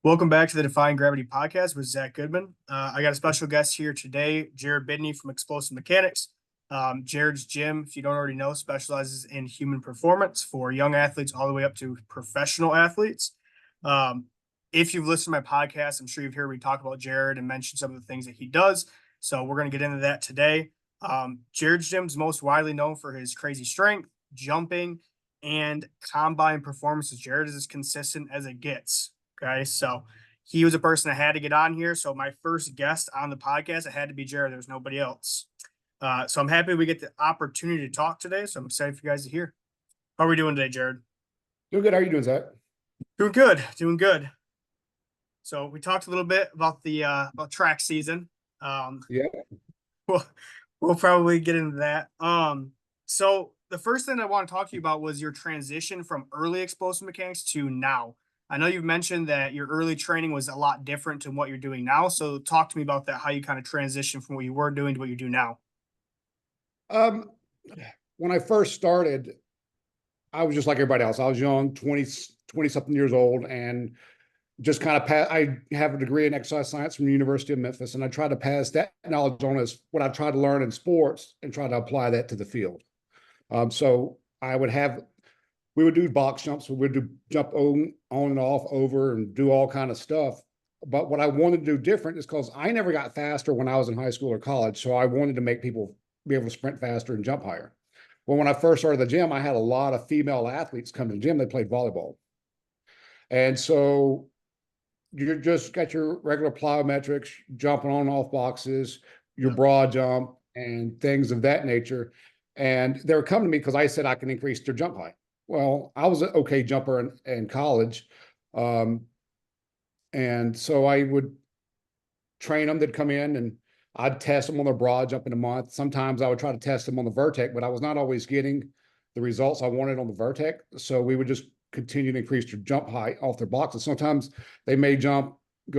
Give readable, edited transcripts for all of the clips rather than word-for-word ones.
Welcome back to the Defying Gravity podcast with Zach Goodman. I got a special guest here today, Jared Bidne from Explosive Mechanics. Jared's gym, if you don't already know, specializes in human performance for young athletes all the way up to professional athletes. If you've listened to my podcast, I'm sure you've heard me talk about Jared and mention some of the things that he does. So we're going to get into that today. Jared's gym is most widely known for his crazy strength, jumping, and combine performances. Jared is as consistent as it gets. Okay, so he was a person that had to get on here. So my first guest on the podcast, it had to be Jared. There was nobody else. So I'm happy we get the opportunity to talk today. So I'm excited for you guys to hear. How are we doing today, Jared? Doing good. How are you doing, Zach? Doing good, doing good. So we talked a little bit about the about track season. Yeah. We'll we'll probably get into that. So the first thing I want to talk to you about was your transition from early explosive mechanics to now. I know you've mentioned that your early training was a lot different to what you're doing now. So talk to me about that, how you kind of transition from what you were doing to what you do now. Um, when I first started, I was just like everybody else. I was young, 20 something years old, and just kind of I have a degree in exercise science from the University of Memphis, and I try to pass that knowledge on as what I tried to learn in sports and try to apply that to the field. So we would do box jumps, we would do jump on and off, over, and do all kind of stuff. But what I wanted to do different is because I never got faster when I was in high school or college. So I wanted to make people be able to sprint faster and jump higher. Well, when I first started the gym, I had a lot of female athletes come to the gym. They played volleyball. And so you just got your regular plyometrics, jumping on and off boxes, your Yeah. broad jump, and things of that nature. And they were coming to me because I said I can increase their jump height. Well, I was an okay jumper in college. Um, and so I would train them. They'd come in and I'd test them on their broad jump in a month. Sometimes I would try to test them on the vertec, but I was not always getting the results I wanted on the vertec. So we would just continue to increase their jump height off their boxes. Sometimes they may go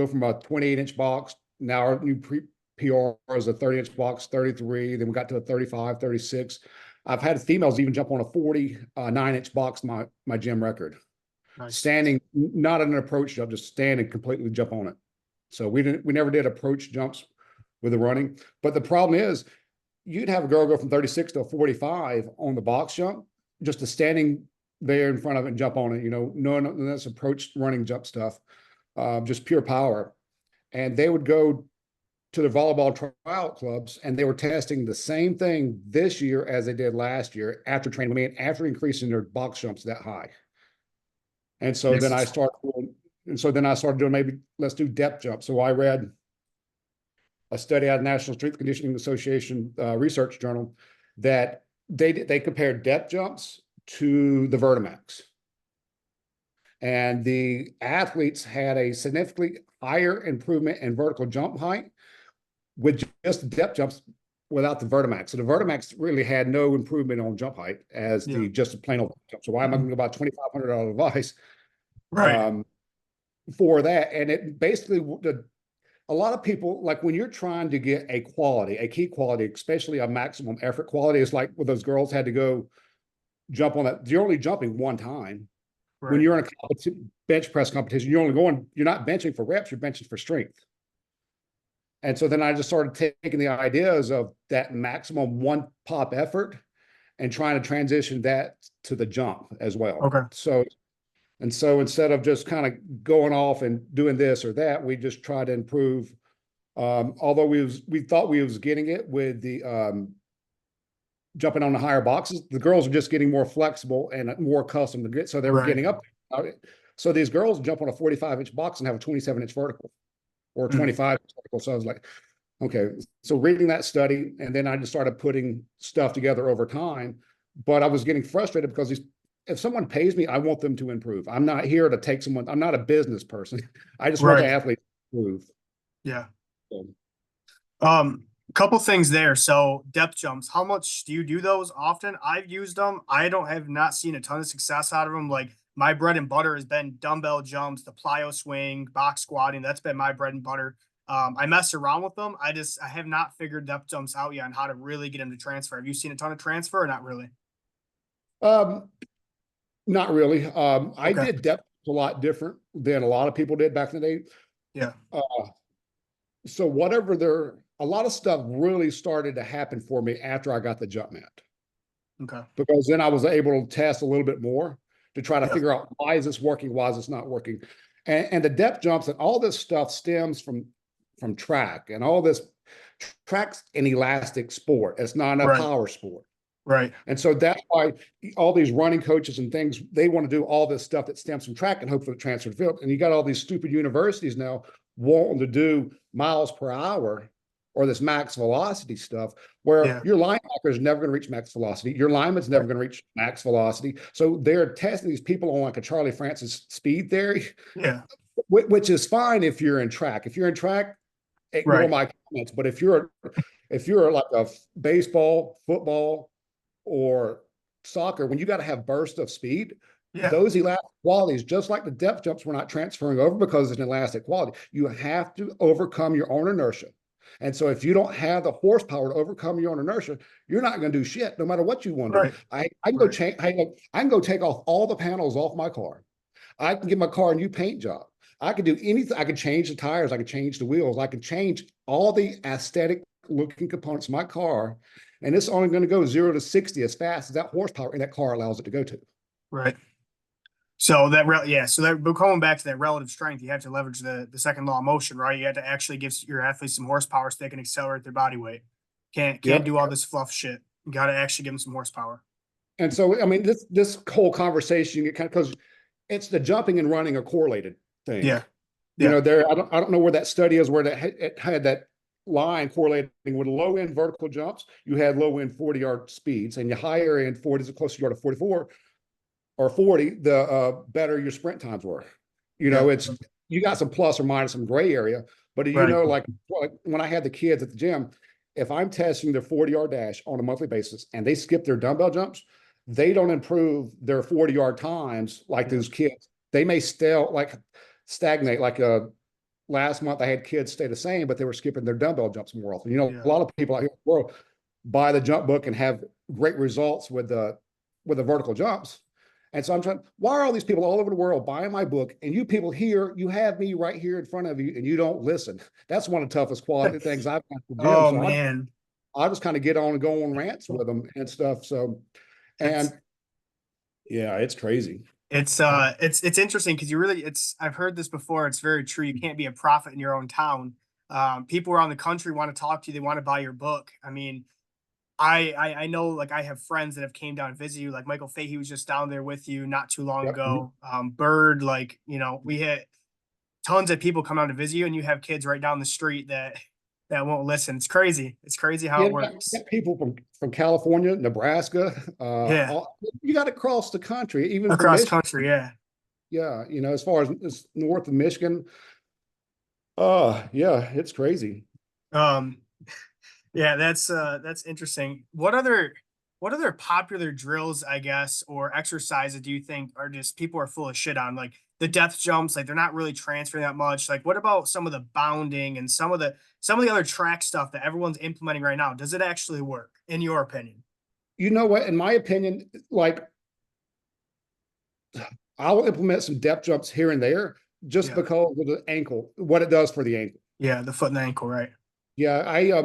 from a 28-inch box. Now our new PR is a 30-inch box, 33. Then we got to a 35, 36. I've had females even jump on a 49-inch box, my gym record. Nice. Standing, not an approach jump, just standing completely jump on it. So we never did approach jumps with the running. But the problem is you'd have a girl go from 36 to a 45 on the box jump, just a standing there in front of it and jump on it, no, that's approach running jump stuff, just pure power. And they would go to the volleyball tryout clubs and they were testing the same thing this year as they did last year after training me and after increasing their box jumps that high. And so then I Yes. started doing maybe let's do depth jump. So I read a study out of National Strength Conditioning Association research journal that they compared depth jumps to the Vertimax. And the athletes had a significantly higher improvement in vertical jump height with just depth jumps without the Vertimax. So the Vertimax really had no improvement on jump height as Yeah. the just a plain old jump. So why am I going to go about $2,500 device Right. for that? And it basically a lot of people, like when you're trying to get a key quality, especially a maximum effort quality, is like when those girls had to go jump on that. You're only jumping one time. When Right. you're in a bench press competition, you're not benching for reps, you're benching for strength. And so then I just started taking the ideas of that maximum one pop effort and trying to transition that to the jump as well. Okay. So instead of just kind of going off and doing this or that, we just try to improve. Although we thought we was getting it with the jumping on the higher boxes, the girls are just getting more flexible and more accustomed to get. So they were Right. getting up. So these girls jump on a 45-inch box and have a 27-inch vertical or a Mm. 25-inch vertical. So I was like, okay. So reading that study, and then I just started putting stuff together over time. But I was getting frustrated because if someone pays me, I want them to improve. I'm not here to take someone. I'm not a business person. I just want the Right. athlete to improve. Yeah. So, Couple things there. So depth jumps, how much do you do those often? I've used them. I don't have not seen a ton of success out of them. Like my bread and butter has been dumbbell jumps, the plyo swing, box squatting. That's been my bread and butter. I mess around with them. I have not figured depth jumps out yet on how to really get them to transfer. Have you seen a ton of transfer or not really? um, not really. I Okay. did depth a lot different than a lot of people did back in the day. Yeah. Uh, so a lot of stuff really started to happen for me after I got the jump mat, Okay. because then I was able to test a little bit more to try to Yeah. figure out, why is this working? Why is this not working? And the depth jumps and all this stuff stems from track, and all this. Track's an elastic sport. It's not a Right. power sport. Right. And so that's why all these running coaches and things, they want to do all this stuff that stems from track and hope for the transfer to field. And you got all these stupid universities now wanting to do miles per hour or this max velocity stuff, where Yeah. your linebacker is never going to reach max velocity. Your lineman's never going to reach max velocity. So they're testing these people on like a Charlie Francis speed theory, Yeah. which is fine if you're in track. If you're in track, ignore Right. my comments. But if you're like a baseball, football, or soccer, when you got to have bursts of speed, Yeah. those elastic qualities, just like the depth jumps, we're not transferring over because it's an elastic quality. You have to overcome your own inertia. And so if you don't have the horsepower to overcome your own inertia, you're not going to do shit, no matter what you want to do. Right. I can go change. I can go take off all the panels off my car. I can give my car a new paint job. I could do anything. I could change the tires. I could change the wheels. I could change all the aesthetic looking components of my car. And it's only going to go 0 to 60 as fast as that horsepower in that car allows it to go to. Right. So but going back to that relative strength, you have to leverage the second law of motion, right? You have to actually give your athletes some horsepower so they can accelerate their body weight. Can't Yep. do all this fluff shit. You got to actually give them some horsepower. And so, I mean, this whole conversation, it kind of, because it's the jumping and running a correlated thing. Yeah. You Yeah. know, I don't know where that study is, where it had that line correlating with low end vertical jumps. You had low end 40-yard speeds, and your higher end 40s, the closer you are to 44 or 40, the better your sprint times were. You know, Yeah. you got some plus or minus, some gray area, but you Right. know, like when I had the kids at the gym, if I'm testing their 40-yard dash on a monthly basis and they skip their dumbbell jumps, they don't improve their 40-yard times like those kids. They may still like stagnate. Like last month, I had kids stay the same, but they were skipping their dumbbell jumps more often. You know, Yeah. a lot of people out here in the world buy the jump book and have great results with the vertical jumps. And so I'm trying, why are all these people all over the world buying my book? And you people here, you have me right here in front of you and you don't listen. That's one of the toughest quality things I've got to do. Oh, so man. I just kind of get on and go on rants with them and stuff. So, and yeah, it's crazy. It's interesting because I've heard this before. It's very true. You can't be a prophet in your own town. People around the country want to talk to you. They want to buy your book. I mean, I know, like, I have friends that have came down and visit you. Like Michael Fahey was just down there with you not too long Yep. ago. Bird, like, we had tons of people come out to visit you, and you have kids right down the street that won't listen. It's crazy. It's crazy how it works. Get people from California, Nebraska. Yeah. You got to cross the country, even from Across Michigan. country. Yeah. Yeah, you know, as far as north of Michigan. Yeah, it's crazy. Yeah, that's interesting. What other popular drills, I guess, or exercises do you think are just people are full of shit on? Like the depth jumps, like they're not really transferring that much. Like what about some of the bounding and some of the other track stuff that everyone's implementing right now? Does it actually work, in your opinion? You know what? In my opinion, like I'll implement some depth jumps here and there just Yeah. because of the ankle, what it does for the ankle. Yeah, the foot and the ankle, right? Yeah,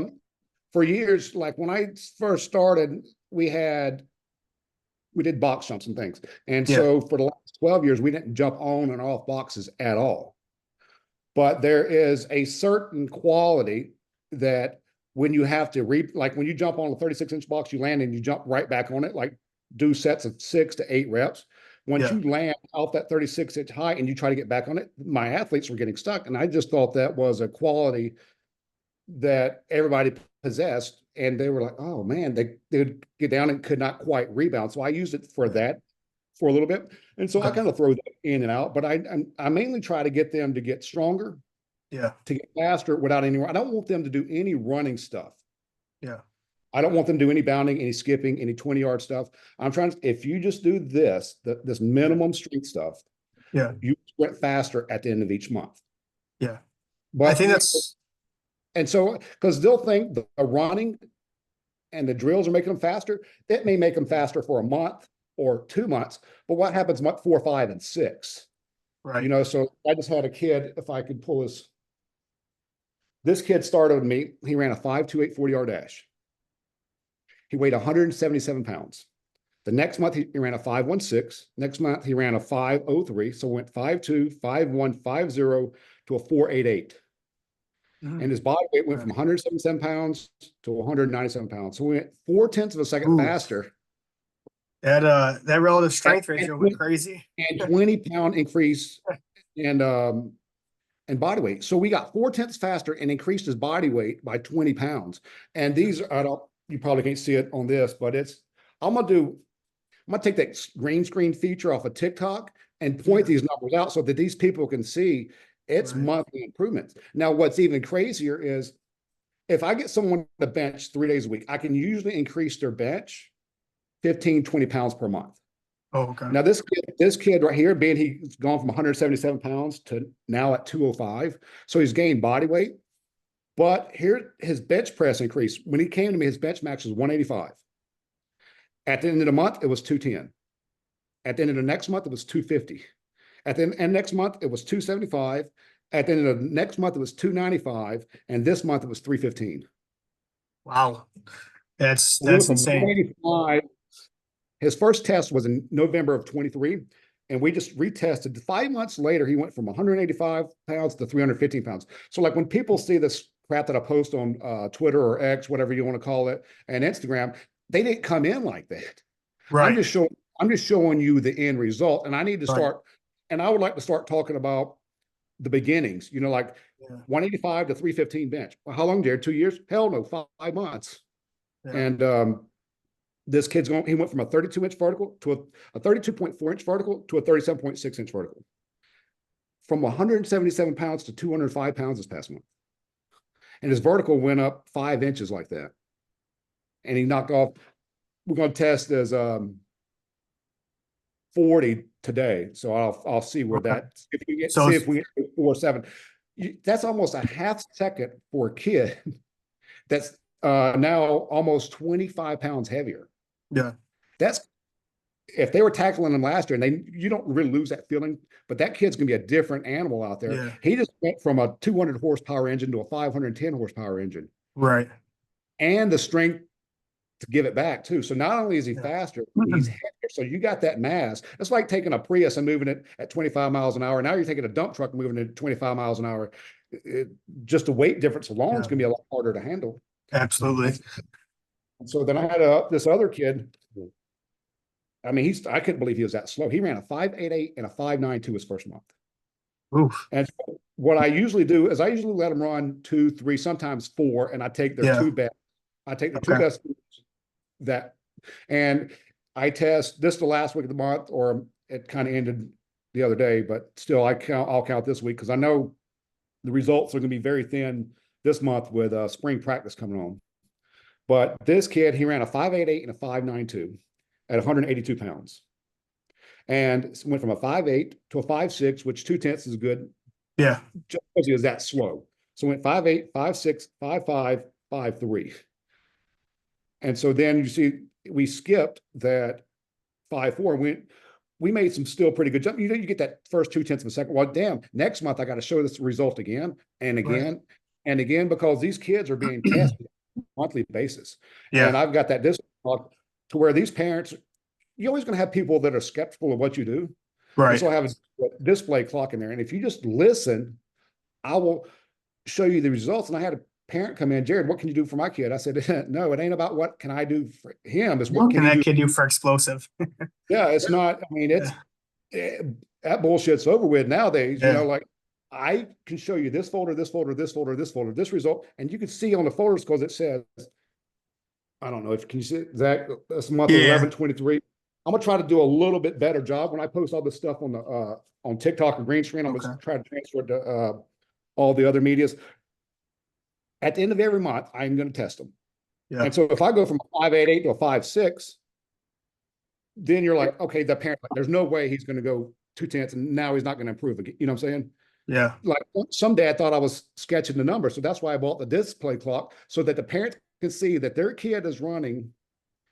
for years, like when I first started, we did box jumps and things. And Yeah. so for the last 12 years, we didn't jump on and off boxes at all. But there is a certain quality that when you have to like when you jump on a 36-inch box, you land and you jump right back on it, like do sets of 6 to 8 reps. Once Yeah. you land off that 36-inch height and you try to get back on it, my athletes were getting stuck. And I just thought that was a quality that everybody possessed. And they were like, oh man, they would get down and could not quite rebound. So I used it for that for a little bit. And so I kind of throw that in and out, but I mainly try to get them to get stronger, Yeah. to get faster without any, I don't want them to do any running stuff. Yeah. I don't want them to do any bounding, any skipping, any 20-yard stuff. I'm trying to, if you just do this minimum strength stuff, Yeah. you sprint faster at the end of each month. Yeah. But I think that's, and so, because they'll think the running and the drills are making them faster. It may make them faster for a month or 2 months, but what happens month 4, 5, and 6? Right. You know, so I just had a kid, if I could pull this kid started with me. He ran a 5.28 40-yard dash. He weighed 177 pounds. The next month, he ran a 5.16. Next month, he ran a 5.03. So went 5.2, 5.1, 5.0 to a 4.88. Mhm. And his body weight went Right. from 177 pounds to 197 pounds. So we went 4/10 of a second Ooh, faster. that relative And, strength ratio went and, crazy. and 20-pound increase and body weight. So we got 4/10 faster and increased his body weight by 20 pounds. And these, I don't, you probably can't see it on this, but I'm gonna take that green screen feature off of TikTok and point Yeah. these numbers out so that these people can see it's Right. monthly improvements. Now, what's even crazier is if I get someone to bench 3 days a week, I can usually increase their bench 15, 20 pounds per month. Oh, okay. Now, this kid right here, being he's gone from 177 pounds to now at 205. So he's gained body weight. But here, his bench press increased. When he came to me, his bench max was 185. At the end of the month, it was 210. At the end of the next month, it was 250. At the end next month, it was 275. At the end of the next month, it was 295. And this month, it was 315. Wow. We went That's from insane. 185. His first test was in November of 23, and we just retested. 5 months later, he went from 185 pounds to 315 pounds. So, like when people see this crap that I post on Twitter or X, whatever you want to call it, and Instagram, they didn't come in like that. I'm Right. just showing. I'm just showing you the end result, and I need to Right. start. And I would like to start talking about the beginnings. You know, like Yeah. 185 to 315 bench. Well, how long, Jared? 2 years? Hell no, 5 months. Yeah. And this kid's going, he went from a 32-inch vertical to a 32.4-inch vertical to a 37.6-inch vertical. From 177 pounds to 205 pounds this past month. And his vertical went up 5 inches like that. And he knocked off, we're going to test as 40 today. So I'll see where Okay. that, if we get, So see it's, if we get 4.7. That's almost a half second for a kid that's now almost 25 pounds heavier. yeah. That's if they were tackling him last year, and you don't really lose that feeling, but that kid's gonna be a different animal out there. Yeah. He just went from a 200 horsepower engine to a 510 horsepower engine, Right. and the strength to give it back too. So not only is he Yeah. faster, he's heavier. So you got that mass. It's like taking a Prius and moving it at 25 miles an hour. Now you're taking a dump truck and moving it at 25 miles an hour. Just the weight difference alone is Yeah. gonna be a lot harder to handle. Absolutely. And so then I had this other kid. I mean, I couldn't believe he was that slow. He ran a 5.88 and a 5.92 his first month. Oof. And so what I usually do is I usually let them run 2, 3, sometimes 4, and I take their Yeah. two best. I take the two Okay. best that, and I test this the last week of the month, or it kind of ended the other day, but still I'll count this week because I know the results are going to be very thin this month with spring practice coming on. But this kid, he ran a 5.88 and a 5.92 at 182 pounds. And went from a 5.8 to a 5.6, which 2/10 is good, Yeah. just because he was that slow. So went 5.8, 5.6, 5.5, 5.3. And so then you see we skipped that 5.4 and we made some still pretty good jump. You know, you get that first 2/10 of a second. Well, damn, next month I got to show this result again and Right. again and again because these kids are being tested on a monthly basis. And Yeah. I've got that discipline to where these parents, you're always going to have people that are skeptical of what you do. And Right. so I have a display clock in there. And if you just listen, I will show you the results. And I had a parent come in, Jared, what can you do for my kid? I said, no, it ain't about what can I do for him. It's what What can can he that do? kid do for explosive? Yeah, it's not, I mean, Yeah. that bullshit's over with nowadays. You Yeah. know, like I can show you this folder, this folder, this folder, this folder, this result. And you can see on the folders because it says, I don't know if can you see Zach, that's month Yeah. 11/23. I'm gonna try to do a little bit better job when I post all this stuff on TikTok or green screen. I'm Okay. gonna try to transfer it to all the other medias. At the end of every month, I'm gonna test them. Yeah. And so if I go from a 5.88 to a 5.6, then you're like, okay, the parent, there's no way he's gonna go 2/10 and now he's not gonna improve again. You know what I'm saying? Yeah. Like someday I thought I was sketching the number. So that's why I bought the display clock so that the parents can see that their kid is running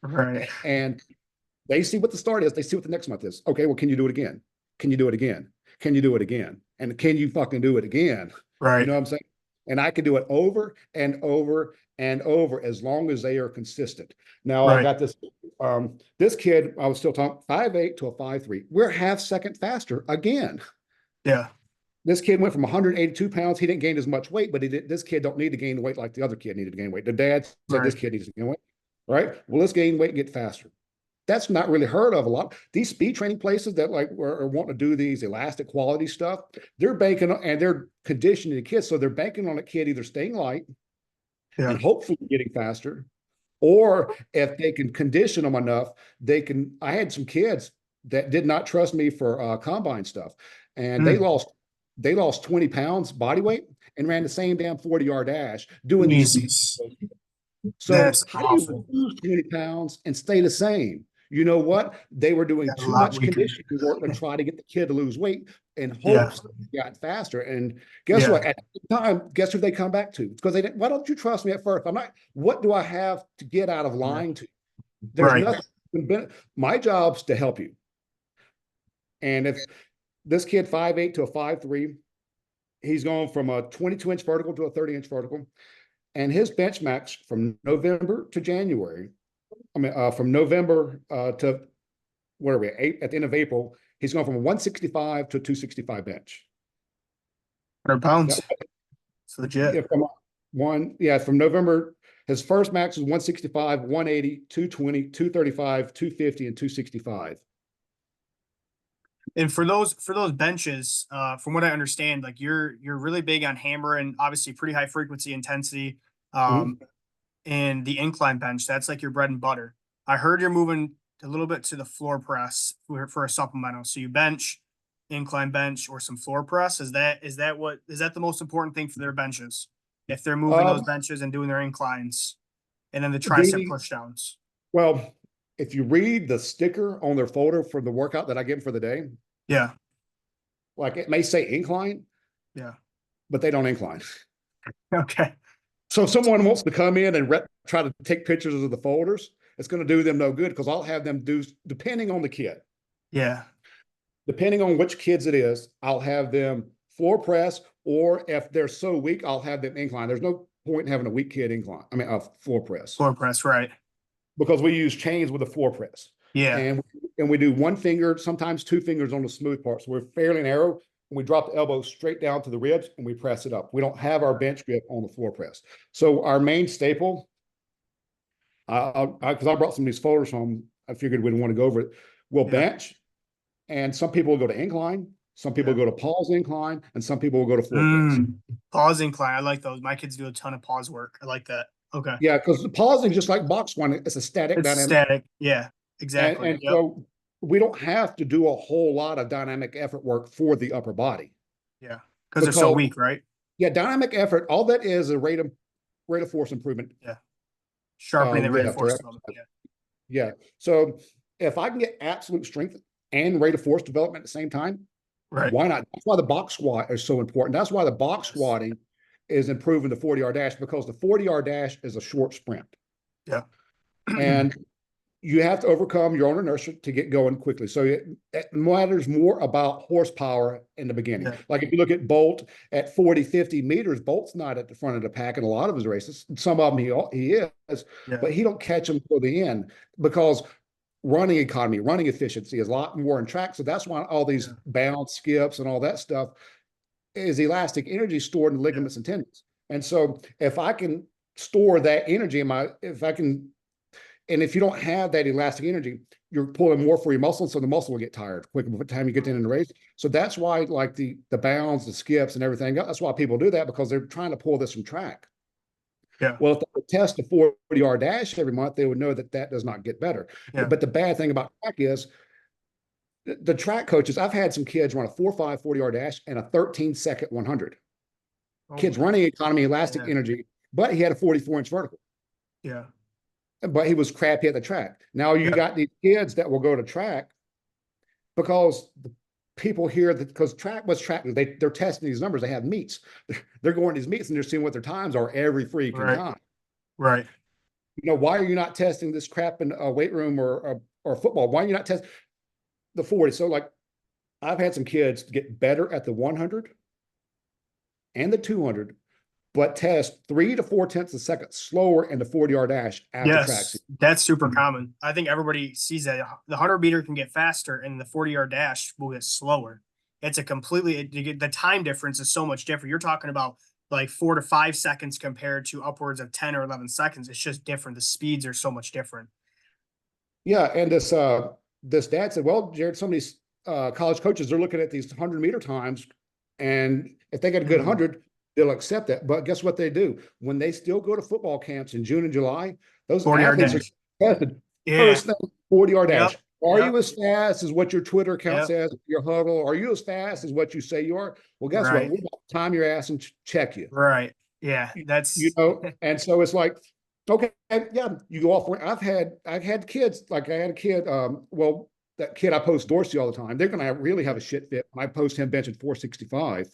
Right. and they see what the start is. They see what the next month is. Okay, well, can you do it again? Can you do it again? can you do it again? And can you fucking do it again? You Right. know what I'm saying? And I can do it over and over and over as long as they are consistent. Now I Right. got this kid, I was still talking 5'8" to a 5'3". We're half second faster again. Yeah. This kid went from 182 pounds. He didn't gain as much weight, but this kid don't need to gain weight like the other kid needed to gain weight. The dad said this Right. kid needs to gain weight, right? Well, let's gain weight and get faster. That's not really heard of a lot. These speed training places that like are wanting to do these elastic quality stuff, they're banking on, and they're conditioning the kids. So they're banking on a kid either staying light Yeah. and hopefully getting faster, or if they can condition them enough, they can. I had some kids that did not trust me for combine stuff, and Mm. they lost 20 pounds body weight and ran the same damn 40-yard dash doing these speed. Jesus. So That's how do you awful. lose 20 pounds and stay the same? You know what? They were doing Got a too lot much weaker. conditioning work to try to get the kid to lose weight in Yeah. hopes that he got faster. And guess Yeah. what? At the time, guess who they come back to? Because they didn't, why don't you trust me at first? I'm not, what do I have to get out of Yeah. lying to you? There's Right. nothing. My job's to help you. And if this kid 5'8" to a 5'3", he's going from a 22-inch vertical to a 30-inch vertical. And his bench max from November to January, from November to what are we at the end of April, he's going from a 165 to a 265 bench. 100 Now, pounds. It's legit. from November, his first max was 165, 180, 220, 235, 250, and 265. And for those benches, from what I understand, like you're really big on hammer and obviously pretty high frequency intensity. Mhm. And the incline bench, that's like your bread and butter. I heard you're moving a little bit to the floor press for a supplemental. So you bench, incline bench, or some floor press. Is that the most important thing for their benches? If they're moving those Um, benches and doing their inclines, and then the tricep the pushdowns. well, if you read the sticker on their folder for the workout that I give them for the day, Yeah, like it may say incline, yeah. but they don't incline. Okay. So if someone wants to come in and try to take pictures of the folders, it's going to do them no good because I'll have them do, depending on the kid, Yeah, depending on which kids it is, I'll have them floor press, or if they're so weak, I'll have them incline. There's no point in having a weak kid incline. I mean, a floor press, floor press, right? because we use chains with a floor press, Yeah, and we do one finger, sometimes two fingers on the smooth part. So we're fairly narrow. And we drop the elbow straight down to the ribs and we press it up. We don't have our bench grip on the floor press. So our main staple, because I brought some of these folders home, I figured we'd want to go over it. We'll yeah, bench, and some people will go to incline, some people yeah. go to pause incline, and some people will go to floor press. Pause incline. I like those. My kids do a ton of pause work. I like that. Okay. Yeah, because the pausing, just like box one, it's a static It's dynamic. static. Yeah, And, exactly. and Yep. so we don't have to do a whole lot of dynamic effort work for the upper body. Yeah. Because they're so Because, weak, right? yeah, dynamic effort, all that is a rate of force improvement Yeah. Sharpening the rate of lift or force exercise. development. Yeah. Yeah. So if I can get absolute strength and rate of force development at the same time, Right. why not? That's why the box squat is so important. That's why the box Yes. squatting is improving the 40-yard dash, because the 40-yard dash is a short sprint. Yeah. And you have to overcome your own inertia to get going quickly. So it matters more about horsepower in the beginning. Yeah. Like if you look at Bolt at 40, 50 meters, Bolt's not at the front of the pack in a lot of his races. Some of them he is, Yeah. but he don't catch them till the end, because running economy, running efficiency is a lot more in track. So that's why all these bounce, skips, and all that stuff is elastic energy stored in ligaments and tendons. And so if I can store that energy and if you don't have that elastic energy, you're pulling more for your muscle, so the muscle will get tired quicker by the time you get in the race. So that's why, like the bounds, the skips, and everything, that's why people do that, because they're trying to pull this from track. Yeah. Well, if they would test a 40-yard dash every month, they would know that does not get better. Yeah. But the bad thing about track is the track coaches, I've had some kids run a 4.5 40-yard dash and a 13-second 100. Kids running economy, elastic energy, but he had a 44-inch vertical. Yeah. But he was crappy at the track. Now you got these kids that will go to track because the people here, because they're testing these numbers. They have meets. They're going to these meets and they're seeing what their times are every freaking time. Right. You know, why are you not testing this crap in a weight room or football? Why are you not testing the 40? So like I've had some kids get better at the 100 and the 200, but test 3 to 4 tenths a second slower in the 40-yard dash after track Yes, season. that's super common. I think everybody sees that the 100 meter can get faster and the 40-yard dash will get slower. It's a completely, the time difference is so much different. You're talking about like 4 to 5 seconds compared to upwards of 10 or 11 seconds. It's just different. The speeds are so much different. Yeah, and this dad said, well, Jared, some of these college coaches are looking at these 100-meter times, and if they get a good 100, they'll accept that. But guess what they do? When they still go to football camps in June and July, those 40-yard athletes dash. are tested Yeah. first thing, 40-yard dash. Yep. Are Yep. you as fast as what your Twitter account Yep. says, your huddle? Are you as fast as what you say you are? Well, guess Right. what? We're about to time your ass and check you. Right. Yeah. That's, You know, and so it's like, okay, yeah, you go off. I've had kids, like I had a kid, well, that kid I post Dorsey all the time. They're gonna really have a shit fit when I post him benching 465.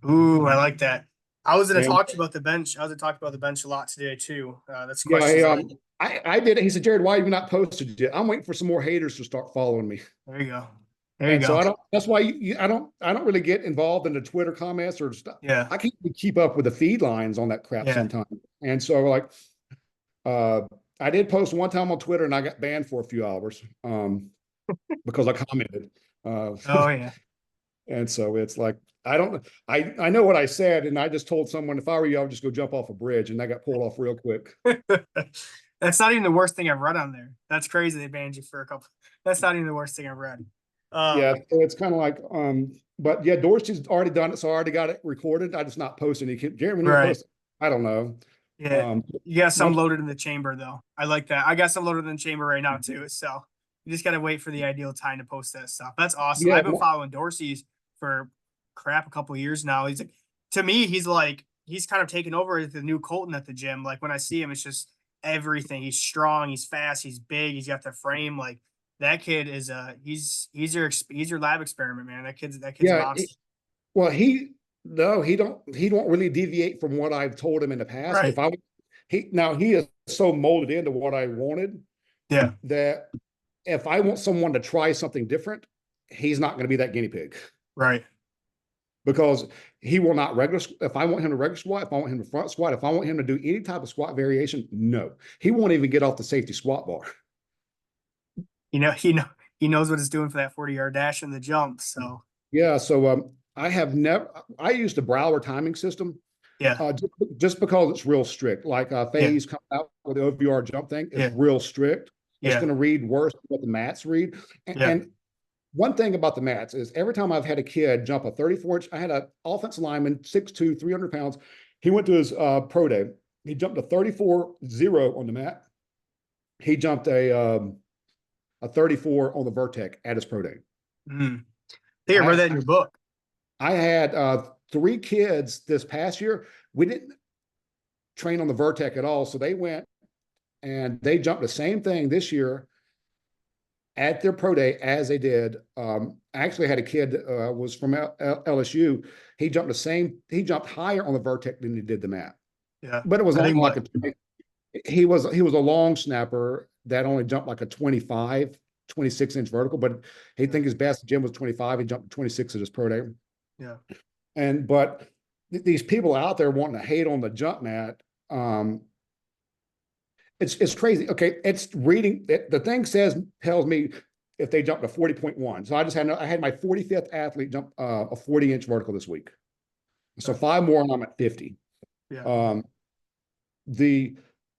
ooh, I like that. I was going to And talk to you about the bench. I was going to talk about the bench a lot today too. That's yeah, questions. I did it. He said, Jared, why have you not posted yet? I'm waiting for some more haters to start following me. There you go. There you And go. so I don't. That's why I don't really get involved in the Twitter comments or stuff. Yeah. I can't keep up with the feed lines on that crap Yeah. sometimes. And so like, I did post one time on Twitter and I got banned for a few hours because I commented. Oh yeah. And so it's like I know what I said, and I just told someone if I were you, I would just go jump off a bridge, and I got pulled off real quick. That's not even the worst thing I've read on there. That's crazy they banned you for a couple. That's not even the worst thing I've read. Yeah, so it's kind of like, but yeah, Dorsey's already done it, so I already got it recorded. I just not posting it. Jeremy, when you Right. post it, I don't know. Yeah. You got some loaded in the chamber though. I like that. I got some loaded in the chamber right now too. So you just gotta wait for the ideal time to post that stuff. That's awesome. Yeah, I've been following Dorsey's for crap a couple of years now. He's like, to me, he's kind of taken over as the new Colton at the gym. Like when I see him, it's just everything. He's strong, he's fast, he's big, he's got the frame. Like that kid is he's your lab experiment, man. That kid's yeah. monster. Well, he don't really deviate from what I've told him in the past. Right. If I he is so molded into what I wanted, yeah, that if I want someone to try something different, he's not going to be that guinea pig. right. Because he will not regular. If I want him to regular squat, if I want him to front squat, if I want him to do any type of squat variation, no, he won't even get off the safety squat bar. He knows what it's doing for that 40-yard dash and the jump. So yeah, so I used the Brower timing system. Yeah. Just because it's real strict. Like Phase coming out with the OVR jump thing is real strict. It's going to read worse than what the mats read. And one thing about the mats is every time I've had a kid jump a 34-inch, I had an offensive lineman, 6'2", 300 pounds. He went to his pro day. He jumped a 34-0 on the mat. He jumped a 34 on the Vertec at his pro day. I think I read that in your book. I had 3 kids this past year. We didn't train on the Vertec at all. So they went and they jumped the same thing this year at their pro day as they did. I actually had a kid that was from LSU. He jumped higher on the Vertec than he did the mat. Yeah. But it was only like he was a long snapper that only jumped like a 26 inch vertical, but he think his best gym was 25. He jumped 26 at his pro day. Yeah. But these people out there wanting to hate on the jump mat, it's crazy. Okay, it's reading. The thing tells me if they jumped a 40.1. So I had my 45th athlete jump a 40-inch vertical this week. So 5 more and I'm at 50. Yeah.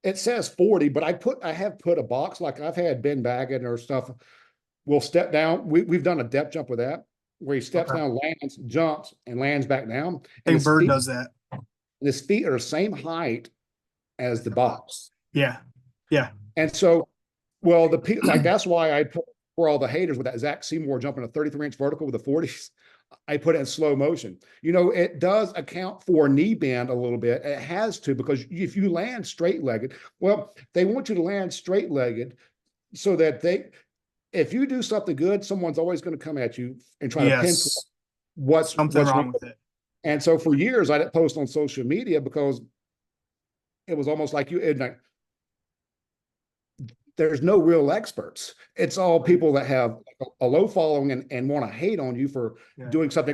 It says 40, but I have put a box, like I've had Ben Baggett or stuff. We'll step down. We've done a depth jump with that, where he steps down, lands, jumps, and lands back down. I think Bird does that. And his feet are the same height as the box. Yeah. Yeah. And so, well, that's why I put for all the haters with that Zach Seymour jumping a 33-inch vertical with the 40s. I put it in slow motion. It does account for knee bend a little bit. It has to, because if you land straight-legged, well, they want you to land straight-legged so that if you do something good, someone's always going to come at you and try to pinpoint what's wrong with it. And so for years, I didn't post on social media because it was almost like there's no real experts. It's all people that have a low following and want to hate on you for doing something.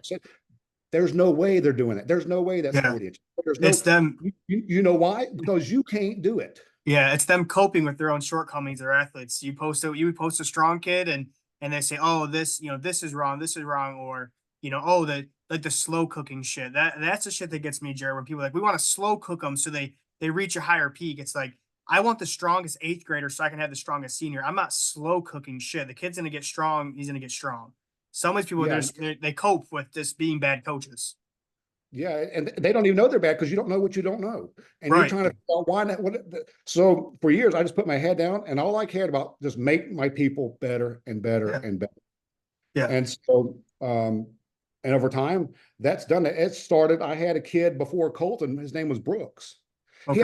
There's no way they're doing it. There's no way that's 40 inches. There's no, it's them. You know why? Because you can't do it. Yeah, it's them coping with their own shortcomings. They're athletes. You post a strong kid, and they say, oh, this, this is wrong, or oh, the slow cooking shit. That's the shit that gets me, Jared. When people are like, we want to slow cook them so they reach a higher peak. It's like, I want the strongest eighth grader so I can have the strongest senior. I'm not slow cooking shit. The kid's gonna get strong. He's gonna get strong. Some of these people, they cope with just being bad coaches. Yeah, and they don't even know they're bad because you don't know what you don't know, and you're trying to figure out why not. So for years, I just put my head down, and all I cared about just make my people better and better and better. Yeah. And so, and over time, that's done it. It started. I had a kid before Colton. His name was Brooks. Okay.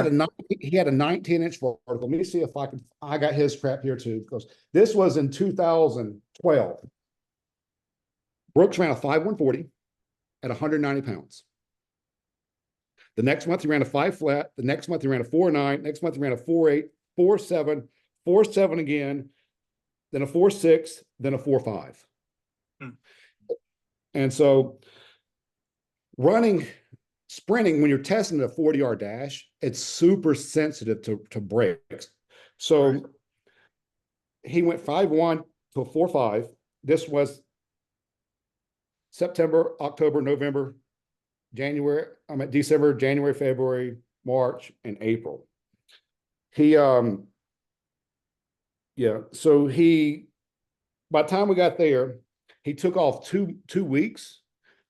He had a 19-inch vertical. Let me see if I can. I got his crap here too, because this was in 2012. Brooks ran a 5.140 at 190 pounds. The next month he ran a 5 flat. The next month he ran a 4.9. Next month he ran a 4.8, 4.7, 4.7 again, then a 4.6, then a 4.5. And so sprinting, when you're testing a 40-yard dash, it's super sensitive to breaks. So he went 5.1 to a 4.5. This was September, October, November, January, December, January, February, March, and April. So by the time we got there, he took off two weeks.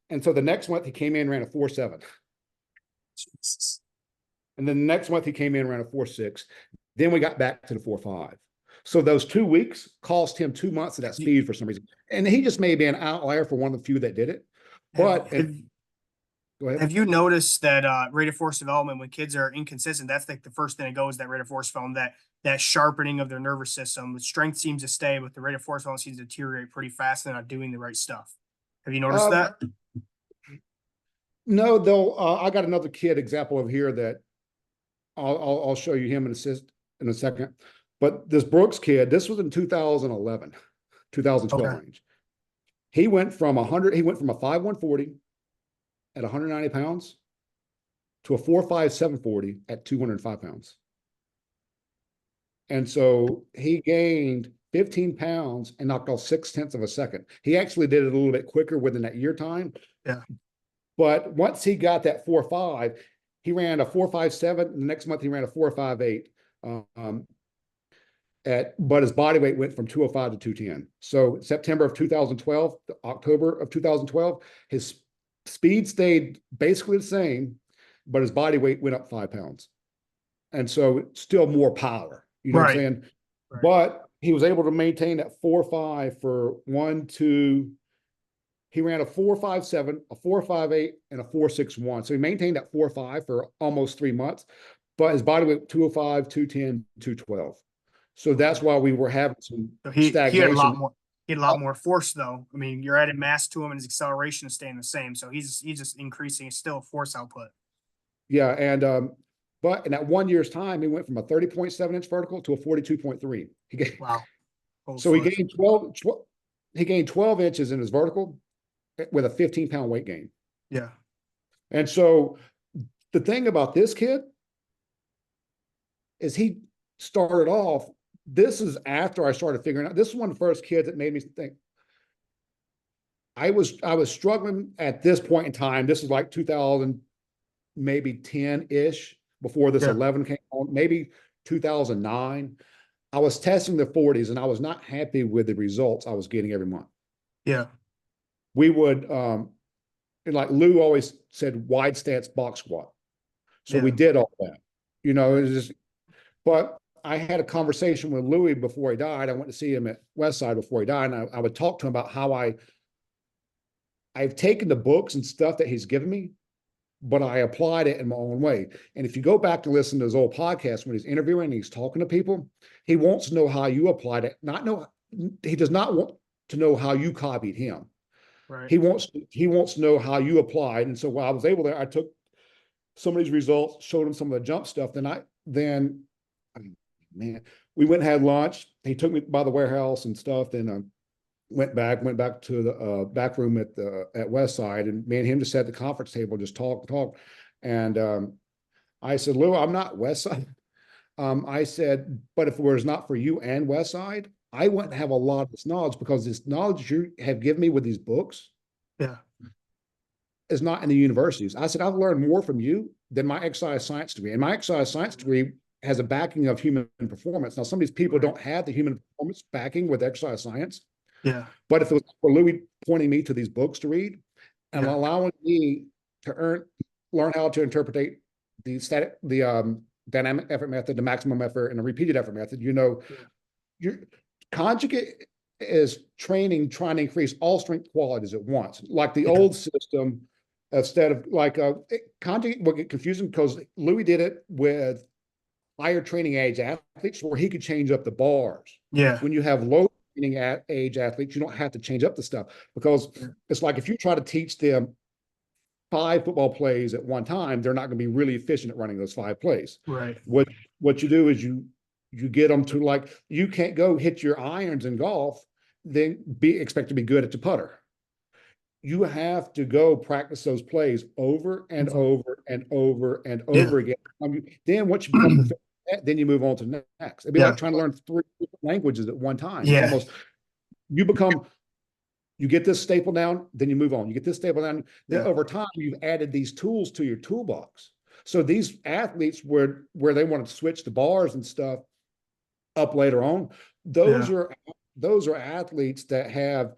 And so the next month he came in and ran a 4.7. And then the next month he came in and ran a 4.6. Then we got back to the 4.5. So those 2 weeks cost him 2 months of that speed for some reason. And he just may be an outlier for one of the few that did it. But go ahead. Have you noticed that rate of force development when kids are inconsistent? That's like the first thing that goes, that rate of force development, that sharpening of their nervous system. The strength seems to stay, but the rate of force development seems to deteriorate pretty fast. And they're not doing the right stuff. Have you noticed that? No, though. I got another kid example of here that I'll show you him in a second. But this Brooks kid, this was in 2011, 2012 range. He went from a 5.140 at 190 pounds to a 4.5 740 at 205 pounds. And so he gained 15 pounds and knocked off 0.6 of a second. He actually did it a little bit quicker within that year time. Yeah. But once he got that 4.5, he ran a 4.57. The next month he ran a 4.58. But his body weight went from 205 to 210. So September of 2012 to October of 2012, his speed stayed basically the same, but his body weight went up 5 pounds. And so still more power, you know what I'm saying? Right. But he was able to maintain that 4.5 for 1, 2. He ran a 4.57, a 4.58, and a 4.61. So he maintained that 4.5 for almost 3 months, but his body weight 205, 210, 212. So that's why we were having some stagnation. He had a lot more force, though. I mean, you're adding mass to him, and his acceleration is staying the same. So he's just increasing his still force output. Yeah, and but in that 1 year's time, he went from a 30.7-inch vertical to a 42.3. Wow. So he gained 12. He gained 12 inches in his vertical with a 15-pound weight gain. Yeah. And so the thing about this kid is he started off. This is after I started figuring out. This is one of the first kids that made me think. I was struggling at this point in time. This is like 2000, maybe 10-ish, before this 11 came on, maybe 2009. I was testing the 40s and I was not happy with the results I was getting every month. Yeah. We would, and like Lou always said, wide stance box squat. So we did all that, it was just, but I had a conversation with Louis before he died. I went to see him at Westside before he died. And I would talk to him about how I've taken the books and stuff that he's given me, but I applied it in my own way. And if you go back to listen to his old podcast, when he's interviewing and he's talking to people, he wants to know how you applied it. He does not want to know how you copied him. Right. He wants to know how you applied. And so while I was able to, I took some of these results, showed him some of the jump stuff. Man, we went and had lunch. He took me by the warehouse and stuff. Then went back to the back room at West Side, and me and him just sat at the conference table, just talk. And I said, Lou, I'm not West Side. I said, but if it was not for you and West Side, I wouldn't have a lot of this knowledge, because this knowledge you have given me with these books Yeah. is not in the universities. I said, I've learned more from you than my exercise science degree. And my exercise science degree has a backing of human performance. Now, some of these people don't have the human performance backing with exercise science. Yeah. But if it was for Louis pointing me to these books to read and Yeah. allowing me to learn how to interpret the dynamic effort method, the maximum effort, and the repeated effort method, your conjugate is training, trying to increase all strength qualities at once. Like the old system, instead of conjugate will get confusing, because Louis did it with higher training age athletes where he could change up the bars. Yeah. When you have low training age athletes, you don't have to change up the stuff, because it's like if you try to teach them 5 football plays at one time, they're not going to be really efficient at running those 5 plays. Right. What you do is you get them to, like, you can't go hit your irons in golf, then expect to be good at the putter. You have to go practice those plays over and over and over and over again. Then once you become proficient, then you move on to the next. It'd be like trying to learn 3 different languages at one time. It's almost, you get this staple down, then you move on. You get this staple down. Then over time, you've added these tools to your toolbox. So these athletes where they want to switch the bars and stuff up later on, those are athletes that have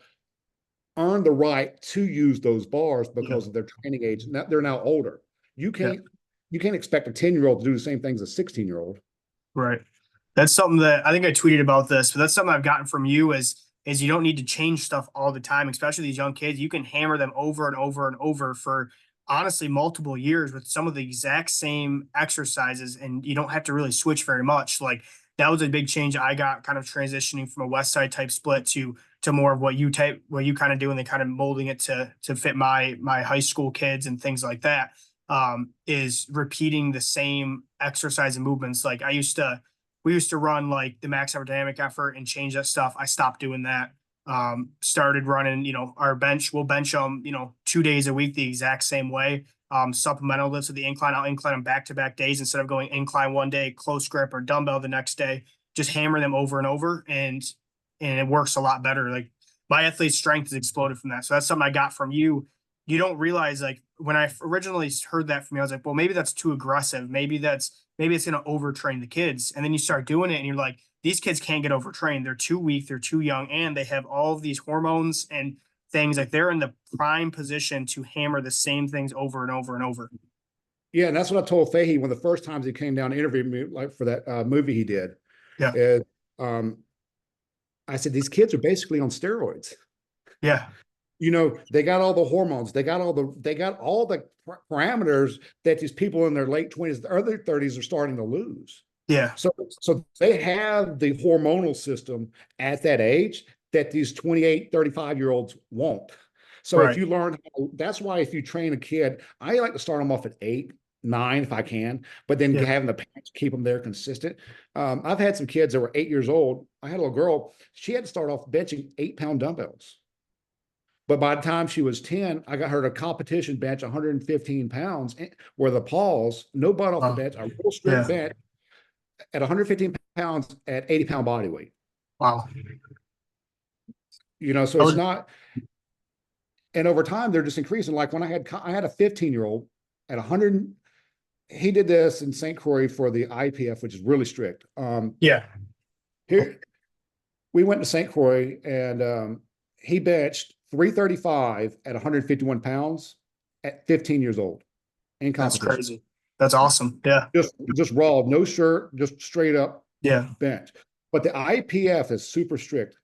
earned the right to use those bars because of their training age. Now, they're now older. You can't expect a 10-year-old to do the same things as a 16-year-old. Right. That's something that I think I tweeted about this, but that's something I've gotten from you is you don't need to change stuff all the time, especially these young kids. You can hammer them over and over and over for honestly multiple years with some of the exact same exercises, and you don't have to really switch very much. Like that was a big change I got, kind of transitioning from a West Side type split to more of what you kind of do, and then kind of molding it to fit my high school kids and things like that. Is repeating the same exercise and movements. Like we used to run like the max dynamic effort and change that stuff. I stopped doing that. Started running, our bench, we'll bench them, 2 days a week, the exact same way. Supplemental lifts with the incline, I'll incline them back-to-back days instead of going incline one day, close grip or dumbbell the next day. Just hammer them over and over, and it works a lot better. Like my athlete strength has exploded from that. So that's something I got from you. You don't realize, like when I originally heard that from you, I was like, well, maybe that's too aggressive. Maybe it's going to overtrain the kids. And then you start doing it and you're like, these kids can't get overtrained. They're too weak. They're too young. And they have all of these hormones and things, like they're in the prime position to hammer the same things over and over and over. Yeah. And that's what I told Fahey when the first times he came down to interview me, like for that movie he did. Yeah. Is, I said, these kids are basically on steroids. Yeah. They got all the hormones, they got all the parameters that these people in their late 20s, early 30s are starting to lose. Yeah. So they have the hormonal system at that age that these 28, 35-year-olds won't. So if you learn, that's why if you train a kid, I like to start them off at 8, 9 if I can, but then having the parents keep them there consistent. I've had some kids that were 8 years old. I had a little girl, she had to start off benching 8-pound dumbbells. But by the time she was 10, I got her to competition bench 115 pounds with a pause, no butt off the bench, a real strict bench at 115 pounds at 80-pound body weight. Wow. So it's not, and over time they're just increasing. Like when I had a 15-year-old at 100, he did this in St. Croix for the IPF, which is really strict. Here, we went to St. Croix and he benched 335 at 151 pounds at 15 years old in competition. That's crazy. That's awesome. Yeah. Just raw, no shirt, just straight up bench. But the IPF is super strict.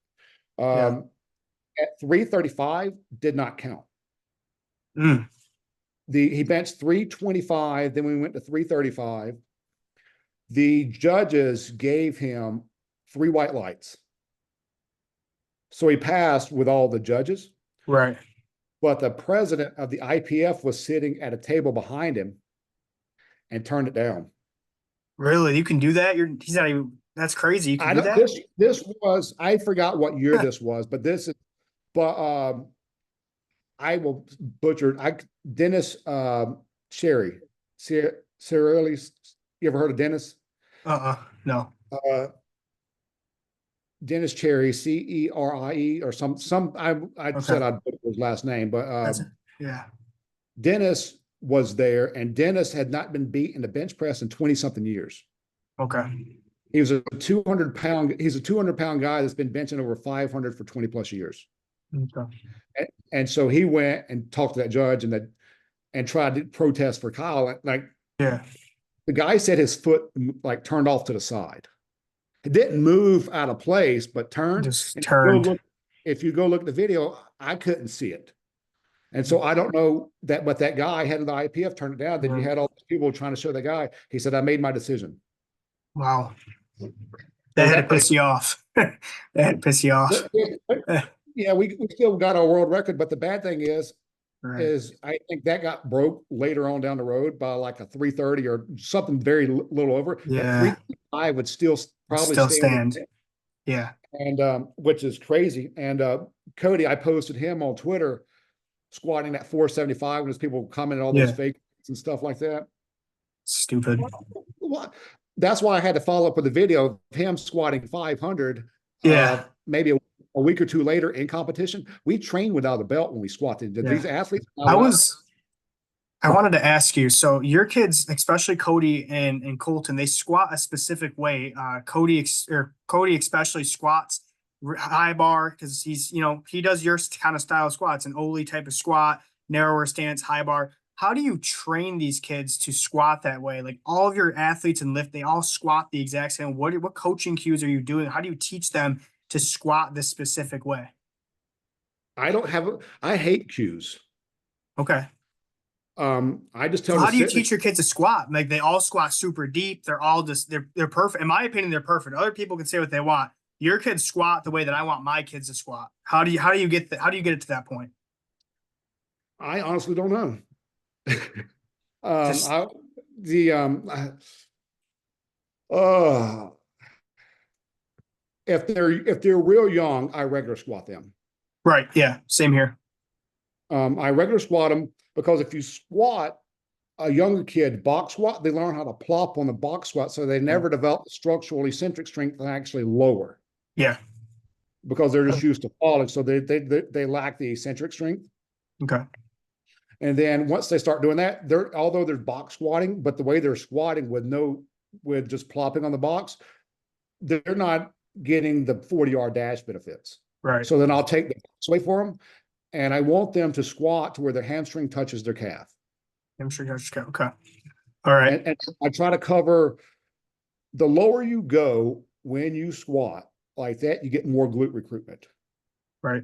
At 335 did not count. He benched 325, then we went to 335. The judges gave him 3 white lights. So he passed with all the judges. Right. But the president of the IPF was sitting at a table behind him and turned it down. Really? You can do that? He's not even That's crazy. You can I do don't, that? this was, I forgot what year this was, but but, I will butcher, Dennis, Sherry, Cerelli, you ever heard of Dennis? No. Uh, Dennis Cherry, Cerie, or I Okay. said I'd put his last name, but That's yeah. Dennis was there, and Dennis had not been beat in the bench press in 20 something years. Okay. He was a 200 pound guy that's been benching over 500 for 20 plus years. Okay. And so he went and talked to that judge and tried to protest for Kyle. Like Yeah. the guy said his foot like turned off to the side. It didn't move out of place, but turned. Just And turned. if you go look at the video, I couldn't see it. And so I don't know that, but that guy had the IPF turned it down. Then you had all these people trying to show the guy. He said, I made my decision. Wow. That So had to that thing, piss you off. That had to piss you off. yeah, we still got our world record, but the bad thing Right. is I think that got broke later on down the road by like a 330 or something very little over. That Yeah. 335 would still probably Still stand, stand. Yeah. and which is crazy. And Cody, I posted him on Twitter squatting at 475 when there's people commenting all those Yeah. fake and stuff like that. Stupid. What? That's why I had to follow up with a video of him squatting 500, Yeah. maybe a week or two later in competition. We train without a belt when we squatted. Yeah. These athletes, I wanted to ask you, so your kids, especially Cody and Colton, they squat a specific way. Cody especially squats high bar because he does your kind of style squats, an Oli type of squat, narrower stance, high bar. How do you train these kids to squat that way? Like all of your athletes and lift, they all squat the exact same. What coaching cues are you doing? How do you teach them to squat this specific way? I hate cues. Okay. I just tell So them how to do you sit. teach your kids to squat? Like they all squat super deep. They're all just they're perfect. In my opinion, they're perfect. Other people can say what they want. Your kids squat the way that I want my kids to squat. How do you get it to that point? I honestly don't know. Just I, the uh, if they're real young, I regular squat them. right. Yeah. Same here. I regular squat them because if you squat a younger kid box squat, they learn how to plop on the box squat, so they Yeah. never develop the structural eccentric strength and actually lower Yeah. because they're just used to falling, so they lack the eccentric strength. Okay. And then once they start doing that, although they're box squatting, but the way they're squatting with just plopping on the box, they're not getting the 40-yard dash benefits. Right. So then I'll take the box away for them, and I want them to squat to where their hamstring touches their calf. I'm sure you got okay. All right. And I try to cover the lower you go when you squat like that, you get more glute recruitment. Right.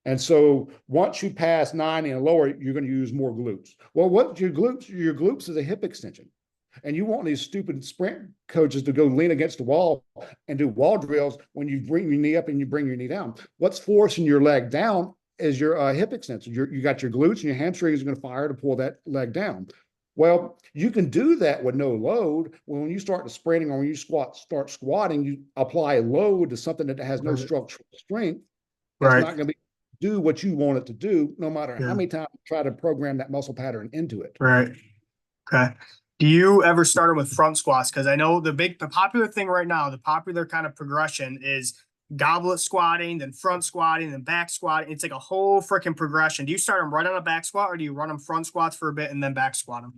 And so once you pass 90 and lower, you're going to use more glutes. Well, what your glutes is a hip extension. And you want these stupid sprint coaches to go lean against the wall and do wall drills when you bring your knee up and you bring your knee down. What's forcing your leg down is your hip extension. You got your glutes and your hamstrings are going to fire to pull that leg down. Well, you can do that with no load. When you start to sprinting or when you start squatting, you apply a load to something that has no structural strength. It's Right. not going to do what you want it to do, no matter Yeah. how many times you try to program that muscle pattern into it. Right. Okay. Do you ever start with front squats? Because I know the popular thing right now, the popular kind of progression is goblet squatting, then front squatting, then back squatting. It's like a whole freaking progression. Do you start them right on a back squat, or do you run them front squats for a bit and then back squat them?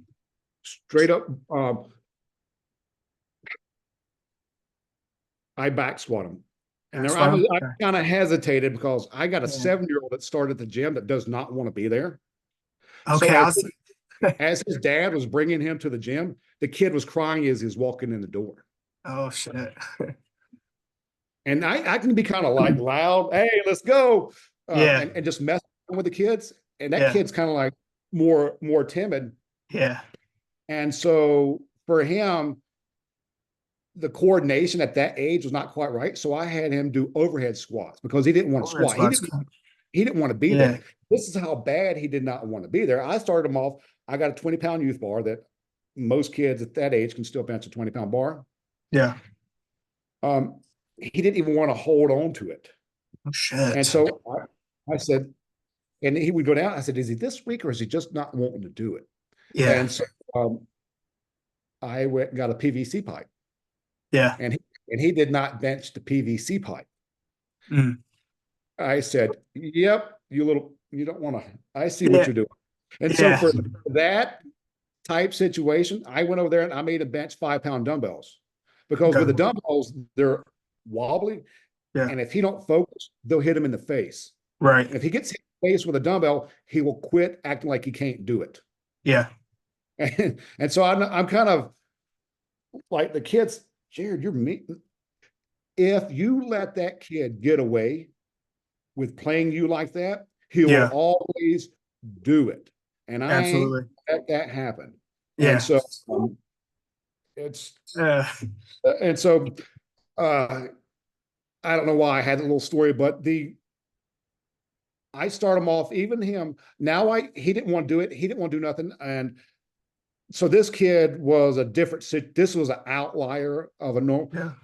Straight up, I back squat them. And there, I kind of hesitated because I got a 7-year-old that started at the gym that does not want to be there. Okay. So as his dad was bringing him to the gym, the kid was crying as he was walking in the door. Oh, shit. And I can be kind of like loud, hey, let's go. And just mess with the kids. And that kid's kind of like more timid. Yeah. And so for him, the coordination at that age was not quite right. So I had him do overhead squats because he didn't want to squat. He didn't want to be there. This is how bad he did not want to be there. I started him off. I got a 20-pound youth bar that most kids at that age can still bench a 20-pound bar. Yeah. he didn't even want to hold on to it. Oh, And shit. so I said, and he would go down. I said, is he this weak or is he just not wanting to do it? Yeah. And so I went and got a PVC pipe, Yeah. and he did not bench the PVC pipe. Mm. I said, yep, you don't want to, I see what Yeah. you're doing. And so Yeah. for that type situation, I went over there and I made a bench 5-pound dumbbells, because with the Okay. dumbbells, they're wobbly. Yeah. And if he don't focus, they'll hit him in the face. Right. And if he gets hit in the face with a dumbbell, he will quit acting like he can't do it. Yeah. And so I'm kind of like the kids, Jared, you're me. If you let that kid get away with playing you like that, he will Yeah. always do it. And I ain't Absolutely. let that happen. And Yeah. so it's Uh, and so uh I don't know why I had a little story, but I start him off, even him. Now he didn't want to do it. He didn't want to do nothing. And so this kid was a different, this was an outlier of a normal. yeah.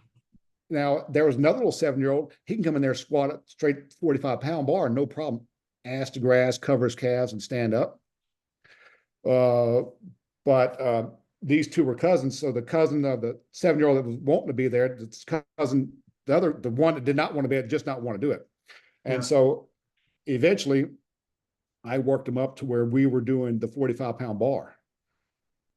Now there was another little 7-year-old. He can come in there, squat a straight 45-pound bar, no problem. Ass to grass, cover his calves and stand up. But these two were cousins. So the cousin of the 7-year-old that was wanting to be there, the cousin, the one that did not want to be there, just not want to do it. And Yeah. so eventually I worked him up to where we were doing the 45-pound bar.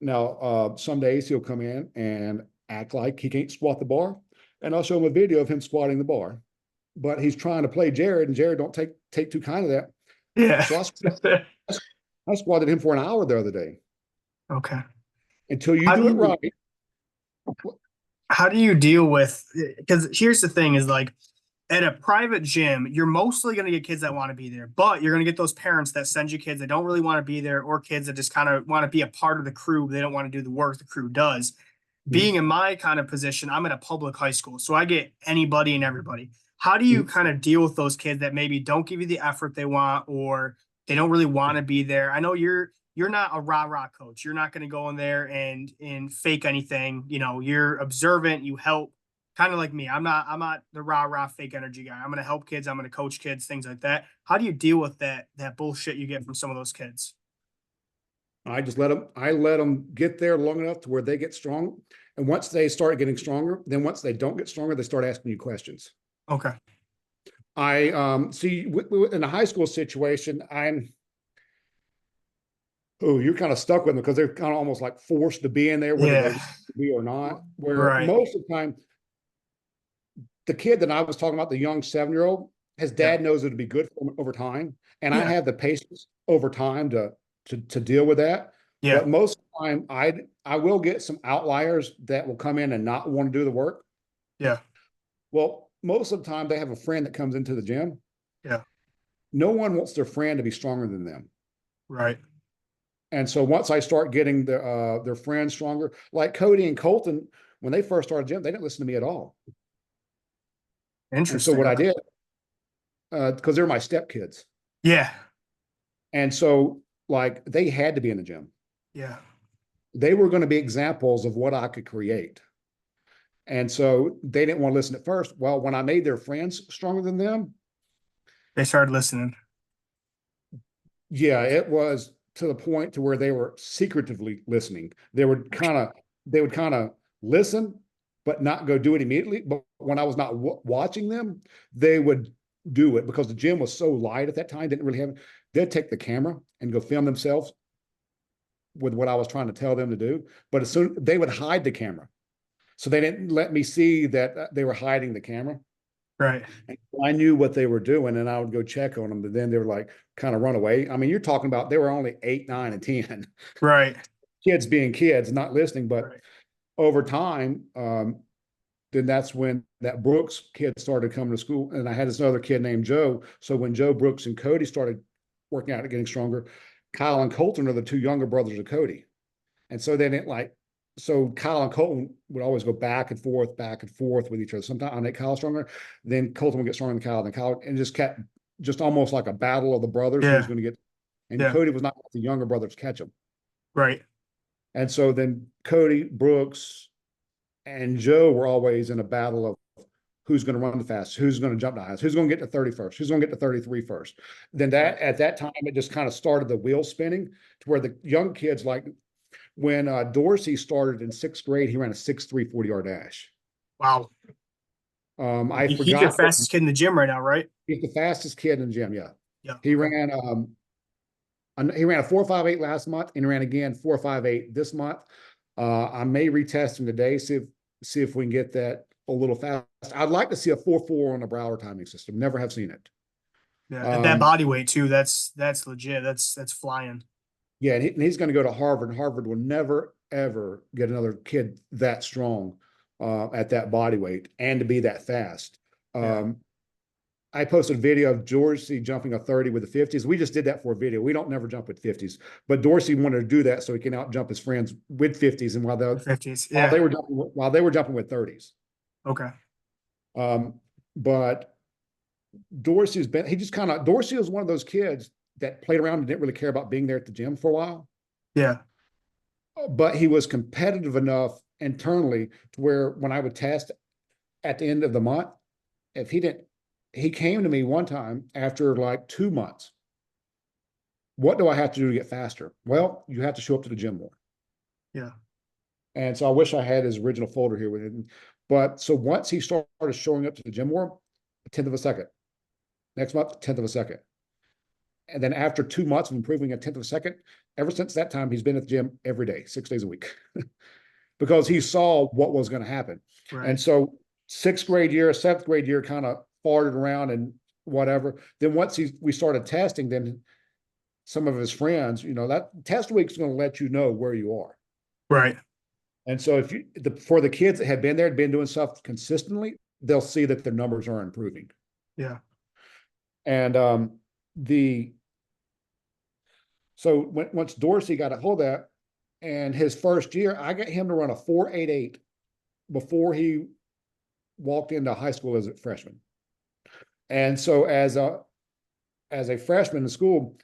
Now, some days he'll come in and act like he can't squat the bar, and I'll show him a video of him squatting the bar. But he's trying to play Jared, and Jared don't take too kind of that. Yeah. So I squatted him for an hour the other day. Okay. Until you How do do it you right. how do you deal with, because here's the thing is like at a private gym, you're mostly going to get kids that want to be there, but you're going to get those parents that send you kids that don't really want to be there, or kids that just kind of want to be a part of the crew. They don't want to do the work the crew does. Being in my kind of position, I'm at a public high school, so I get anybody and everybody. How do you kind of deal with those kids that maybe don't give you the effort they want, or they don't really want to be there? I know you're not a rah-rah coach. You're not going to go in there and fake anything. You know, you're observant, you help, kind of like me. I'm not the rah-rah fake energy guy. I'm going to help kids, I'm going to coach kids, things like that. How do you deal with that bullshit you get from some of those kids? I let them get there long enough to where they get strong. And once they start getting stronger, then once they don't get stronger, they start asking you questions. Okay. I see in a high school situation, you're kind of stuck with them because they're kind of almost like forced to be in there, whether they Yeah. want to be or not. Where Right. most of the time, the kid that I was talking about, the young 7-year-old, his Yeah. dad knows it'll be good for him over time. And I Yeah. have the patience over time to deal with that. Yeah. But most of the time, I will get some outliers that will come in and not want to do the work. Yeah. Well, most of the time they have a friend that comes into the gym. Yeah. No one wants their friend to be stronger than them. Right. And so once I start getting their friends stronger, like Cody and Colton, when they first started gym, they didn't listen to me at all. And so Interesting. what I Okay. did, because they're my stepkids, Yeah. and so like they had to be in the gym. Yeah. They were going to be examples of what I could create. And so they didn't want to listen at first. Well, when I made their friends stronger than them, They started listening. yeah, it was to the point to where they were secretively listening. They would kind of listen, but not go do it immediately. But when I was not watching them, they would do it because the gym was so light at that time. Didn't really have. They'd take the camera and go film themselves with what I was trying to tell them to do. But as soon they would hide the camera, so they didn't let me see that they were hiding the camera. Right. And I knew what they were doing, and I would go check on them. But then they were like kind of run away. I mean, you're talking about they were only 8, 9, and 10 Right. kids being kids, not listening. But Right. over time, then that's when that Brooks kid started coming to school, and I had this other kid named Joe. So when Joe Brooks and Cody started working out and getting stronger, Kyle and Colton are the two younger brothers of Cody, and so they didn't like. So Kyle and Colton would always go back and forth with each other. Sometimes I make Kyle stronger, then Colton would get stronger than Kyle, and just kept just almost like a battle of the brothers who's Yeah. going to get. And Yeah. Cody was not the younger brothers catch him, Right. and so then Cody, Brooks, and Joe were always in a battle of who's going to run the fastest, who's going to jump the highest, who's going to get to 30 first, who's going to get to 33 first. Then at that time, it just kind of started the wheel spinning to where the young kids, like when Dorsey started in sixth grade, he ran a 6.3 40-yard dash. Wow. I He's the forgot. fastest kid in the gym right now, right? He's the fastest kid in the gym. Yeah. Yeah. He ran a 4.58 last month and he ran again 4.58 this month. I may retest him today, see if we can get that a little fast. I'd like to see a 4.4 on the Broward timing system. Never have seen it. Yeah. At that body weight too. That's legit. That's flying. Yeah, and he's going to go to Harvard, and Harvard will never, ever get another kid that strong at that body weight and to be that fast. Yeah. I posted a video of Dorsey jumping a 30 with the 50s. We just did that for a video. We don't never jump with 50s, but Dorsey wanted to do that so he can out jump his friends with 50s. And while 50s, yeah. while they were jumping with 30s. Okay. But Dorsey was one of those kids that played around and didn't really care about being there at the gym for a while. Yeah. But he was competitive enough internally to where when I would test at the end of the month, he came to me one time after like 2 months. What do I have to do to get faster? Well, you have to show up to the gym more. Yeah. And so I wish I had his original folder here with it. But so once he started showing up to the gym more, a 10th of a second. Next month, 10th of a second. And then after 2 months of improving a 10th of a second, ever since that time, he's been at the gym every day, 6 days a week, because he saw what was going to happen. Right. And so 6th grade year, 7th grade year kind of farted around and whatever. Then once we started testing, then some of his friends, that test week's going to let you know where you are. Right. And so for the kids that have been there, been doing stuff consistently, they'll see that their numbers are improving. Yeah. And so once Dorsey got a hold of that, and his first year, I got him to run a 4.88 before he walked into high school as a freshman. And so as a freshman in school,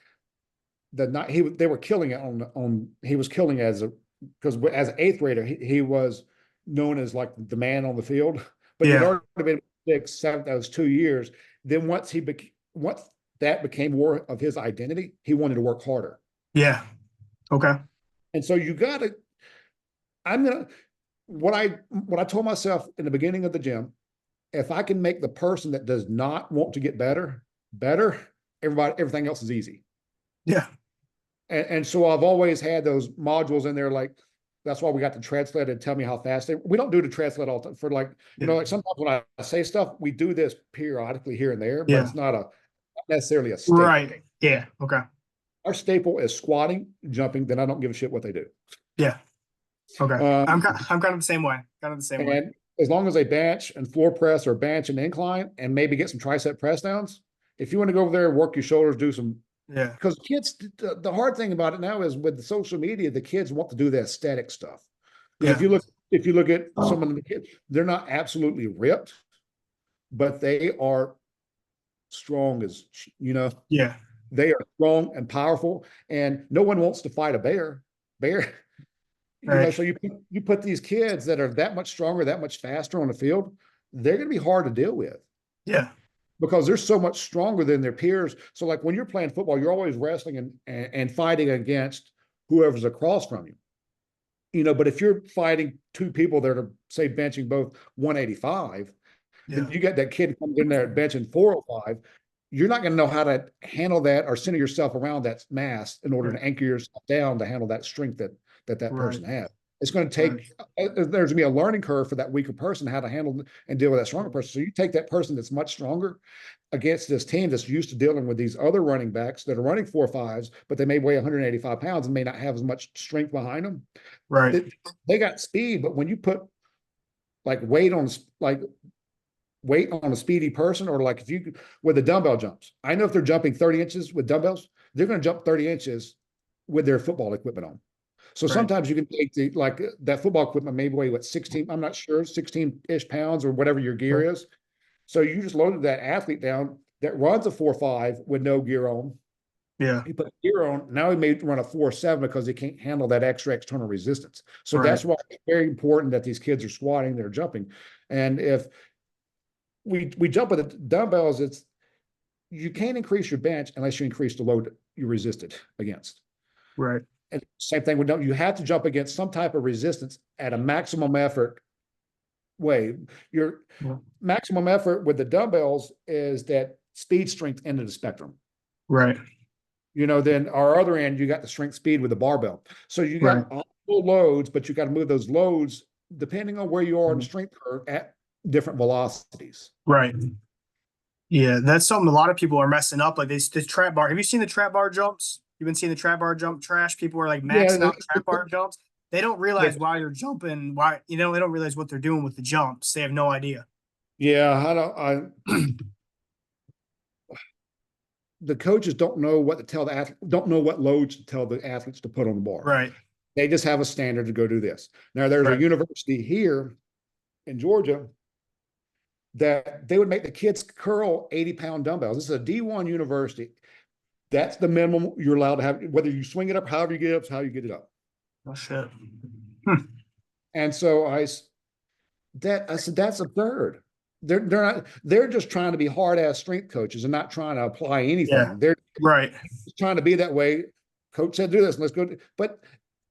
they were killing it he was killing because as an 8th grader, he was known as like the man on the field, but he'd already been 6th, 7th, those 2 years. Then once that became more of his identity, he wanted to work harder. Yeah. Okay. And so what I told myself in the beginning of the gym, if I can make the person that does not want to get better, everything else is easy. Yeah. And so I've always had those modules in there, like that's why we got the translate and tell me how fast we don't do the translate all the time for like sometimes when I say stuff, we do this periodically here and there, but it's not necessarily a staple. Right. Yeah. Okay. Our staple is squatting, jumping, then I don't give a shit what they do. Yeah. Okay. I'm kind of the same way. And as long as they bench and floor press or bench and incline and maybe get some tricep press downs, if you want to go over there and work your shoulders, do some. Yeah. Because kids, the hard thing about it now is with the social media, the kids want to do the aesthetic stuff. Yeah. If you look at some of the kids, they're not absolutely ripped, but they are strong as Yeah. They are strong and powerful, and no one wants to fight a bear. Right. So you put these kids that are that much stronger, that much faster on the field, they're going to be hard to deal with. Yeah. Because they're so much stronger than their peers. So like when you're playing football, you're always wrestling and fighting against whoever's across from you. But if you're fighting two people that are, say, benching both 185, then you got that kid coming in there benching 405. You're not going to know how to handle that or center yourself around that mass in order to anchor yourself down to handle that strength that person has. It's going to take, there's going to be a learning curve for that weaker person, how to handle and deal with that stronger person. So you take that person that's much stronger against this team that's used to dealing with these other running backs that are running 4.5s, but they may weigh 185 pounds and may not have as much strength behind them. Right. They got speed, but when you put like weight on a speedy person, or like if you with the dumbbell jumps, I know if they're jumping 30 inches with dumbbells, they're going to jump 30 inches with their football equipment on. So sometimes you can take that football equipment, maybe weigh 16, I'm not sure, 16-ish pounds or whatever your gear is. So you just loaded that athlete down that runs a 4.5 with no gear on. Yeah. He put gear on. Now he may run a 4.7 because he can't handle that extra external resistance. So that's why it's very important that these kids are squatting, they're jumping. And if we jump with the dumbbells. It's you can't increase your bench unless you increase the load you resisted against. Right. And same thing with you have to jump against some type of resistance at a maximum effort way. Your maximum effort with the dumbbells is that speed strength end of the spectrum. Right. Then our other end, you got the strength speed with the barbell. So you got all loads, but you got to move those loads depending on where you are in the strength curve at different velocities. Right. Yeah, that's something a lot of people are messing up. Like this trap bar. Have you seen the trap bar jumps? You've been seeing the trap bar jump trash. People are like maxing out trap bar jumps. They don't realize why they're jumping. Why they don't realize what they're doing with the jumps. They have no idea. Yeah, the coaches don't know what to tell the athlete, don't know what loads to tell the athletes to put on the bar. Right. They just have a standard to go do this. Now there's a university here in Georgia that they would make the kids curl 80-pound dumbbells. This is a D1 university. That's the minimum you're allowed to have, whether you swing it up, however you get it up, how you get it up. Oh shit. And so I said, that's absurd. They're just trying to be hard ass strength coaches and not trying to apply anything. Yeah. They're trying to be that way. Coach said, do this, let's go. But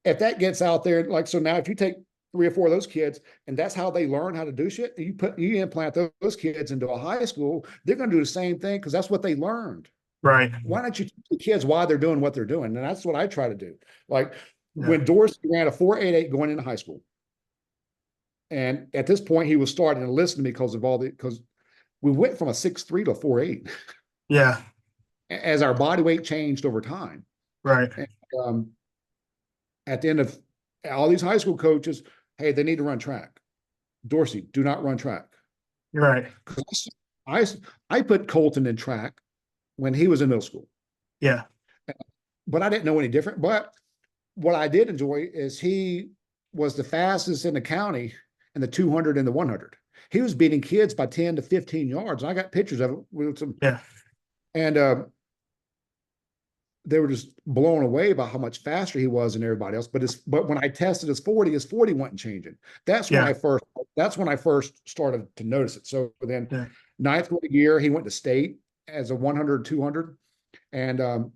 if that gets out there, like, so now if you take 3 or 4 of those kids and that's how they learn how to do shit, you implant those kids into a high school, they're going to do the same thing because that's what they learned. Right. Why don't you teach the kids why they're doing what they're doing? And that's what I try to do. Like when Dorsey ran a 4.88 going into high school. And at this point, he was starting to listen to me because we went from a 6'3" to a 4'8". Yeah. As our body weight changed over time. Right. And, at the end of all these high school coaches, hey, they need to run track. Dorsey, do not run track. You're right. I put Colton in track when he was in middle school. Yeah. But I didn't know any different. But what I did enjoy is he was the fastest in the county in the 200 and the 100. He was beating kids by 10 to 15 yards. And I got pictures of it with some. Yeah. And they were just blown away by how much faster he was than everybody else. But when I tested his 40 wasn't changing. That's when I first started to notice it. So then 9th grade year, he went to state as a 100, 200. And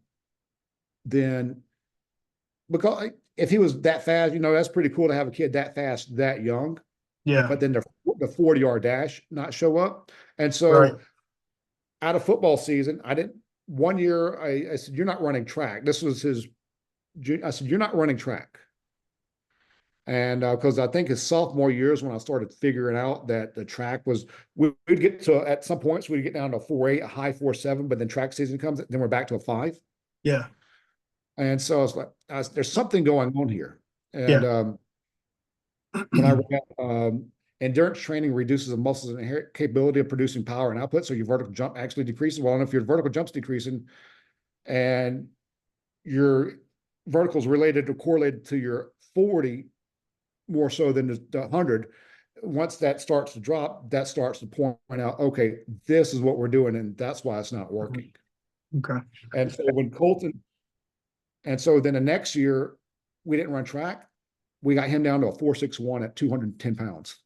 then because if he was that fast, that's pretty cool to have a kid that fast, that young. Yeah. But then the 40-yard dash not show up. And so out of football season, one year I said, you're not running track. This was I said, you're not running track. And because I think his sophomore years when I started figuring out that the track was, we'd get to, at some points, we'd get down to a 4.8, a high 4.7, but then track season comes, then we're back to a 5. Yeah. And so I was like, there's something going on here. And when I ran, endurance training reduces the muscle's inherent capability of producing power and output. So your vertical jump actually decreases. Well, and if your vertical jump's decreasing and your vertical is correlated to your 40 more so than the 100, once that starts to drop, that starts to point out, okay, this is what we're doing. And that's why it's not working. Okay. And so then the next year we didn't run track. We got him down to a 4.61 at 210 pounds.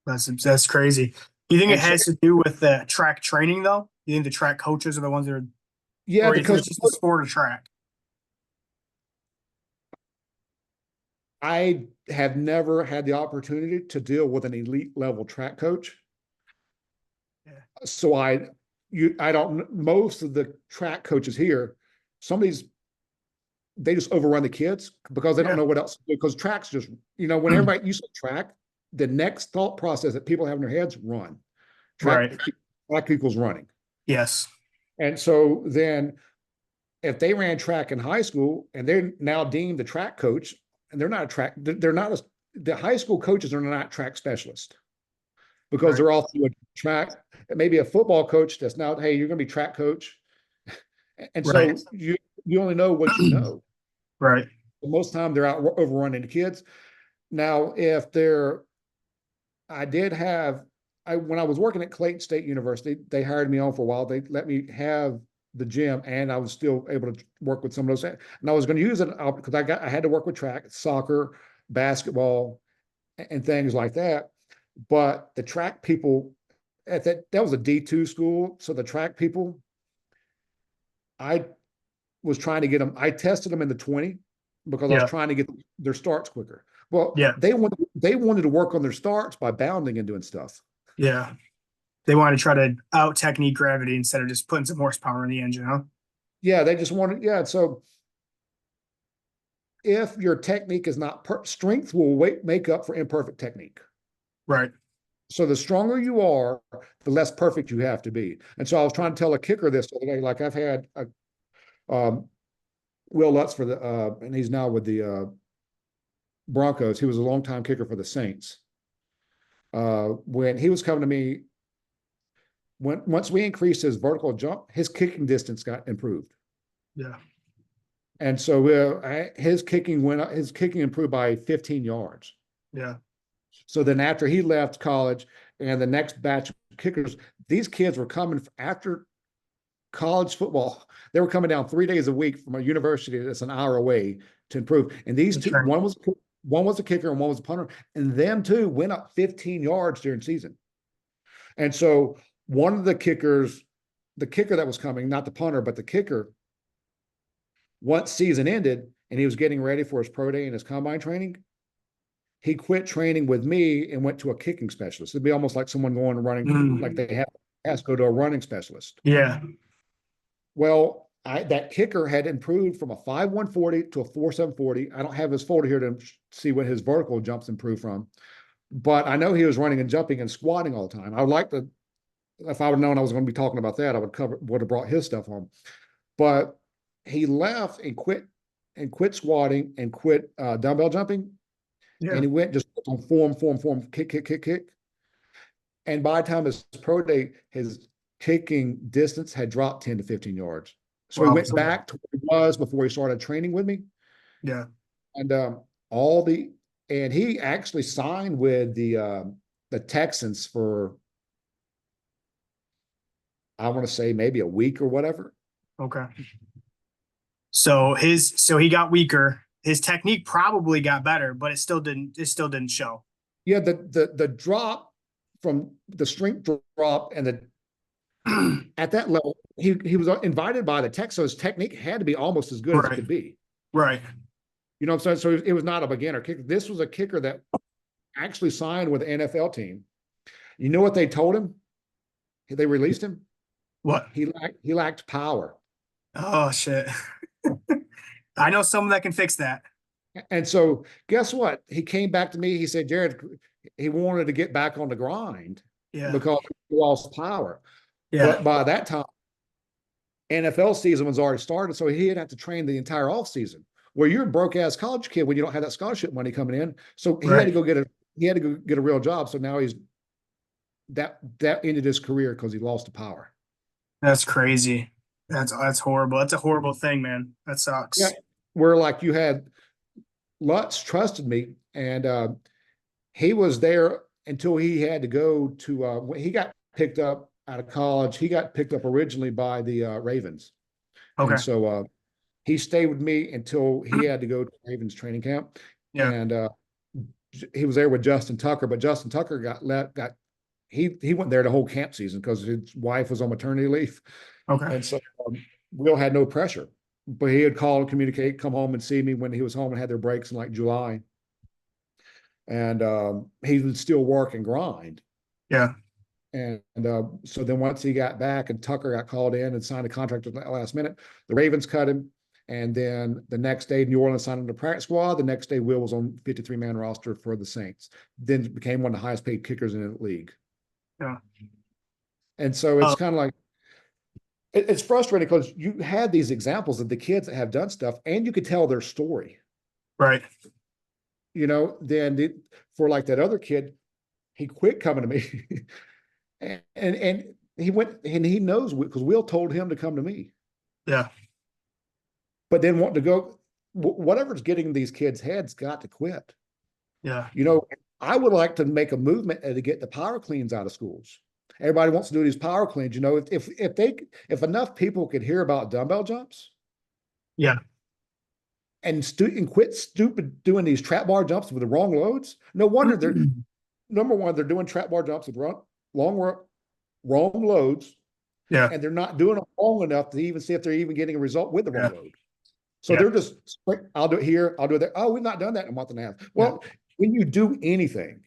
That's crazy. Do you think it has to do with the track training though? You think the track coaches are the ones that are, because it's just the sport of track? I have never had the opportunity to deal with an elite level track coach. Yeah. So I don't, most of the track coaches here, some of these, they just overrun the kids because they don't know what else to do. Because track's just, when everybody, you say track, the next thought process that people have in their heads, run. Track equals running. Yes. And so then if they ran track in high school and they're now deemed the track coach, and they're not the high school coaches are not track specialists because they're all through a track, maybe a football coach that's now, hey, you're going to be track coach. And so you only know what you know. Right. Most of the time they're out overrunning the kids. Now, when I was working at Clayton State University, they hired me on for a while. They let me have the gym and I was still able to work with some of those. And I was going to use it because I had to work with track, soccer, basketball, and things like that. But the track people, that was a D2 school. So the track people, I was trying to get them. I tested them in the 20 because I was Yeah. trying to get their starts quicker. Well, Yeah. they wanted to work on their starts by bounding and doing stuff. Yeah. They want to try to out technique gravity instead of just putting some horsepower in the engine, huh? Yeah, they just wanted. Yeah, so if your technique is not strength will make up for imperfect technique. Right. So the stronger you are, the less perfect you have to be. And so I was trying to tell a kicker this other day. Like I've had Will Lutz for the and he's now with the Broncos. He was a longtime kicker for the Saints. When he was coming to me, once we increased his vertical jump, his kicking distance got improved. Yeah. And so his kicking improved by 15 yards. Yeah. So then after he left college and the next batch of kickers, these kids were coming after college football. They were coming down 3 days a week from a university that's an hour away to improve. And these two, one was a kicker and one was a punter, and them two went up 15 yards during season. And so one of the kickers, the kicker that was coming, not the punter, but the kicker, once season ended and he was getting ready for his pro day and his combine training, he quit training with me and went to a kicking specialist. It'd be almost like someone going and running, like they has to go to a running specialist. Yeah. Well, that kicker had improved from a 5.140 to a 4.740. I don't have his folder here to see what his vertical jumps improved from, but I know he was running and jumping and squatting all the time. I would like to, if I would known I was going to be talking about that, I would have brought his stuff home. But he left and quit squatting and quit dumbbell jumping. Yeah. And he went just on form, kick. And by the time his pro day, his kicking distance had dropped 10 to 15 yards. So he went back to where he was before he started training with me. Yeah. And and he actually signed with the Texans for, I want to say maybe a week or whatever. Okay. So he got weaker. His technique probably got better, but it still didn't show. Yeah, the drop from the strength drop and the at that level, he was invited by the Texans. So his technique had to be almost as good as it could be. Right. You know what I'm saying? So it was not a beginner kicker. This was a kicker that actually signed with the NFL team. You know what they told him? They released him. What? He lacked power. Oh shit. I know someone that can fix that. And so guess what? He came back to me. He said, Jared, he wanted to get back on the grind because he lost power. Yeah. But by that time, NFL season was already started. So he had to train the entire offseason. Where you're a broke ass college kid when you don't have that scholarship money coming in. So he had to go get a real job. So now that ended his career because he lost the power. That's crazy. That's horrible. That's a horrible thing, man. That sucks. Yeah. Where like you had Lutz trusted me, and he was there until he had to go to when he got picked up out of college. He got picked up originally by the Ravens. Okay. And so he stayed with me until he had to go to Ravens training camp. Yeah. And he was there with Justin Tucker, but Justin Tucker he went there the whole camp season because his wife was on maternity leave. Okay. And so Will had no pressure, but he would call and communicate, come home and see me when he was home and had their breaks in like July. And he would still work and grind. Yeah. And so then once he got back and Tucker got called in and signed a contract at the last minute, the Ravens cut him. And then the next day, New Orleans signed him to practice squad. The next day, Will was on 53-man roster for the Saints. Then became one of the highest paid kickers in the league. Yeah. And so it's kind of like, it's frustrating because you had these examples of the kids that have done stuff and you could tell their story. Right. You know, then for like that other kid, he quit coming to me. and he went and he knows because Will told him to come to me. Yeah. But then wanting to go, whatever's getting these kids' heads got to quit. Yeah. You know, I would like to make a movement to get the power cleans out of schools. Everybody wants to do these power cleans. You know, if enough people could hear about dumbbell jumps, yeah, and quit stupid doing these trap bar jumps with the wrong loads. No wonder they're number one. They're doing trap bar jumps with long wrong loads, Yeah. and they're not doing it long enough to even see if they're even getting a result with the wrong Yeah. load. So they're just, I'll do it here, I'll do it there. Oh, we've not done that in a month and a half. Well, when you do anything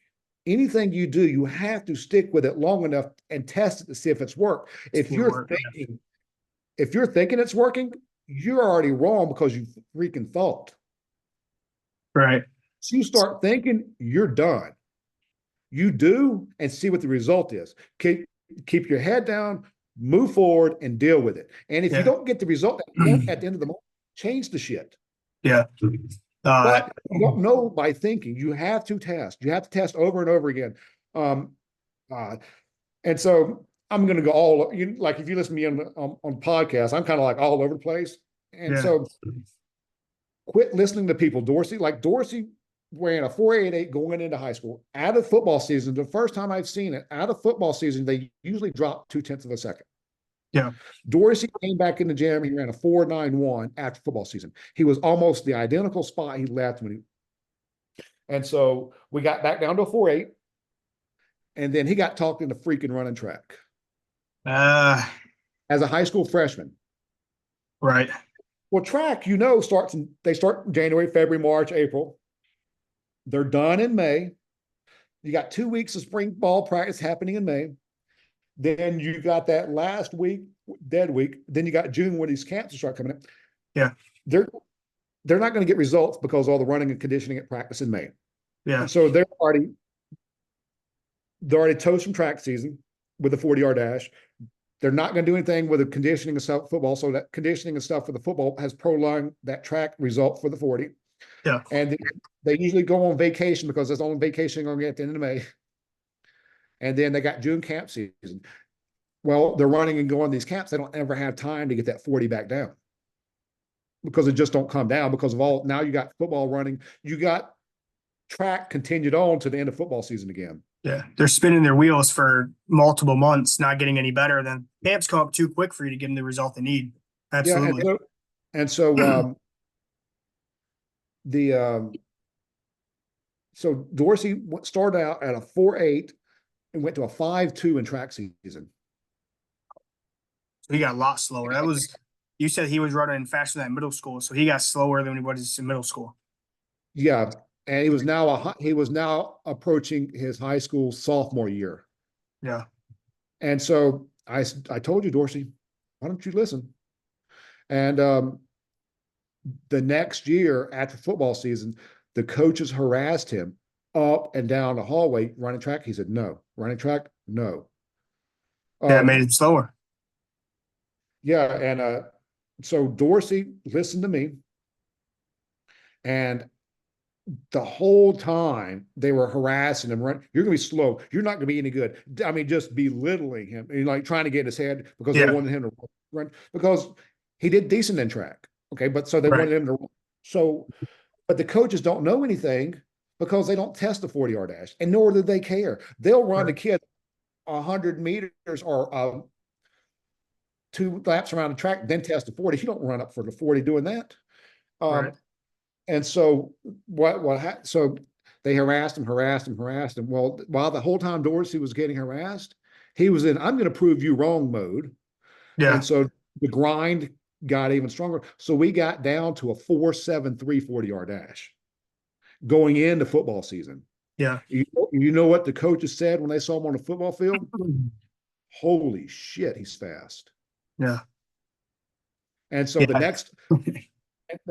you do, you have to stick with it long enough and test it to see if it's worked. If you're thinking it's working, you're already wrong because you freaking thought. Right. So you start thinking, you're done. You do and see what the result is. Keep your head down, move forward, and deal with it. And if you don't get the result at the end of the month, change the shit. Yeah. But you don't know by thinking. You have to test. You have to test over and over again. And so I'm going to go like if you listen to me on podcasts, I'm kind of like all over the place. And so quit listening to people. Dorsey ran a 4.88 going into high school. Out of football season, the first time I've seen it, out of football season, they usually drop 0.2 of a second. Yeah. Dorsey came back in the gym. He ran a 4.91 after football season. He was almost the identical spot he left and so we got back down to a 4.8. And then he got talked into freaking running track. As a high school freshman. Right. Well, track, they start January, February, March, April. They're done in May. You got 2 weeks of spring ball practice happening in May. Then you got that last week, dead week. Then you got June where these camps start coming in. Yeah. They're not going to get results because all the running and conditioning at practice in May. Yeah. And so they're already toast from track season with the 40-yard dash. They're not going to do anything with the conditioning and stuff football. So that conditioning and stuff for the football has prolonged that track result for the 40. Yeah. And they usually go on vacation because there's only vacation going to get at the end of May. And then they got June camp season. Well, they're running and going these camps. They don't ever have time to get that 40 back down because it just don't come down because of now you got football running. You got track continued on to the end of football season again. Yeah. They're spinning their wheels for multiple months, not getting any better. Then camps come up too quick for you to give them the result they need. Absolutely. Yeah, and so so Dorsey started out at a 4.8 and went to a 5.2 in track season. So he got a lot slower. You said he was running faster than middle school, so he got slower than he was in middle school. Yeah, and he was now approaching his high school sophomore year. Yeah. And so I told you, Dorsey, why don't you listen? And the next year after football season, the coaches harassed him up and down the hallway running track. He said, no. Running track, no. That made it slower. Yeah, and so Dorsey listened to me, and the whole time they were harassing him, you're going to be slow. You're not going to be any good. I mean, just belittling him and like trying to get in his head because they wanted him to run because he did decent in track. Okay, but so they wanted him to. But the coaches don't know anything because they don't test the 40-yard dash, and nor do they care. They'll run the kid 100 meters or 2 laps around the track, then test the 40. You don't run up for the 40 doing that. And so so they harassed him. Well, while the whole time Dorsey was getting harassed, he was in I'm going to prove you wrong mode. Yeah. And so the grind got even stronger. So we got down to a 4.73 40-yard dash going into football season. Yeah. You know what the coaches said when they saw him on the football field? Holy shit, he's fast. Yeah. And so the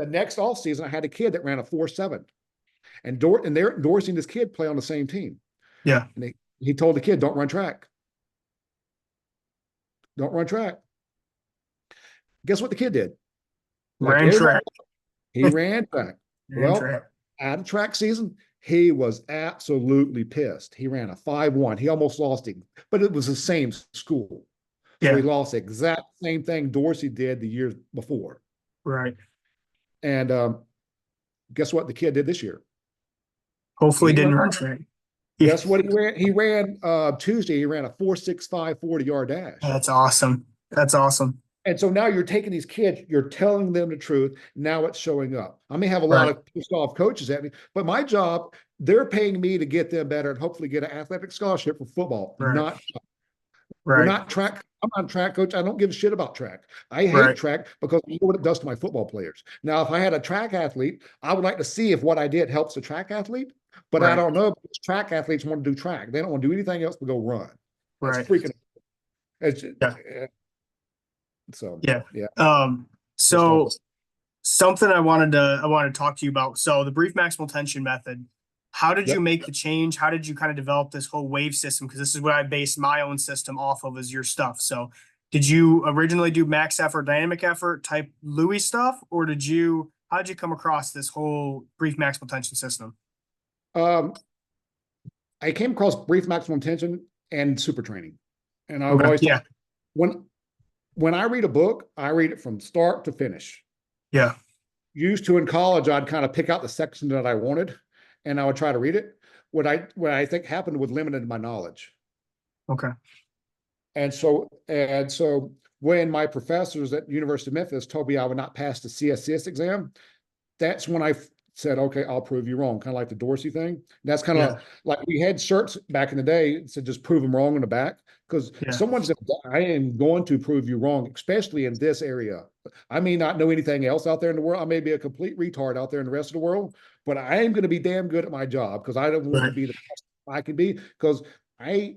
next off season, I had a kid that ran a 4.7, and Dorsey and this kid play on the same team. Yeah. And he told the kid, don't run track. Don't run track. Guess what the kid did? Ran track. He ran track. Out of track season, he was absolutely pissed. He ran a 5.1. He almost lost it, but it was the same school. So he lost the exact same thing Dorsey did the year before. Right. And guess what the kid did this year? Hopefully didn't run track. Guess what he ran? He ran Tuesday, he ran a 4.65 40-yard dash. That's awesome. That's awesome. And so now you're taking these kids, you're telling them the truth. Now it's showing up. I may have a lot of pissed off coaches at me, but my job, they're paying me to get them better and hopefully get an athletic scholarship for football. We're Right. not track. I'm not a track coach. I don't give a shit about track. I hate Right. track because I know what it does to my football players. Now, if I had a track athlete, I would like to see if what I did helps the track athlete, but I Right. don't know because track athletes want to do track. They don't want to do anything else but go run. That's Right. freaking. It's, Yeah. so Yeah. yeah, Um, just like so something I wanted to talk to you about. So the brief maximal tension method, how did you yep. make the change? How did you kind of develop this whole wave system? Because this is what I based my own system off of is your stuff. So did you originally do max effort, dynamic effort type Louis stuff, or how did you come across this whole brief maximal tension system? Um, I came across brief maximum tension and super training, and I've Okay. always Yeah. thought when I read a book, I read it from start to finish. Yeah. Used to in college, I'd kind of pick out the section that I wanted, and I would try to read it. What I think happened was limited my knowledge, Okay. and so when my professors at University of Memphis told me I would not pass the CSCS exam, that's when I said, okay, I'll prove you wrong. Kind of like the Dorsey thing. That's kind Yeah. of like we had shirts back in the day that said just prove them wrong in the back because Yeah. I am going to prove you wrong, especially in this area. I may not know anything else out there in the world. I may be a complete retard out there in the rest of the world, but I am going to be damn good at my job because I don't want to Right. be the best I can be because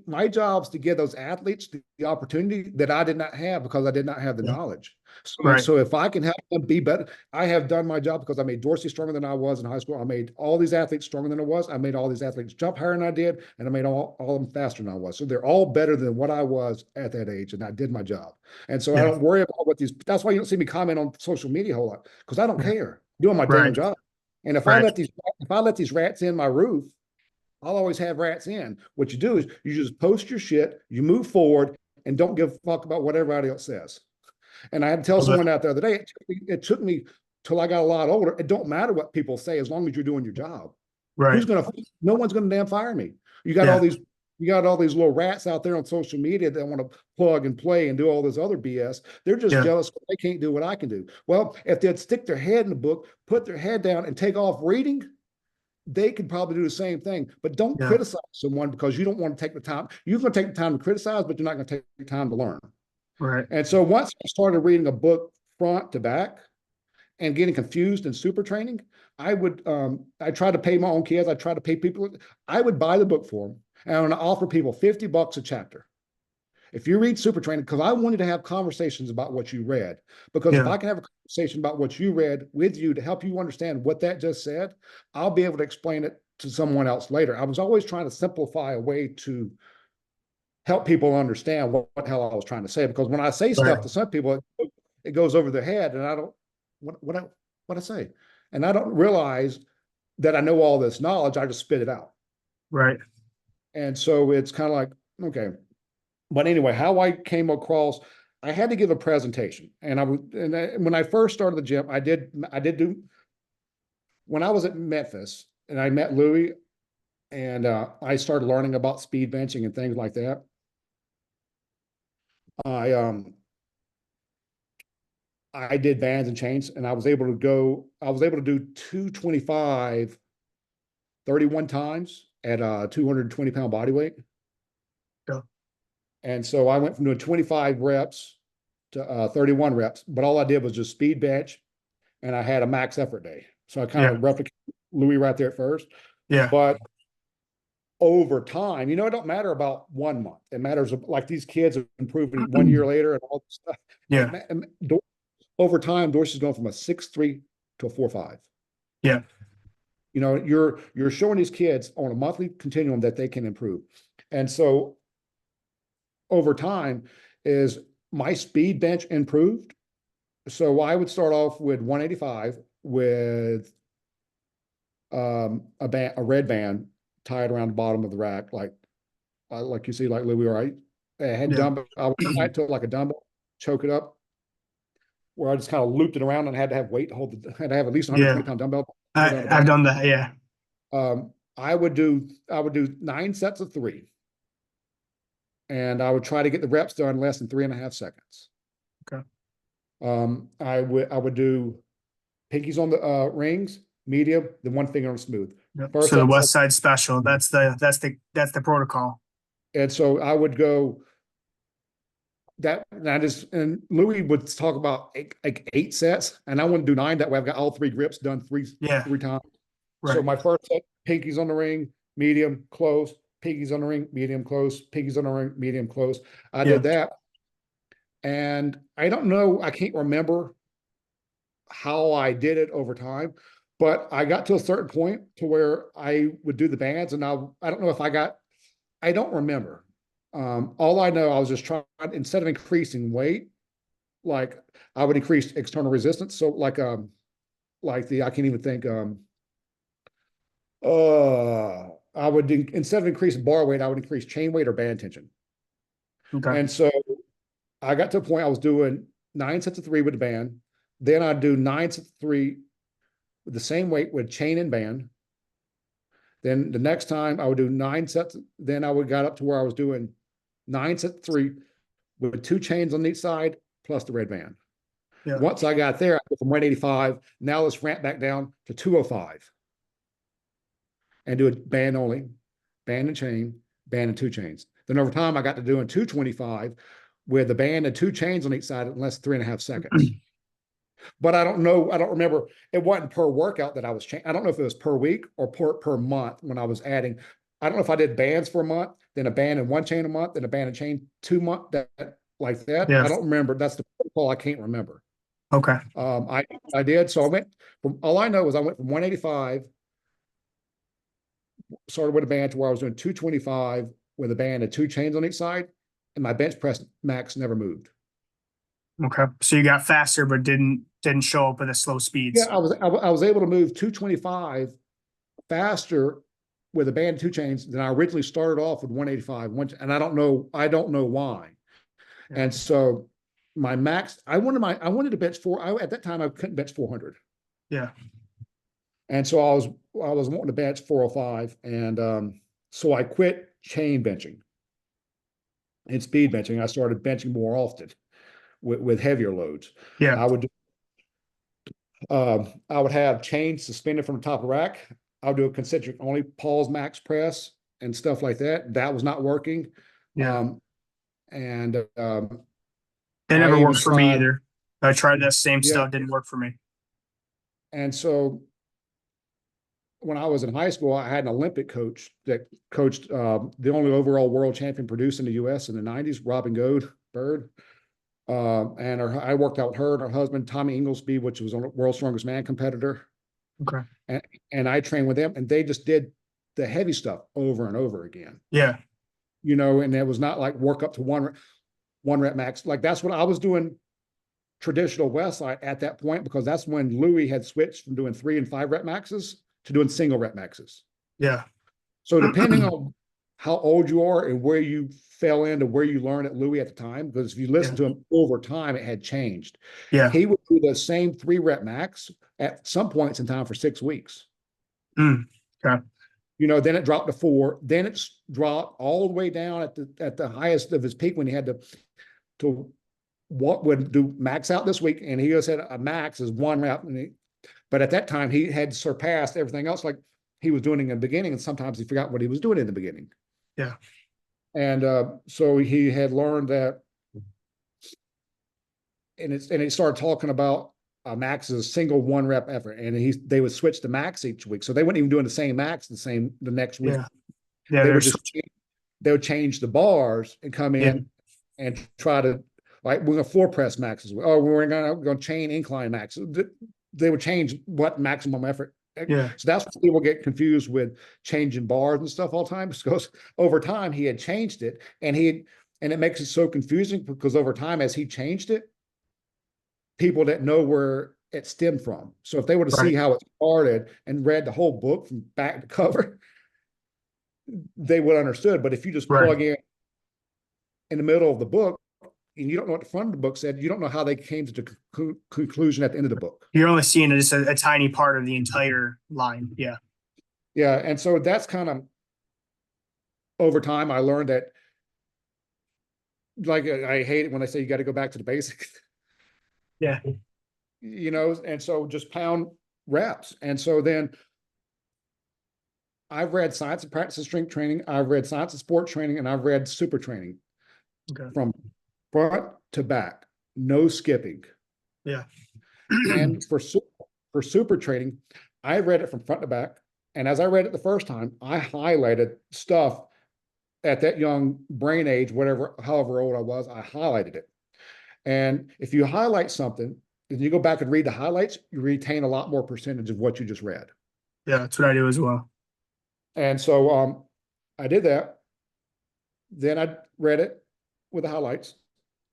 my job's to give those athletes the opportunity that I did not have because I did not have the Yeah. knowledge. So, Right. so if I can help them be better, I have done my job because I made Dorsey stronger than I was in high school. I made all these athletes stronger than I was. I made all these athletes jump higher than I did, and I made all of them faster than I was. So they're all better than what I was at that age, and I did my job. And so I Yeah. don't worry about what these. That's why you don't see me comment on social media a whole lot because I don't Yeah. care. I'm doing my damn Right. job. And Right. if I let these rats in my roof, I'll always have rats in. What you do is you just post your shit, you move forward, and don't give a fuck about what everybody else says. And I had to tell Love it. someone out the other day, it took me till I got a lot older. It don't matter what people say as long as you're doing your job. Right. No one's gonna damn fire me. You got all Yeah. these, you got all these little rats out there on social media that want to plug and play and do all this other BS. They're just Yeah. jealous they can't do what I can do. Well, if they'd stick their head in the book, put their head down and take off reading, they could probably do the same thing. But don't Yeah. criticize someone because you don't want to take the time. You're going to take the time to criticize, but you're not going to take the time to learn. Right. And so once I started reading a book front to back and getting confused in super training, I tried to pay my own kids. I tried to pay people. I would buy the book for them and I would offer people $50 a chapter. If you read super training, because I wanted to have conversations about what you read, because if Yeah. I can have a conversation about what you read with you to help you understand what that just said, I'll be able to explain it to someone else later. I was always trying to simplify a way to help people understand what the hell I was trying to say. Because when I say Right. stuff to some people, it goes over their head, and I don't what I say, and I don't realize that I know all this knowledge. I just spit it out, Right. and so it's kind of like okay. But anyway, how I came across, I had to give a presentation, and when I first started the gym, I did do when I was at Memphis, and I met Louis, and I started learning about speed benching and things like that. I um I did bands and chains, and I was able to do 225 31 times at 220-pound body weight. Yeah. And so I went from doing 25 reps to 31 reps, but all I did was just speed bench and I had a max effort day. So I kind Yeah. of replicated Louis right there at first. Yeah. But over time, it don't matter about 1 month. It matters like these kids are improving 1 year later and all this stuff. Yeah. Over time, Dorsey's going from a 6'3" to a 4'5". Yeah. You're showing these kids on a monthly continuum that they can improve. And so over time is my speed bench improved. So I would start off with 185 with a red band tied around the bottom of the rack, like you see, like Louis, right? I had Yeah. dumbbell. I would tie it to it like a dumbbell, choke it up, where I just kind of looped it around and had to have weight to had to have at least 120 Yeah. pound dumbbell. I've done that. Yeah. I would do 9 sets of 3, and I would try to get the reps done in less than 3.5 seconds. Okay. I would do pinkies on the rings, medium, then one finger on smooth. Yep. First So the set, West Side Special. That's the protocol. and so I would go and Louis would talk about like 8 sets, and I want to do 9. That way I've got all 3 grips done Yeah. three times. So Right. my first set, pinkies on the ring, medium, close, pinkies on the ring, medium, close, pinkies on the ring, medium, close. I Yeah. did that. And I don't know, I can't remember how I did it over time, but I got to a certain point to where I would do the bands, and I don't know if I don't remember. All I know, I was just trying, instead of increasing weight, like I would increase external resistance. So I can't even think, I would, instead of increasing bar weight, I would increase chain weight or band tension. Okay. And so I got to a point I was doing 9 sets of 3 with the band. Then I'd do 9 sets of 3 with the same weight with chain and band. Then the next time I would do 9 sets. Then I would got up to where I was doing 9 sets of 3 with 2 chains on each side plus the red band. Yeah. Once I got there, I went from 185. Now let's ramp back down to 205 and do a band only, band and chain, band and 2 chains. Then over time, I got to doing 225 with the band and 2 chains on each side in less than 3.5 seconds. But I don't know, I don't remember. It wasn't per workout that I was changing. I don't know if it was per week or per month when I was adding. I don't know if I did bands for a month, then a band and 1 chain a month, then a band and chain 2 months, like that. Yeah. I don't remember. That's the protocol I can't remember. Okay. I did. So I went from, all I know is I went from 185, started with a band to where I was doing 225 with a band and 2 chains on each side, and my bench press max never moved. Okay. So you got faster, but didn't show up with the slow speeds. Yeah, I was able to move 225 faster with a band and 2 chains than I originally started off with 185. And I don't know why. Yeah. And so my max, I wanted to bench at that time I couldn't bench 400. Yeah. And so I was wanting to bench 405, and so I quit chain benching and speed benching. I started benching more often with heavier loads. Yeah. I would have chains suspended from the top of the rack. I would do a concentric only pause max press and stuff like that. That was not working. Yeah. And It I never even worked for me tried, either. I tried that same yeah. stuff, didn't work for me. And so when I was in high school, I had an Olympic coach that coached the only overall world champion produced in the U.S. in the 90s, Robin Bird. I worked out with her and her husband, Tommy Inglesby, which was a world's strongest man competitor. Okay. And I trained with them, and they just did the heavy stuff over and over again. Yeah. And it was not like work up to one rep max. Like that's what I was doing traditional Westside at that point, because that's when Louis had switched from doing 3 and 5 rep maxes to doing single rep maxes. Yeah. So depending on how old you are and where you fell into, where you learned at Louis at the time, because if you listen to him over time, it had changed. Yeah. He would do the same 3 rep max at some points in time for 6 weeks. Okay. Then it dropped to 4. Then it's dropped all the way down at the highest of his peak when he had to what would do max out this week. And he just said a max is 1 rep. But at that time, he had surpassed everything else like he was doing in the beginning. And sometimes he forgot what he was doing in the beginning. Yeah. And so he had learned that. And he started talking about max is a single 1 rep effort. And they would switch to max each week. So they weren't even doing the same max the next week. Yeah. Yeah. They would change the bars and come in and try to, like, we're going to floor press maxes. Oh, we're going to chain incline maxes. They would change what maximum effort. Yeah. So that's what people get confused with changing bars and stuff all the time, because over time he had changed it, and it makes it so confusing because over time, as he changed it, people didn't know where it stemmed from. So if they were to see how it started and read the whole book from back to cover, they would understood. But if you just plug in the middle of the book, and you don't know what the front of the book said, you don't know how they came to the conclusion at the end of the book. You're only seeing just a tiny part of the entire line. Yeah. Yeah. And so that's kind of, over time, I learned that, like, I hate it when they say you got to go back to the basics. Yeah. And so just pound reps. And so then I've read Science and Practice of Strength Training, I've read Science of Sport Training, and I've read Super Training from front to back, no skipping. Yeah. And for super training, I read it from front to back. And as I read it the first time, I highlighted stuff at that young brain age, whatever, however old I was, I highlighted it. And if you highlight something, and you go back and read the highlights, you retain a lot more percentage of what you just read. Yeah, that's what I do as well. And so I did that. Then I read it with the highlights.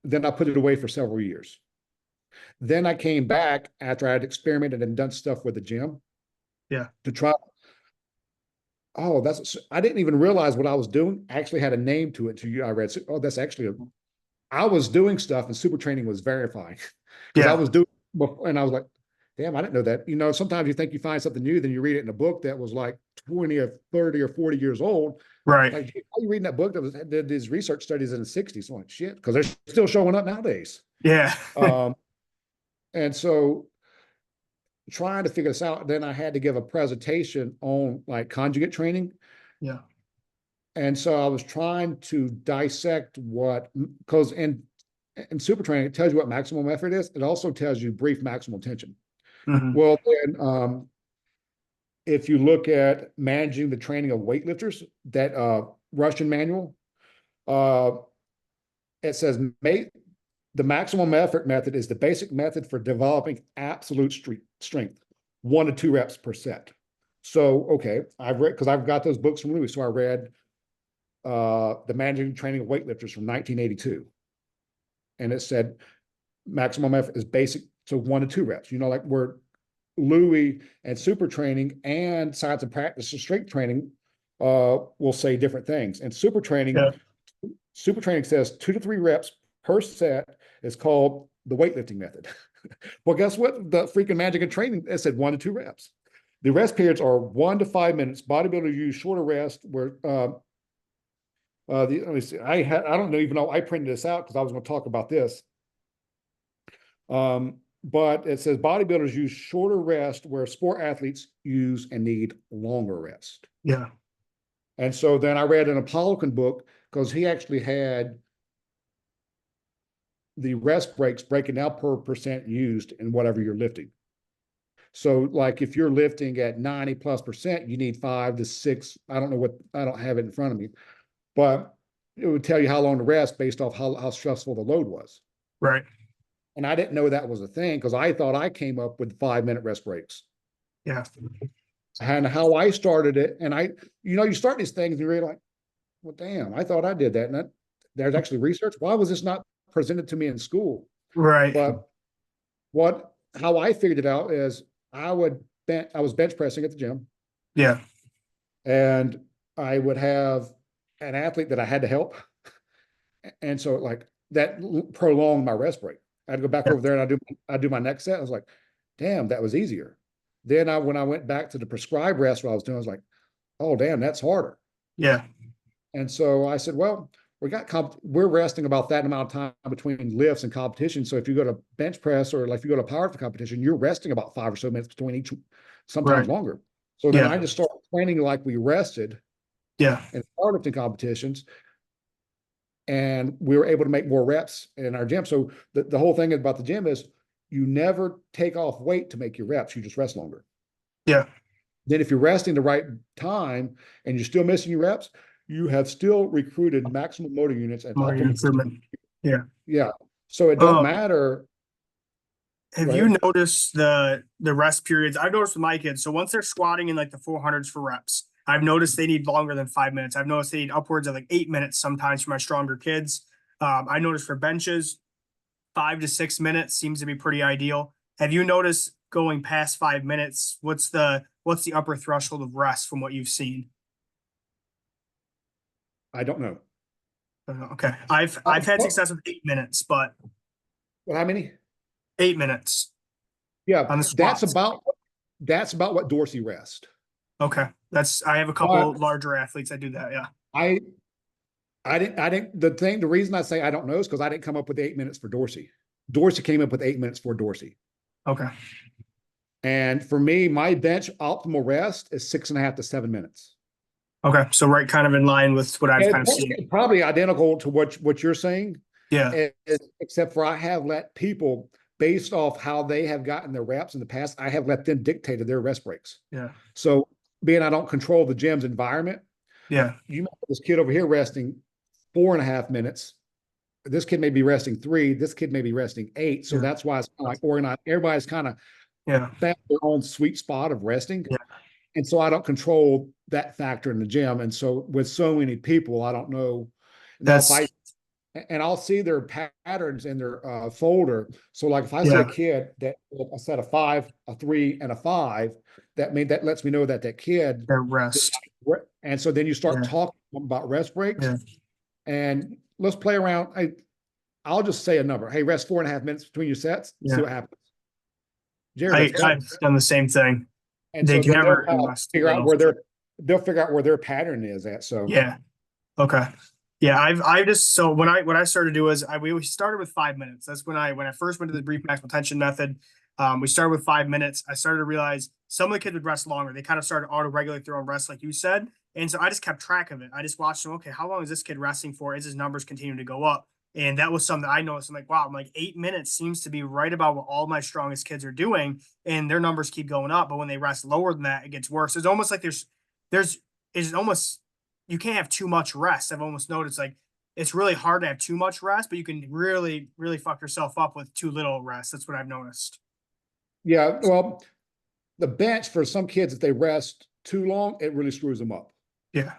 Then I put it away for several years. Then I came back after I had experimented and done stuff with the gym. Yeah. To try. Oh, I didn't even realize what I was doing actually had a name to it until I read. Oh, that's actually I was doing stuff and super training was verifying because I Yeah. was doing, and I was like, damn, I didn't know that. Sometimes you think you find something new, then you read it in a book that was like 20 or 30 or 40 years old. Right. Like, how are you reading that book that did these research studies in the 60s? I'm like, shit, because they're still showing up nowadays. Yeah. And so trying to figure this out, then I had to give a presentation on like conjugate training. Yeah. And so I was trying to dissect because in super training, it tells you what maximal effort is. It also tells you brief maximal tension. Mhm. Well, then if you look at managing the training of weightlifters, that Russian manual, it says the maximum effort method is the basic method for developing absolute strength, 1 to 2 reps per set. So, okay, I've read, because I've got those books from Louis. So I read the Managing Training of Weightlifters from 1982. And it said maximum effort is basic, so 1 to 2 reps. Like where Louis and super training and science and practice and strength training will say different things. And super training says 2 to 3 reps per set is called the weightlifting method. Well, guess what? The freaking magic of training, it said 1 to 2 reps. The rest periods are 1 to 5 minutes. Bodybuilders use shorter rest where let me see. I don't even know. I printed this out because I was going to talk about this. But it says bodybuilders use shorter rest where sport athletes use and need longer rest. Yeah. And so then I read an Apollocan book because he actually had the rest breaks breaking out per percent used in whatever you're lifting. So like if you're lifting at 90+%, you need 5 to 6. I don't have it in front of me, but it would tell you how long to rest based off how stressful the load was. Right. And I didn't know that was a thing because I thought I came up with 5-minute rest breaks. Yeah. And how I started it, and you start these things and you're like, well, damn, I thought I did that. And there's actually research. Why was this not presented to me in school? Right. But how I figured it out is I was bench pressing at the gym. Yeah. And I would have an athlete that I had to help. And so like that prolonged my rest break. I'd go back over there and I'd do my next set. I was like, damn, that was easier. Then when I went back to the prescribed rest, what I was doing, I was like, oh, damn, that's harder. Yeah. And so I said, well, we're resting about that amount of time between lifts and competition. So if you go to bench press or like if you go to powerlifting competition, you're resting about 5 or so minutes between each, sometimes longer. So then I just started training like we rested. Yeah. In powerlifting competitions. And we were able to make more reps in our gym. So the whole thing about the gym is you never take off weight to make your reps. You just rest longer. Yeah. Then if you're resting the right time and you're still missing your reps, you have still recruited maximum motor units and improvement. Yeah. Yeah. So it don't matter. Have you noticed the rest periods? I've noticed with my kids. So once they're squatting in like the 400s for reps, I've noticed they need longer than 5 minutes. I've noticed they need upwards of like 8 minutes sometimes for my stronger kids. I noticed for benches, 5 to 6 minutes seems to be pretty ideal. Have you noticed going past 5 minutes? What's the upper threshold of rest from what you've seen? I don't know. Okay. I've had success with 8 minutes, but well, how many? 8 minutes. Yeah, on the squats. that's about what Dorsey rest. Okay. I have a couple larger athletes that do that. Yeah. The reason I say I don't know is because I didn't come up with 8 minutes for Dorsey. Dorsey came up with 8 minutes for Dorsey. Okay. And for me, my bench optimal rest is 6.5 to 7 minutes. Okay. So right kind of in line with what I've kind of seen. Probably identical to what you're saying. Yeah. except for I have let people, based off how they have gotten their reps in the past, I have let them dictate their rest breaks. Yeah. So being I don't control the gym's environment, Yeah. you might have this kid over here resting 4.5 minutes. This kid may be resting 3. This kid may be resting 8. So Yeah. that's why it's kind of like organized. Everybody's kind of Yeah. found their own sweet spot of resting. Yeah. And so I don't control that factor in the gym. And so with so many people, I don't know. Now, if I That's and I'll see their patterns in their folder. So, like if I see a yeah. kid that a set of 5, a 3, and a 5, that lets me know that that kid. That rest. And so then you start Yeah. talking about rest breaks, Yeah. and let's play around. I'll just say a number. Hey, rest 4.5 minutes between your sets. See Yeah. what happens. Jared, let's go. I've done the same thing. And They so can then never rest. figure out where they'll figure out where their pattern is at. So Yeah. Okay. Yeah, I just so what I started to do is we started with 5 minutes. That's when I first went to the brief maximal tension method. We started with 5 minutes. I started to realize some of the kids would rest longer. They kind of started auto-regulate their own rest, like you said. And so I just kept track of it. I just watched them. Okay, how long is this kid resting for? Is his numbers continuing to go up? And that was something I noticed. I'm like, wow, I'm like 8 minutes seems to be right about what all my strongest kids are doing, and their numbers keep going up. But when they rest lower than that, it gets worse. It's almost like there's it's almost you can't have too much rest. I've almost noticed like it's really hard to have too much rest, but you can really, really fuck yourself up with too little rest. That's what I've noticed. yeah, well, the bench for some kids, if they rest too long, it really screws them up. Yeah.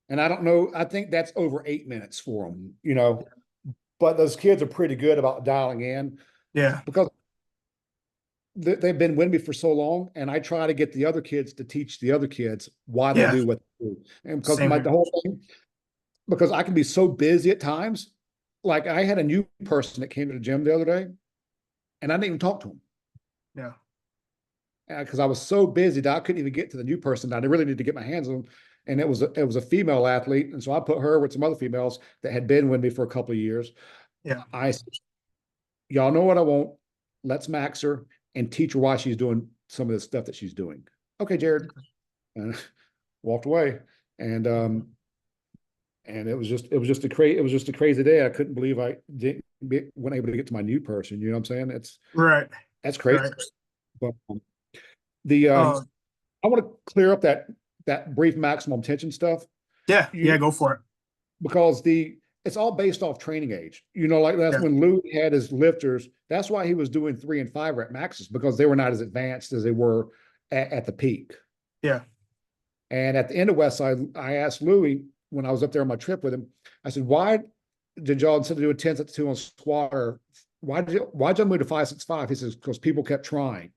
And I don't know. I think that's over 8 minutes for them, but those kids are pretty good about dialing in Yeah. because they've been with me for so long. And I try to get the other kids to teach the other kids why they Yeah. do what they do. And because Same the here. whole thing, because I can be so busy at times. Like I had a new person that came to the gym the other day and I didn't even talk to him. Yeah. Because I was so busy that I couldn't even get to the new person that I really need to get my hands on. And it was a female athlete, and so I put her with some other females that had been with me for a couple of years. Yeah. I said, y'all know what I want. Let's max her and teach her why she's doing some of the stuff that she's doing. Okay, Jared, and walked away, and it was just a crazy day. I couldn't believe I wasn't able to get to my new person. You know what I'm saying? Right. That's crazy. Right. But the Oh, I want to clear up that brief maximum tension stuff. yeah. Yeah. Go for it. Because it's all based off training age. Like that's Yeah. when Lou had his lifters. That's why he was doing 3 and 5 rep maxes, because they were not as advanced as they were at the peak. Yeah. And at the end of Westside, I asked Louie when I was up there on my trip with him, I said, why did y'all, instead of doing 10 sets 2 on squat, or why'd y'all move to 5-6-5? He says, because people quit trying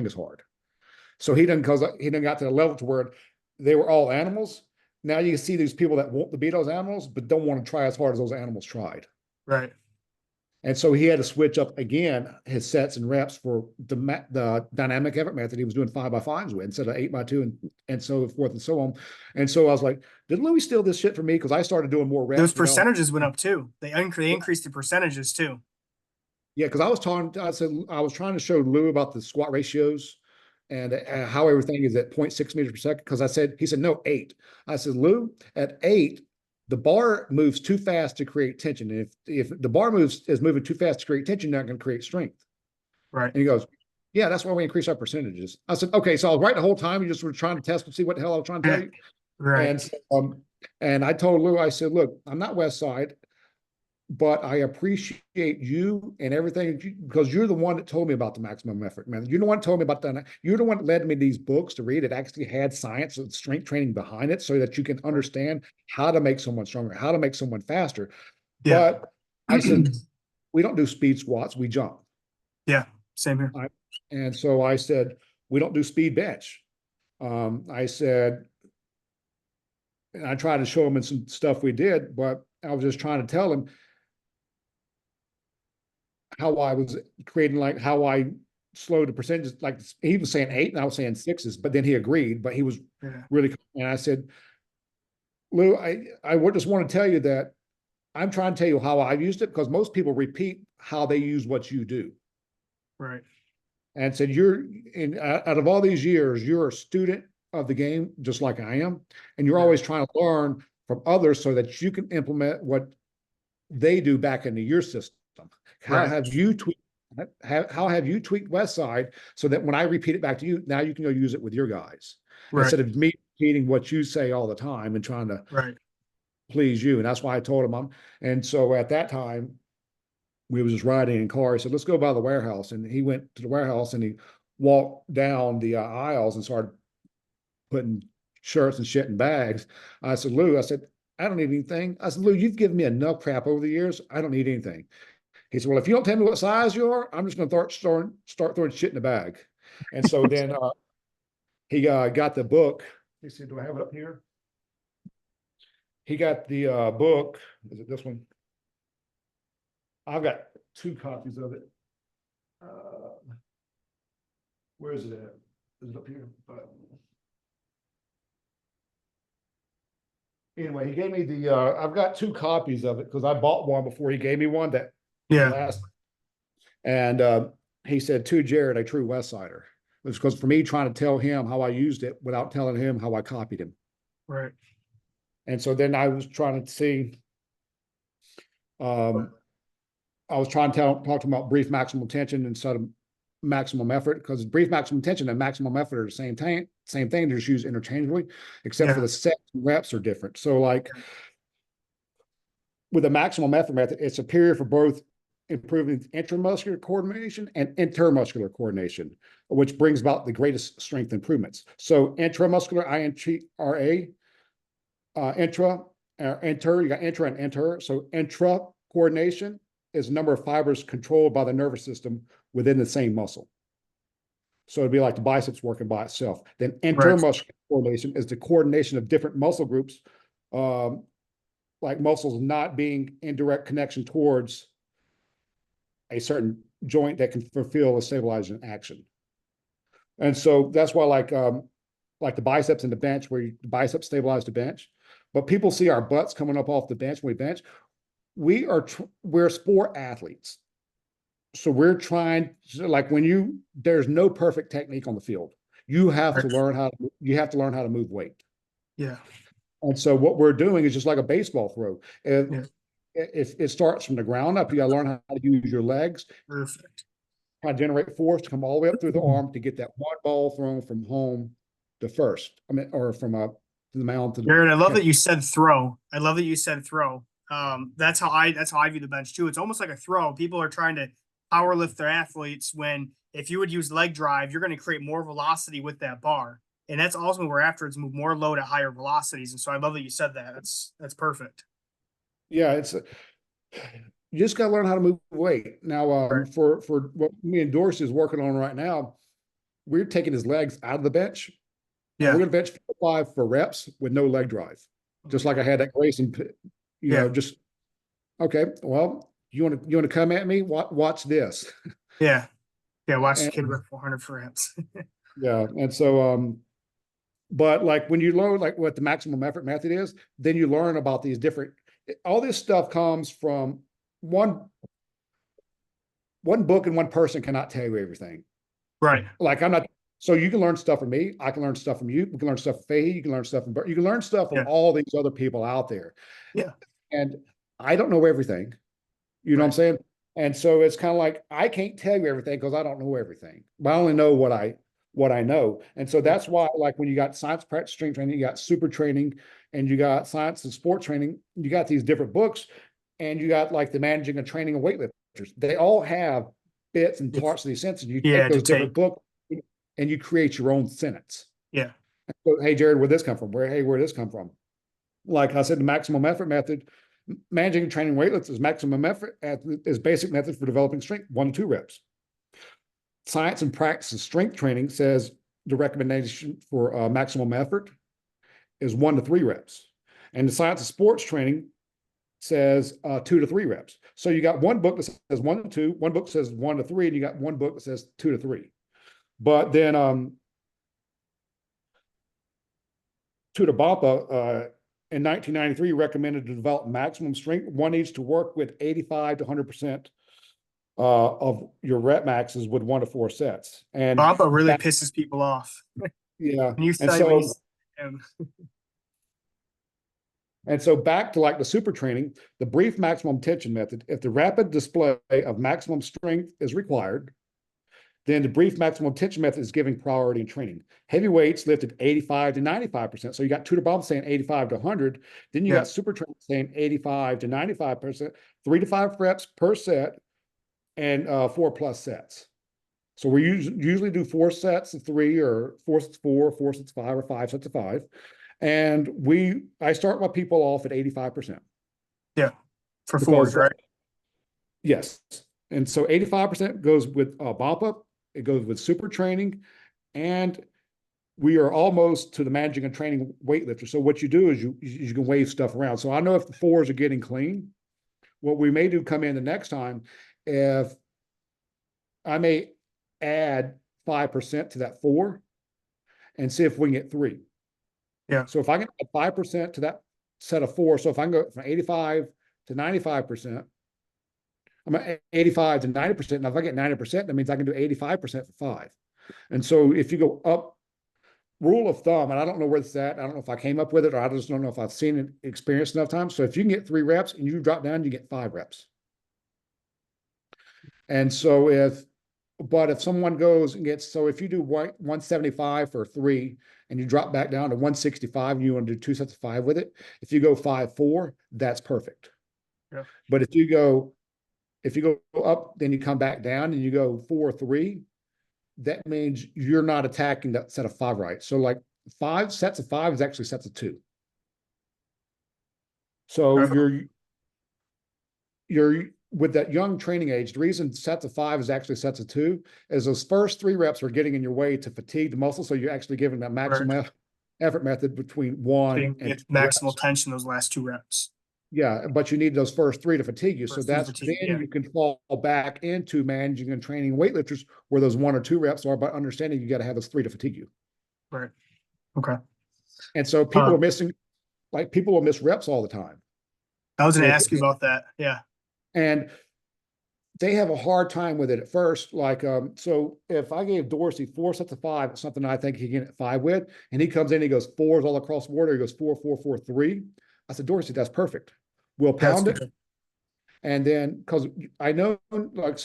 as hard. So he done got to the level to where they were all animals. Now you can see these people that want to be those animals, but don't want to try as hard as those animals tried. Right. And so he had to switch up again his sets and reps for the dynamic effort method he was doing 5x5s with instead of 8x2 and so forth and so on. And so I was like, did Louis steal this shit from me? Because I started doing more reps. Those percentages went up too. They increased the percentages too. Yeah, because I was trying to show Lou about the squat ratios and how everything is at 0.6 meters per second. Because he said, no, 8. I said, Lou, at 8, the bar moves too fast to create tension. And if the bar is moving too fast to create tension, you're not going to create strength. Right. And he goes, yeah, that's why we increase our percentages. I said, okay, so I was right the whole time. You just were trying to test and see what the hell I was trying to tell you. Right. And I told Lou, I said, look, I'm not West Side, but I appreciate you and everything because you're the one that told me about the maximum effort, man. You're the one that told me about that. You're the one that led me these books to read. It actually had science and strength training behind it so that you can understand how to make someone stronger, how to make someone faster. Yeah. But I said, we don't do speed squats, we jump. Yeah, same here. And so I said, we don't do speed bench. I said, and I tried to show him in some stuff we did, but I was just trying to tell him how I was creating, like how I slowed the percentages. Like he was saying 8 and I was saying 6s, but then he agreed, but he was really, and I said, Lou, I just want to tell you that I'm trying to tell you how I've used it because most people repeat how they use what you do. Right. And said, out of all these years, you're a student of the game, just like I am. And you're always trying to learn from others so that you can implement what they do back into your system. How Right. have you tweaked? How have you tweaked West Side so that when I repeat it back to you, now you can go use it with your guys Right. instead of me repeating what you say all the time and trying to Right. please you. And that's why I told him. And so at that time, we was just riding in car. He said, "Let's go by the warehouse." And he went to the warehouse and he walked down the aisles and started putting shirts and shit in bags. I said, "Lou," I said, "I don't need anything." I said, "Lou, you've given me enough crap over the years. I don't need anything." He said, "Well, if you don't tell me what size you are, I'm just going to start throwing shit in the bag." And so then he got the book. He said, "Do I have it up here?" He got the book. Is it this one? I've got 2 copies of it. Where is it at? Is it up here? Anyway, he gave me the. I've got 2 copies of it because I bought one before he gave me one. That Yeah. last, and he said, "To Jared, a true West Sider." It was because for me trying to tell him how I used it without telling him how I copied him. Right. And so then I was trying to see. I was trying to talk to him about brief maximal tension instead of maximum effort because brief maximum tension and maximum effort are the same thing. They're just used interchangeably, except for Yeah. the sets and reps are different. So like with the maximum effort method, it's superior for both improving intramuscular coordination and intermuscular coordination, which brings about the greatest strength improvements. So intramuscular, INTRA, inter, you got intra and inter. So intra coordination is a number of fibers controlled by the nervous system within the same muscle. So it'd be like the biceps working by itself. Then Right. intermuscular coordination is the coordination of different muscle groups, like muscles not being in direct connection towards a certain joint that can fulfill a stabilizing action. And so that's why like the biceps and the bench, where the biceps stabilize the bench, but people see our butts coming up off the bench when we bench. We're sport athletes. So we're trying, like there's no perfect technique on the field. You have to learn how to move weight. Yeah. And so what we're doing is just like a baseball throw. Yeah. It starts from the ground up. You got to learn how to use your legs, Perfect. how to generate force to come all the way up through the arm to get that one ball thrown from home to first. I mean, or from to the mound to the Jared, I love catch. that you said throw. I love that you said throw. That's how I view the bench too. It's almost like a throw. People are trying to power lift their athletes when if you would use leg drive, you're going to create more velocity with that bar. And that's ultimately where after it's move more load at higher velocities. And so I love that you said that. That's perfect. Yeah, you just got to learn how to move weight. Now, Right. for what me and Dorsey is working on right now, we're taking his legs out of the bench, and Yeah. we're going to bench 5 for reps with no leg drive, just like I had that Grayson. Yeah. Just okay. Well, you want to come at me? Watch this. Yeah. Yeah. Watch the And kid rip 400 for reps. yeah, and so but like when you learn like what the maximum effort method is, then you learn about these different. All this stuff comes from one book, and one person cannot tell you everything. Right. Like I'm not. So you can learn stuff from me. I can learn stuff from you. We can learn stuff from Fahey. You can learn stuff from you can learn stuff from Yeah. all these other people out there. Yeah. And I don't know everything. You know what I'm Right. saying? And so it's kind of like I can't tell you everything because I don't know everything. But I only know what I know. And so Yeah. that's why, like when you got science practice strength training, you got super training, and you got science and sport training, you got these different books, and you got like the managing and training of weightlifters. They all have bits and parts of these sentences. You take Yeah. To those different take. books and you create your own sentence. Yeah. So, hey, Jared, where'd this come from? Where'd this come from? Like I said, the maximum effort method, managing and training weightlifts is maximum effort is basic method for developing strength, 1 to 2 reps. Science and practice of strength training says the recommendation for maximum effort is 1 to 3 reps. And the science of sports training says 2 to 3 reps. So you got one book that says 1 to 2, one book says 1 to 3, and you got one book that says 2 to 3. But then Tudabapa in 1993 recommended to develop maximum strength. One needs to work with 85 to 100% of your rep maxes with 1 to 4 sets. And Bamba really that, pisses people off. yeah. When you And say when so he's And so back to like the super training, the brief maximum tension method, if the rapid display of maximum strength is required, then the brief maximum tension method is giving priority in training. Heavy weights lifted 85 to 95%. So you got Tudor Bob saying 85 to 100. Then you got super training saying 85 to 95%, 3 to 5 reps per set, and 4+ sets. So we usually do 4 sets of 3, or 4 sets of 4, 4 sets of 5, or 5 sets of 5. And I start my people off at 85%. Yeah. For fours, right? Yes. And so 85% goes with bump up, it goes with super training, and we are almost to the managing and training weightlifter. So what you do is you can wave stuff around. So I know if the fours are getting clean, what we may do come in the next time, if I may add 5% to that 4 and see if we can get 3. Yeah. So if I can add 5% to that set of 4, so if I can go from 85 to 95%, I'm at 85 to 90%. Now, if I get 90%, that means I can do 85% for 5. And so if you go up, rule of thumb, and I don't know where it's at. I don't know if I came up with it, or I just don't know if I've seen it, experienced enough times. So if you can get 3 reps and you drop down, you get 5 reps. And so if someone goes and gets, so if you do 175 for 3 and you drop back down to 165 and you want to do 2 sets of 5 with it, if you go 5-4, that's perfect. Yeah. But if you go up, then you come back down and you go 4-3, that means you're not attacking that set of 5 right. So like 5 sets of 5 is actually sets of 2. So you're with that young training age, the reason sets of 5 is actually sets of 2 is those first 3 reps are getting in your way to fatigue the muscle. So you're actually giving that maximum effort method between 1 and 2 maximal reps. tension those last 2 reps. Yeah, but you need those first 3 to fatigue you. So that's then yeah. you can fall back into managing and training weightlifters where those 1 or 2 reps are, by understanding you got to have those 3 to fatigue you. Right. Okay. And so people will miss reps all the time. I was going to ask you about that. Yeah. And they have a hard time with it at first. Like, so if I gave Dorsey 4 sets of 5, it's something I think he can get 5 with, and he comes in, he goes 4s all across the board, or he goes 4, 4, 4, 3. I said, Dorsey, that's perfect. We'll pound it. And then, because I know,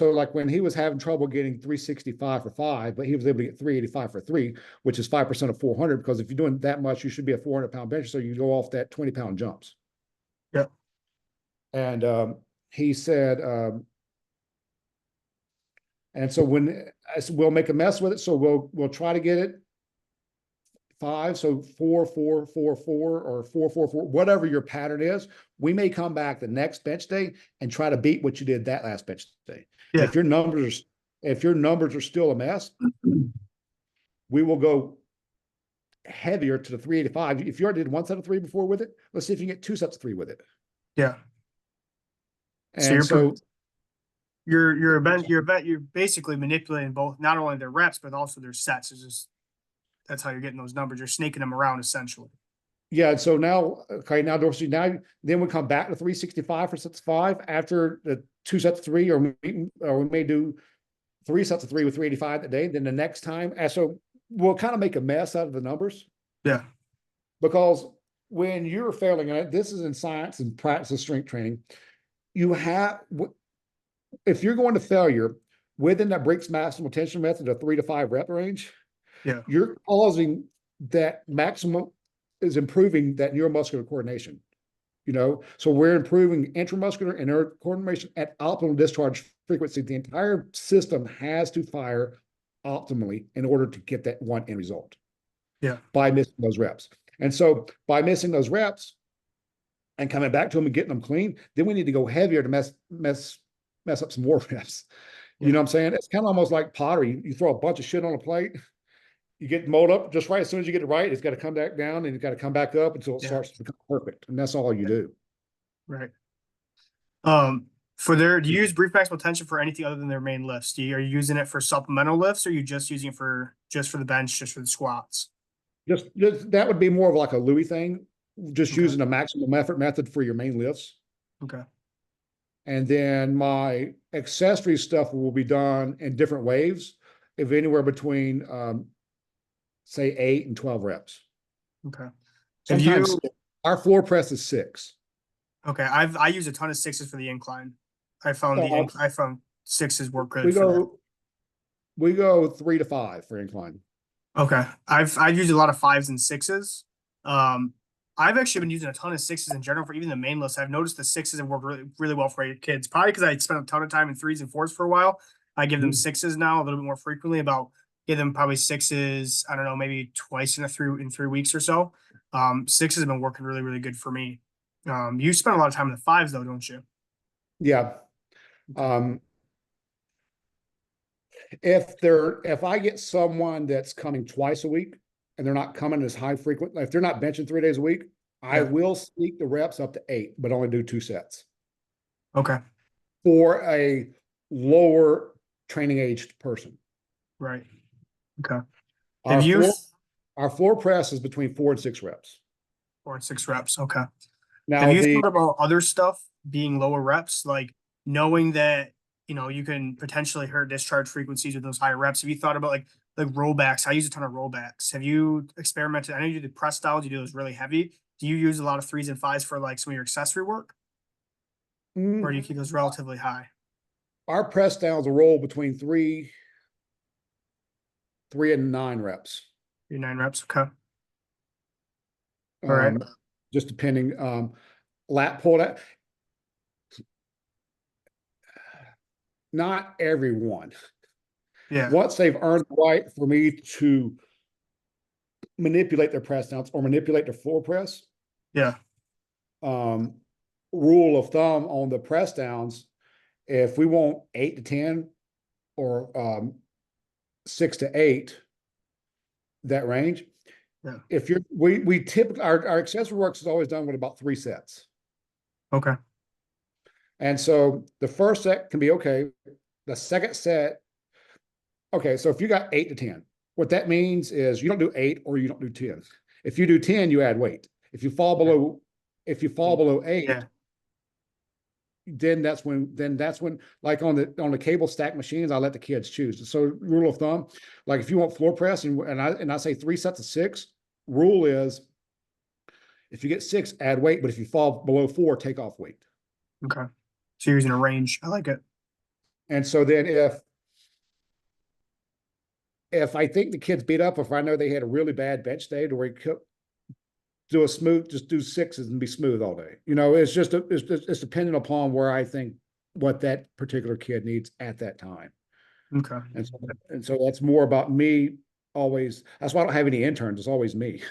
like when he was having trouble getting 365 for 5, but he was able to get 385 for 3, which is 5% of 400. Because if you're doing that much, you should be a 400-pound bench. So you go off that 20-pound jumps. Yeah. And he said, and so we'll make a mess with it. So we'll try to get it 5, so 4, 4, 4, 4, or 4, 4, 4, whatever your pattern is. We may come back the next bench day and try to beat what you did that last bench day. Yeah. If your numbers are still a mess, we will go heavier to the 385. If you already did 1 set of 3 before with it, let's see if you can get 2 sets of 3 with it. Yeah. And so you're basically manipulating both, not only their reps but also their sets. It's just that's how you're getting those numbers. You're snaking them around essentially. Yeah. So now Dorsey, then we come back to 365 for sets of 5 after the 2 sets of 3, or we may do 3 sets of 3 with 385 that day. Then the next time, so we'll kind of make a mess out of the numbers. Yeah. Because when you're failing, and this is in science and practice of strength training, if you're going to failure within that breaks maximal tension method of 3 to 5 rep range, yeah, you're causing that maximum is improving that neuromuscular coordination. So we're improving intramuscular and neural coordination at optimal discharge frequency. The entire system has to fire optimally in order to get that one end result. Yeah. By missing those reps. And so by missing those reps and coming back to them and getting them clean, then we need to go heavier to mess up some more reps. You know what I'm saying? It's kind of almost like pottery. You throw a bunch of shit on a plate, you get mold up just right. As soon as you get it right, it's got to come back down and it's got to come back up until it starts to become perfect. And that's all you do. Right. Do you use brief maximal tension for anything other than their main lifts? Are you using it for supplemental lifts, or are you just using it for the bench, just for the squats? Just that would be more of like a Louis thing, just using a maximum effort method for your main lifts. Okay. And then my accessory stuff will be done in different waves, if anywhere between say 8 and 12 reps. Okay. Our floor press is 6. Okay, I use a ton of sixes for the incline. I found sixes work We good for that. go we go 3 to 5 for incline. Okay, I've used a lot of fives and sixes. Um, I've actually been using a ton of sixes in general for even the main list. I've noticed the sixes have worked really well for kids. Probably because I spent a ton of time in threes and fours for a while. I give them Mhm. sixes now a little bit more frequently. Give them probably sixes. I don't know, maybe twice in 3 weeks or so. Sixes have been working really good for me. You spend a lot of time in the fives though, don't you? Yeah. Okay. Um, if I get someone that's coming twice a week and they're not coming as high frequent, if they're not benching 3 days a week, I Yeah. will sneak the reps up to 8, but only do 2 sets Okay. for a lower training aged person. Right. Okay. Have Our you floor our floor press is between 4 and 6 reps. 4 and 6 reps? Okay. Have Now you the thought about other stuff being lower reps, like knowing that you can potentially hurt discharge frequencies with those higher reps? Have you thought about like rollbacks? I use a ton of rollbacks. Have you experimented? I know you do the press styles, you do those really heavy. Do you use a lot of threes and fives for like some of your accessory work, or do you mm, keep those relatively high? our press downs will roll between 3 and 9 reps. Your 9 reps, okay. All right. Um, just depending lat pull that. Not everyone. Yeah. Once they've earned the right for me to manipulate their press downs or manipulate their floor press, Yeah. um, rule of thumb on the press downs, if we want 8 to 10 or 6 to 8, that range, Yeah. if you're we typically our accessory works is always done with about 3 sets. Okay. And so the first set can be okay. The second set, okay, so if you got 8 to 10, what that means is you don't do 8 or you don't do 10. If you do 10, you add weight. Yeah. If you fall below 8, Yeah. then that's when like on the cable stack machines, I let the kids choose. So rule of thumb, like if you want floor press and I say 3 sets of 6, rule is if you get 6, add weight, but if you fall below 4, take off weight. Okay. So you're using a range. I like it. And so then if I think the kid's beat up, if I know they had a really bad bench day to where he could just do sixes and be smooth all day. It's dependent upon where I think what that particular kid needs at that time. Okay. And so that's more about me always. That's why I don't have any interns. It's always me.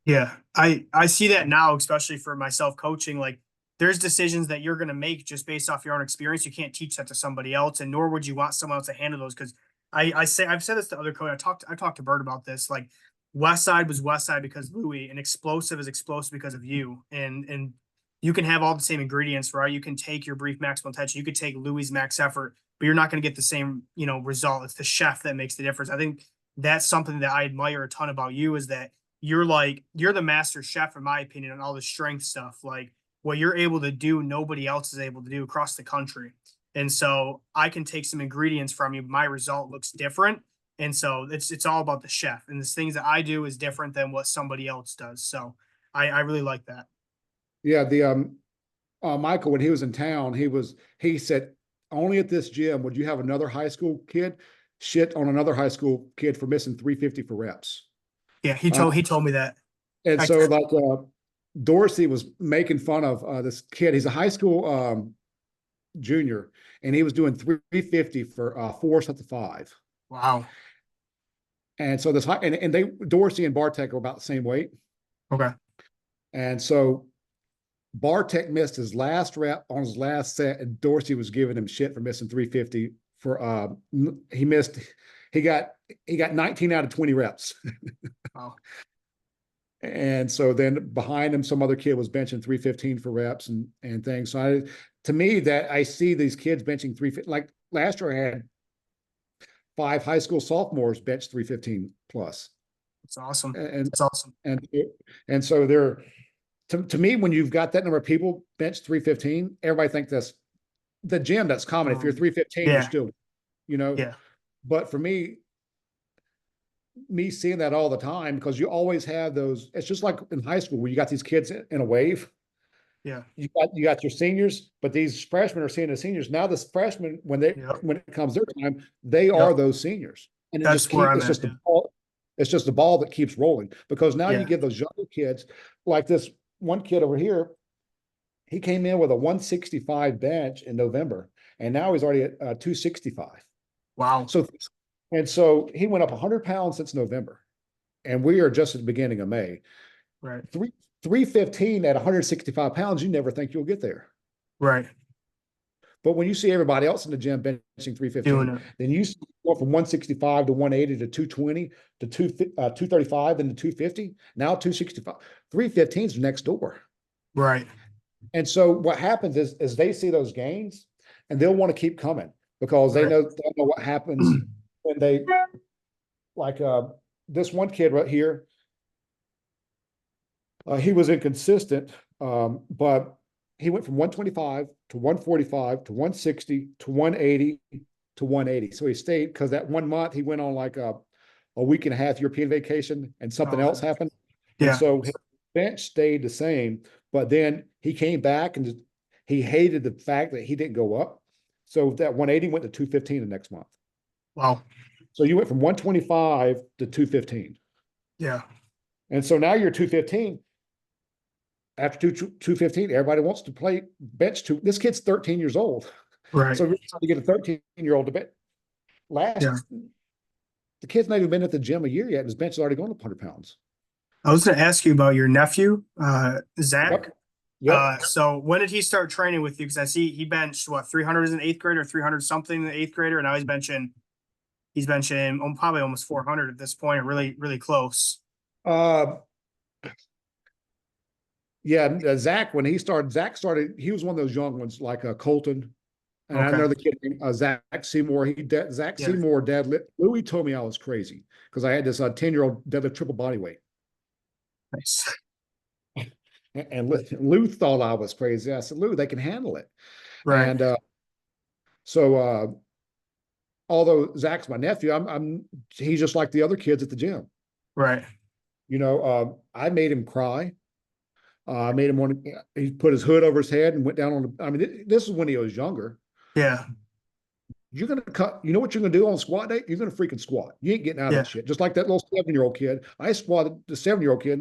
Yeah, I see that now, especially for myself coaching. Like, there's decisions that you're going to make just based off your own experience. You can't teach that to somebody else, and nor would you want someone else to handle those. Because I've said this to other coaches. I talked to Bert about this. Like, West Side was West Side because Louis, and explosive is explosive because of you. And you can have all the same ingredients, right? You can take your brief maximal tension. You could take Louis max effort, but you're not going to get the same result. It's the chef that makes the difference. I think that's something that I admire a ton about you is that you're the master chef in my opinion on all the strength stuff. Like what you're able to do nobody else is able to do across the country. And so I can take some ingredients from you, my result looks different. And so it's all about the chef, and the things that I do is different than what somebody else does. So I really like that. Yeah, the Michael, when he was in town, he said only at this gym would you have another high school kid shit on another high school kid for missing 350 for reps. Yeah, he Uh, told me that. and I, so like Dorsey was making fun of this kid. He's a high school junior, and he was doing 350 for 4 sets of 5. wow. And so this high, and they Dorsey and Bartek are about the same weight. Okay. And so Bartek missed his last rep on his last set, and Dorsey was giving him shit for missing 350 for he missed he got 19 out of 20 reps. Wow. And so then behind him, some other kid was benching 315 for reps and things. So to me, that I see these kids benching 350. Like last year, I had 5 high school sophomores bench 315 plus. It's awesome. And It's awesome. and and so they're to me, when you've got that number of people bench 315, everybody thinks that's the gym. That's common. If you're 315, you're Yeah. still, you know. Yeah. But for me, me seeing that all the time because you always have those. It's just like in high school where you got these kids in a wave. Yeah. You got your seniors, but these freshmen are seeing the seniors. Now this freshmen, Yep. when it comes their time, they are Yep. those seniors. And That's where I'm at. Yeah. it's just the ball that keeps rolling because now you Yeah. give those younger kids, like this one kid over here, he came in with a 165 bench in November, and now he's already at 265. Wow. So, and so he went up 100 pounds since November, and we are just at the beginning of May. Right. 315 at 165 pounds, you never think you'll get there. Right. But when you see everybody else in the gym benching Doing 315, it. then you go from 165 to 180 to 220 to 235 and to 250, now 265. 315 is next door. Right. And so what happens is they see those gains and they'll want to keep coming because they Right. know what happens when they like this one kid right here. He was inconsistent, but he went from 125 to 145 to 160 to 180 to 180. So he stayed because that 1 month he went on like a week and a half European vacation and something else happened. And Yeah. so his bench stayed the same, but then he came back and he hated the fact that he didn't go up. So that 180 went to 215 the next month. Wow. So you went from 125 to 215. Yeah. And so now you're 215. After 215, everybody wants to play bench two. This kid's 13 years old. Right. So we're trying to get a 13-year-old to bet. Yeah. The kid's not even been at the gym a year yet, and his bench is already going up 100 pounds. I was going to ask you about your nephew, Zach. Yep. Yep. So when did he start training with you? Because I see he benched what 300 as an eighth grader, 300 something in the eighth grader, and now he's benching probably almost 400 at this point, really, really close. Uh, yeah, Zach, when Zach started, he was one of those young ones like Colton. And Okay. another kid named Zach Seymour. Zach Yeah. Seymour deadlift. Louis told me I was crazy because I had this 10-year-old deadlift triple body weight. Nice. And Lou thought I was crazy. I said, Lou, they can handle it. Right. And so although Zach's my nephew, he's just like the other kids at the gym. Right. You know, I made him cry. I made him he put his hood over his head and went down on the, I mean, this is when he was younger. Yeah. You're going to cut, you know what you're going to do on squat day? You're going to freaking squat. You ain't getting out of that shit. Just like that little 7-year-old kid. I squatted the 7-year-old kid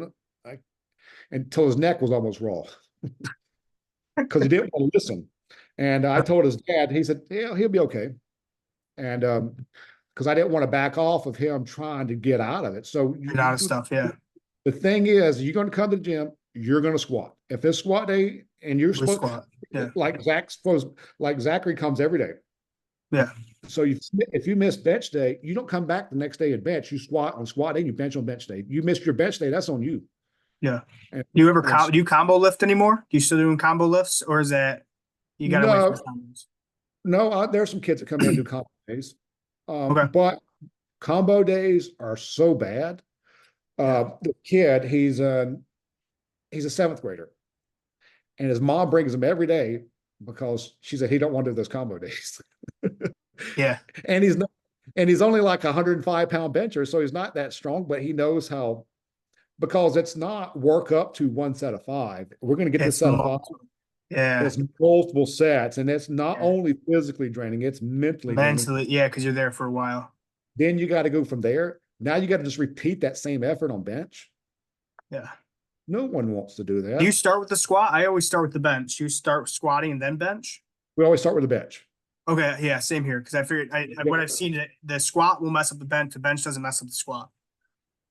until his neck was almost raw because he didn't want to listen. And I told his dad, he said, yeah, he'll be okay. And because I didn't want to back off of him trying to get out of it. So Get out of stuff. Yeah. the thing is, you're going to come to the gym, you're going to squat. If it's squat day and you're supposed Squat. Yeah. like Zachary comes every day. Yeah. So if you miss bench day, you don't come back the next day and bench. You squat on squat day, you bench on bench day. You missed your bench day, that's on you. Yeah. And, do you combo lift anymore? Do you still doing combo lifts, or is that you got to wait for combos? No, there are some kids that come in and do combo days. Okay. But combo days are so bad. The kid, he's a 7th grader, and his mom brings him every day because she said he don't want to do those combo days. Yeah. And he's only like 105-pound bencher, so he's not that strong, but he knows how, because it's not work up to 1 set of 5. We're going to get this set of 5. Yeah. It's multiple sets, and it's not only physically draining, it's mentally draining. Yeah, because you're there for a while. Then you got to go from there. Now you got to just repeat that same effort on bench. Yeah. No one wants to do that. Do you start with the squat? I always start with the bench. You start squatting and then bench? We always start with the bench. Okay, yeah, same here. Because I figured what I've seen, the squat will mess up the bench doesn't mess up the squat.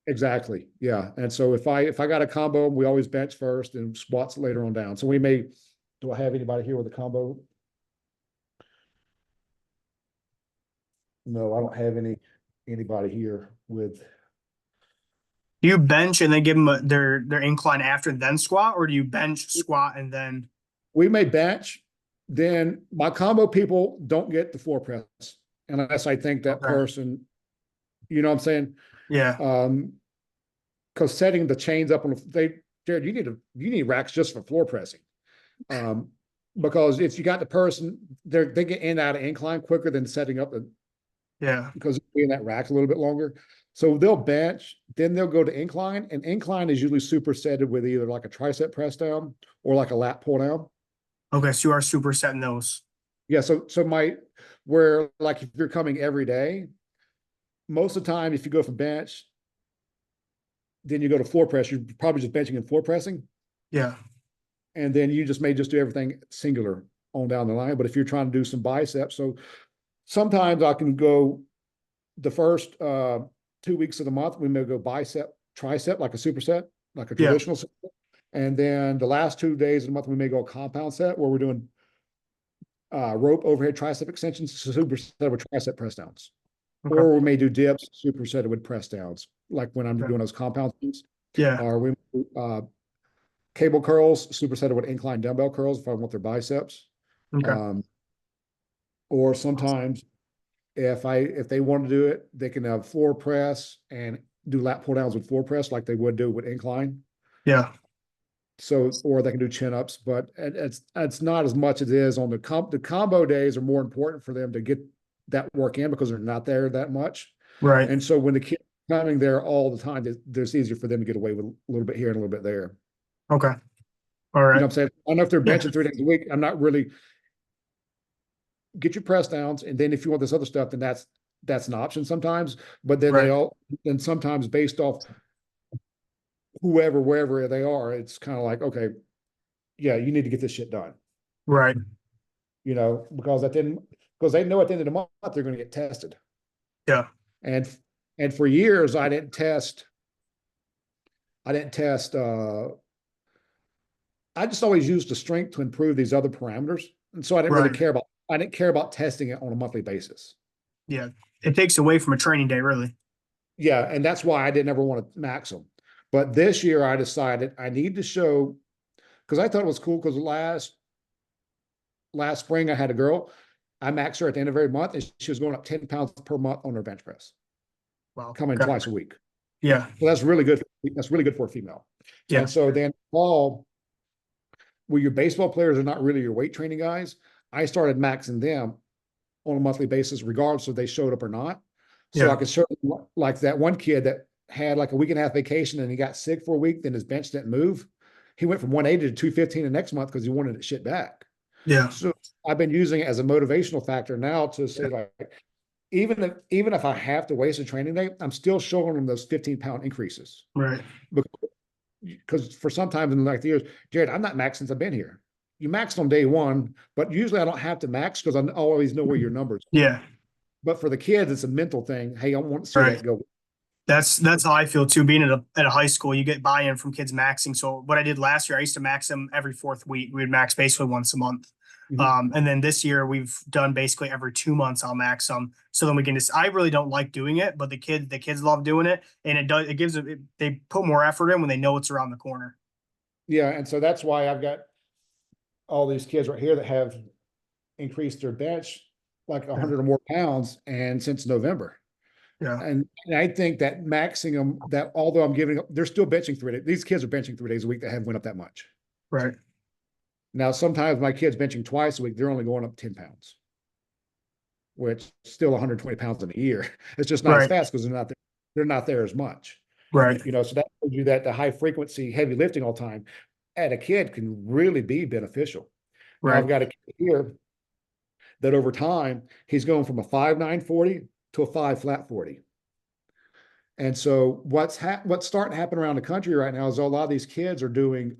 Exactly. Yeah. And so if I got a combo, we always bench first and squats later on down. So we may, do I have anybody here with a combo? No, I don't have anybody here with. Do you bench and then give them their incline after then squat, or do you bench, squat, and then? We may bench. Then my combo people don't get the floor press unless I think that person, you know what I'm saying? Yeah. Because setting the chains up on Jared, you need racks just for floor pressing. Because if you got the person, they get in and out of incline quicker than setting up because being that rack a little bit longer. So they'll bench, then they'll go to incline, and incline is usually supersetted with either like a tricep press down or like a lat pull down. Okay, so you are supersetting those. Yeah, so my where like if you're coming every day, most of the time if you go from bench, then you go to floor press, you're probably just benching and floor pressing, Yeah, and then you just may just do everything singular on down the line. But if you're trying to do some biceps, so sometimes I can go the first 2 weeks of the month, we may go bicep, tricep, like a superset, like a yeah, traditional set. And then the last 2 days of the month, we may go a compound set where we're doing rope overhead tricep extensions, superset with tricep press downs. okay, Or we may do dips, superset with press downs, like when I'm yeah, doing those compound things. yeah, Or we cable curls, superset with incline dumbbell curls if I want their biceps. okay, Um, or sometimes if they want to do it, they can have floor press and do lat pull downs with floor press like they would do with incline. yeah, So, or they can do chin ups, but it's not as much as it is on the combo days are more important for them to get that work in because they're not there that much. right, And so when the kids coming there all the time, it's easier for them to get away with a little bit here and a little bit there. okay, all You know right, what I'm saying? I don't know if they're yeah, benching 3 days a week. I'm not really get your press downs. And then if you want this other stuff, then that's an option sometimes. But then right, then sometimes based off whoever, wherever they are, it's kind of like, okay, yeah, you need to get this shit done. right, You know, because because they know at the end of the month they're going to get tested. yeah, And and for years I didn't test I just always used the strength to improve these other parameters. And so right, I didn't care about testing it on a monthly basis. yeah. It takes away from a training day, really. Yeah, and that's why I didn't ever want to max them. But this year I decided I need to show because I thought it was cool because last spring I had a girl. I maxed her at the end of every month and she was going up 10 pounds per month on her bench press, Wow. coming Okay. twice a week. Yeah, So that's really good. That's really good for a female. yeah, And so then fall, where your baseball players are not really your weight training guys, I started maxing them on a monthly basis, regardless if they showed up or not. So I yeah, could show like that one kid that had like a week and a half vacation and he got sick for a week, then his bench didn't move. He went from 180 to 215 the next month because he wanted it shit back. yeah, So I've been using it as a motivational factor now to say like, even if I have to waste a training day, I'm still showing them those 15-pound increases. right. Because for some time in like the years, Jared, I'm not maxed since I've been here. You maxed on day one, but usually I don't have to max because I always know where your numbers are. Yeah, But for the kids, it's a mental thing. Hey, I want to see right. that go. That's how I feel too. Being at a high school, you get buy-in from kids maxing. So what I did last year, I used to max them every fourth week. We would max basically once a month. Mhm. And then this year we've done basically every 2 months. I'll max them. So then we can just. I really don't like doing it, but the kids love doing it, and it does. It gives it. They put more effort in when they know it's around the corner. Yeah, and so that's why I've got all these kids right here that have increased their bench like Yeah, 100 or more pounds, and since November. yeah, And I think that maxing them, that although I'm giving, they're still benching 3 days. These kids are benching 3 days a week that haven't went up that much. right, Now, sometimes my kids benching twice a week, they're only going up 10 pounds, which is still 120 pounds in a year. It's just not as right, fast because they're not there as much. right, You know, so that tells you that the high frequency, heavy lifting all the time at a kid can really be beneficial. Now right. I've got a kid here that over time he's going from a 5'9" 40 to a 5 flat 40. And so what's starting to happen around the country right now is a lot of these kids are doing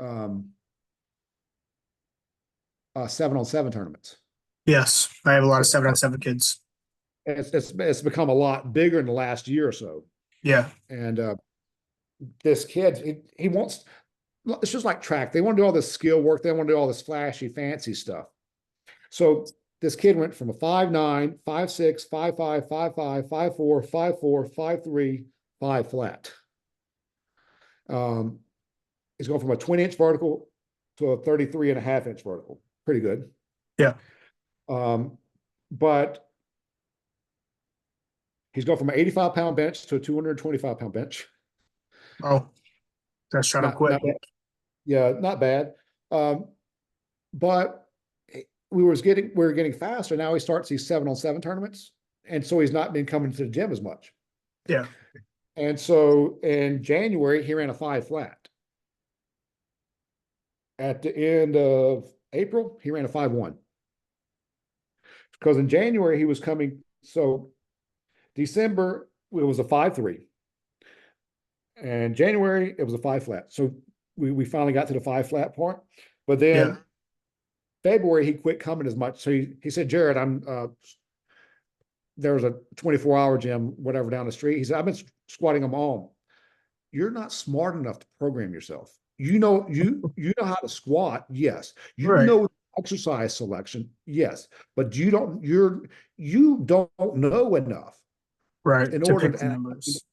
7-on-7 tournaments. Yes, I have a lot of 7-on-7 kids. It's become a lot bigger in the last year or so. Yeah, And this kid, he wants, it's just like track. They want to do all this skill work. They want to do all this flashy, fancy stuff. So this kid went from a 5'9", 5'6", 5'5", 5'5", 5'4", 5'4", 5'3", 5 flat. He's going from a 20-inch vertical to a 33.5-inch vertical. Pretty good. yeah. But he's going from an 85-pound bench to a 225-pound bench. Oh, that's trying to quit. Not bad. Yeah, not bad. But we were getting faster. Now he starts these 7-on-7 tournaments, and so he's not been coming to the gym as much. Yeah, And so in January, he ran a 5 flat. At the end of April, he ran a 5-1. Because in January, he was coming. So December, it was a 5-3. And January, it was a 5 flat. So we finally got to the 5 flat part. But Yeah. then February, he quit coming as much. So he said, Jared, there was a 24-hour gym, whatever, down the street. He said, I've been squatting them all. You're not smart enough to program yourself. You know how to squat, yes. You Right. know exercise selection, yes. But you don't know enough Right. in To order pick the to, numbers.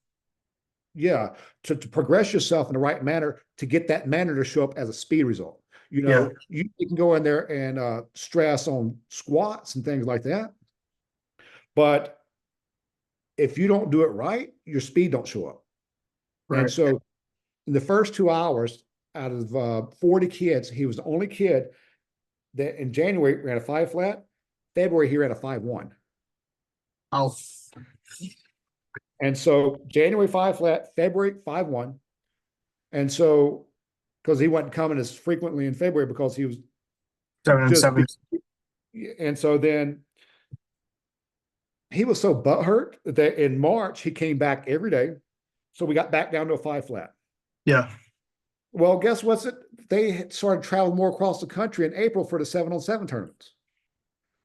yeah, to progress yourself in the right manner, to get that manner to show up as a speed result. Yeah. You can go in there and stress on squats and things like that. But if you don't do it right, your speed don't show up. And Right. so in the first 2 hours, out of 40 kids, he was the only kid that in January ran a 5 flat. February, he ran a 5-1. Oh, And so January 5 flat, February 5-1. And so, because he wasn't coming as frequently in February because he was 7 and 7. and so then he was so butthurt that in March, he came back every day. So we got back down to a 5 flat. Yeah. Well, guess what's it? They started traveling more across the country in April for the 7-on-7 tournaments.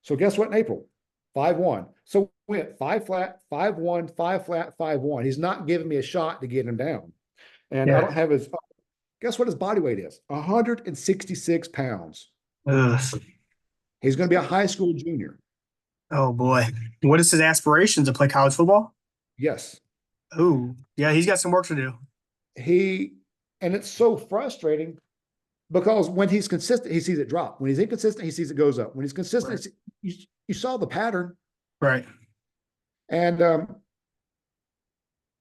So guess what in April? 5-1. So we went 5 flat, 5-1, 5 flat, 5-1. He's not giving me a shot to get him down. And I Yeah. don't have his, guess what his body weight is? 166 pounds. Ugh. He's going to be a high school junior. Oh boy. What is his aspirations to play college football? Yes. Oh, yeah, he's got some work to do. And it's so frustrating because when he's consistent, he sees it drop. When he's inconsistent, he sees it goes up. When he's consistent, Right. you saw the pattern. Right. And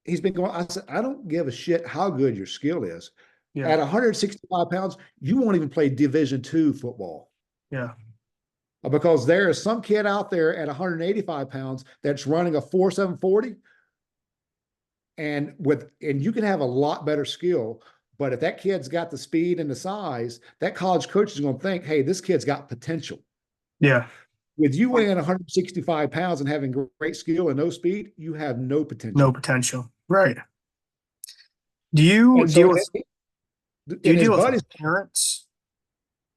he's been going, I said, I don't give a shit how good your skill is. Yeah. At 165 pounds, you won't even play Division II football. Yeah. Because there is some kid out there at 185 pounds that's running a 4.740, and you can have a lot better skill, but if that kid's got the speed and the size, that college coach is going to think, hey, this kid's got potential. Yeah. With you weighing 165 pounds and having great skill and no speed, you have no potential. No potential. Right. Do you And deal so with do you his deal buddies, with parents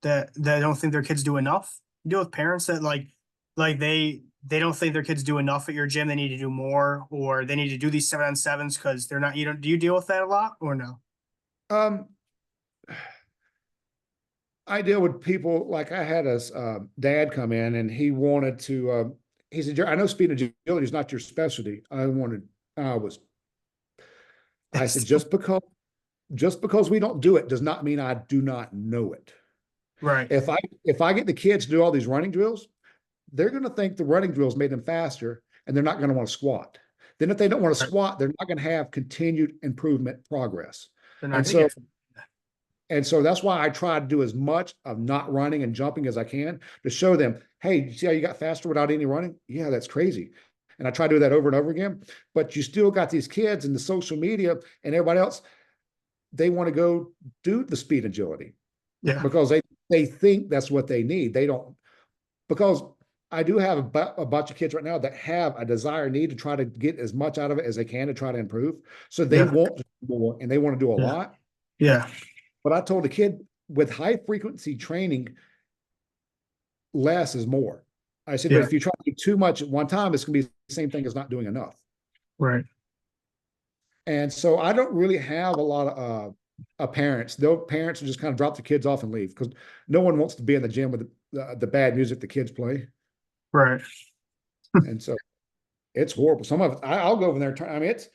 that don't think their kids do enough? You deal with parents that like they don't think their kids do enough at your gym. They need to do more, or they need to do these 7-on-7s because they're not. You don't. Do you deal with that a lot or no? um, I deal with people like I had a dad come in and he wanted to, he said, I know speed and agility is not your specialty. I said, just because we don't do it does not mean I do not know it. Right. If I get the kids to do all these running drills, they're going to think the running drills made them faster and they're not going to want to squat. Then if they don't want to Right. squat, they're not going to have continued improvement progress. They're not And gonna so get. And so that's why I try to do as much of not running and jumping as I can to show them, hey, you see how you got faster without any running? Yeah, that's crazy. And I try to do that over and over again. But you still got these kids in the social media and everybody else, they want to go do the speed agility Yeah. because they think that's what they need. They don't, because I do have a bunch of kids right now that have a desire, need to try to get as much out of it as they can to try to improve. So they Yeah. want to do more and they want to do a Yeah. lot. Yeah. But I told the kid with high frequency training, less is more. I said, but Yeah. if you try to do too much at one time, it's going to be the same thing as not doing enough. Right. And so I don't really have a lot of parents. Their parents will just kind of drop the kids off and leave because no one wants to be in the gym with the bad music the kids play. Right. And so it's horrible. Some of it, I'll go over there. I mean, it's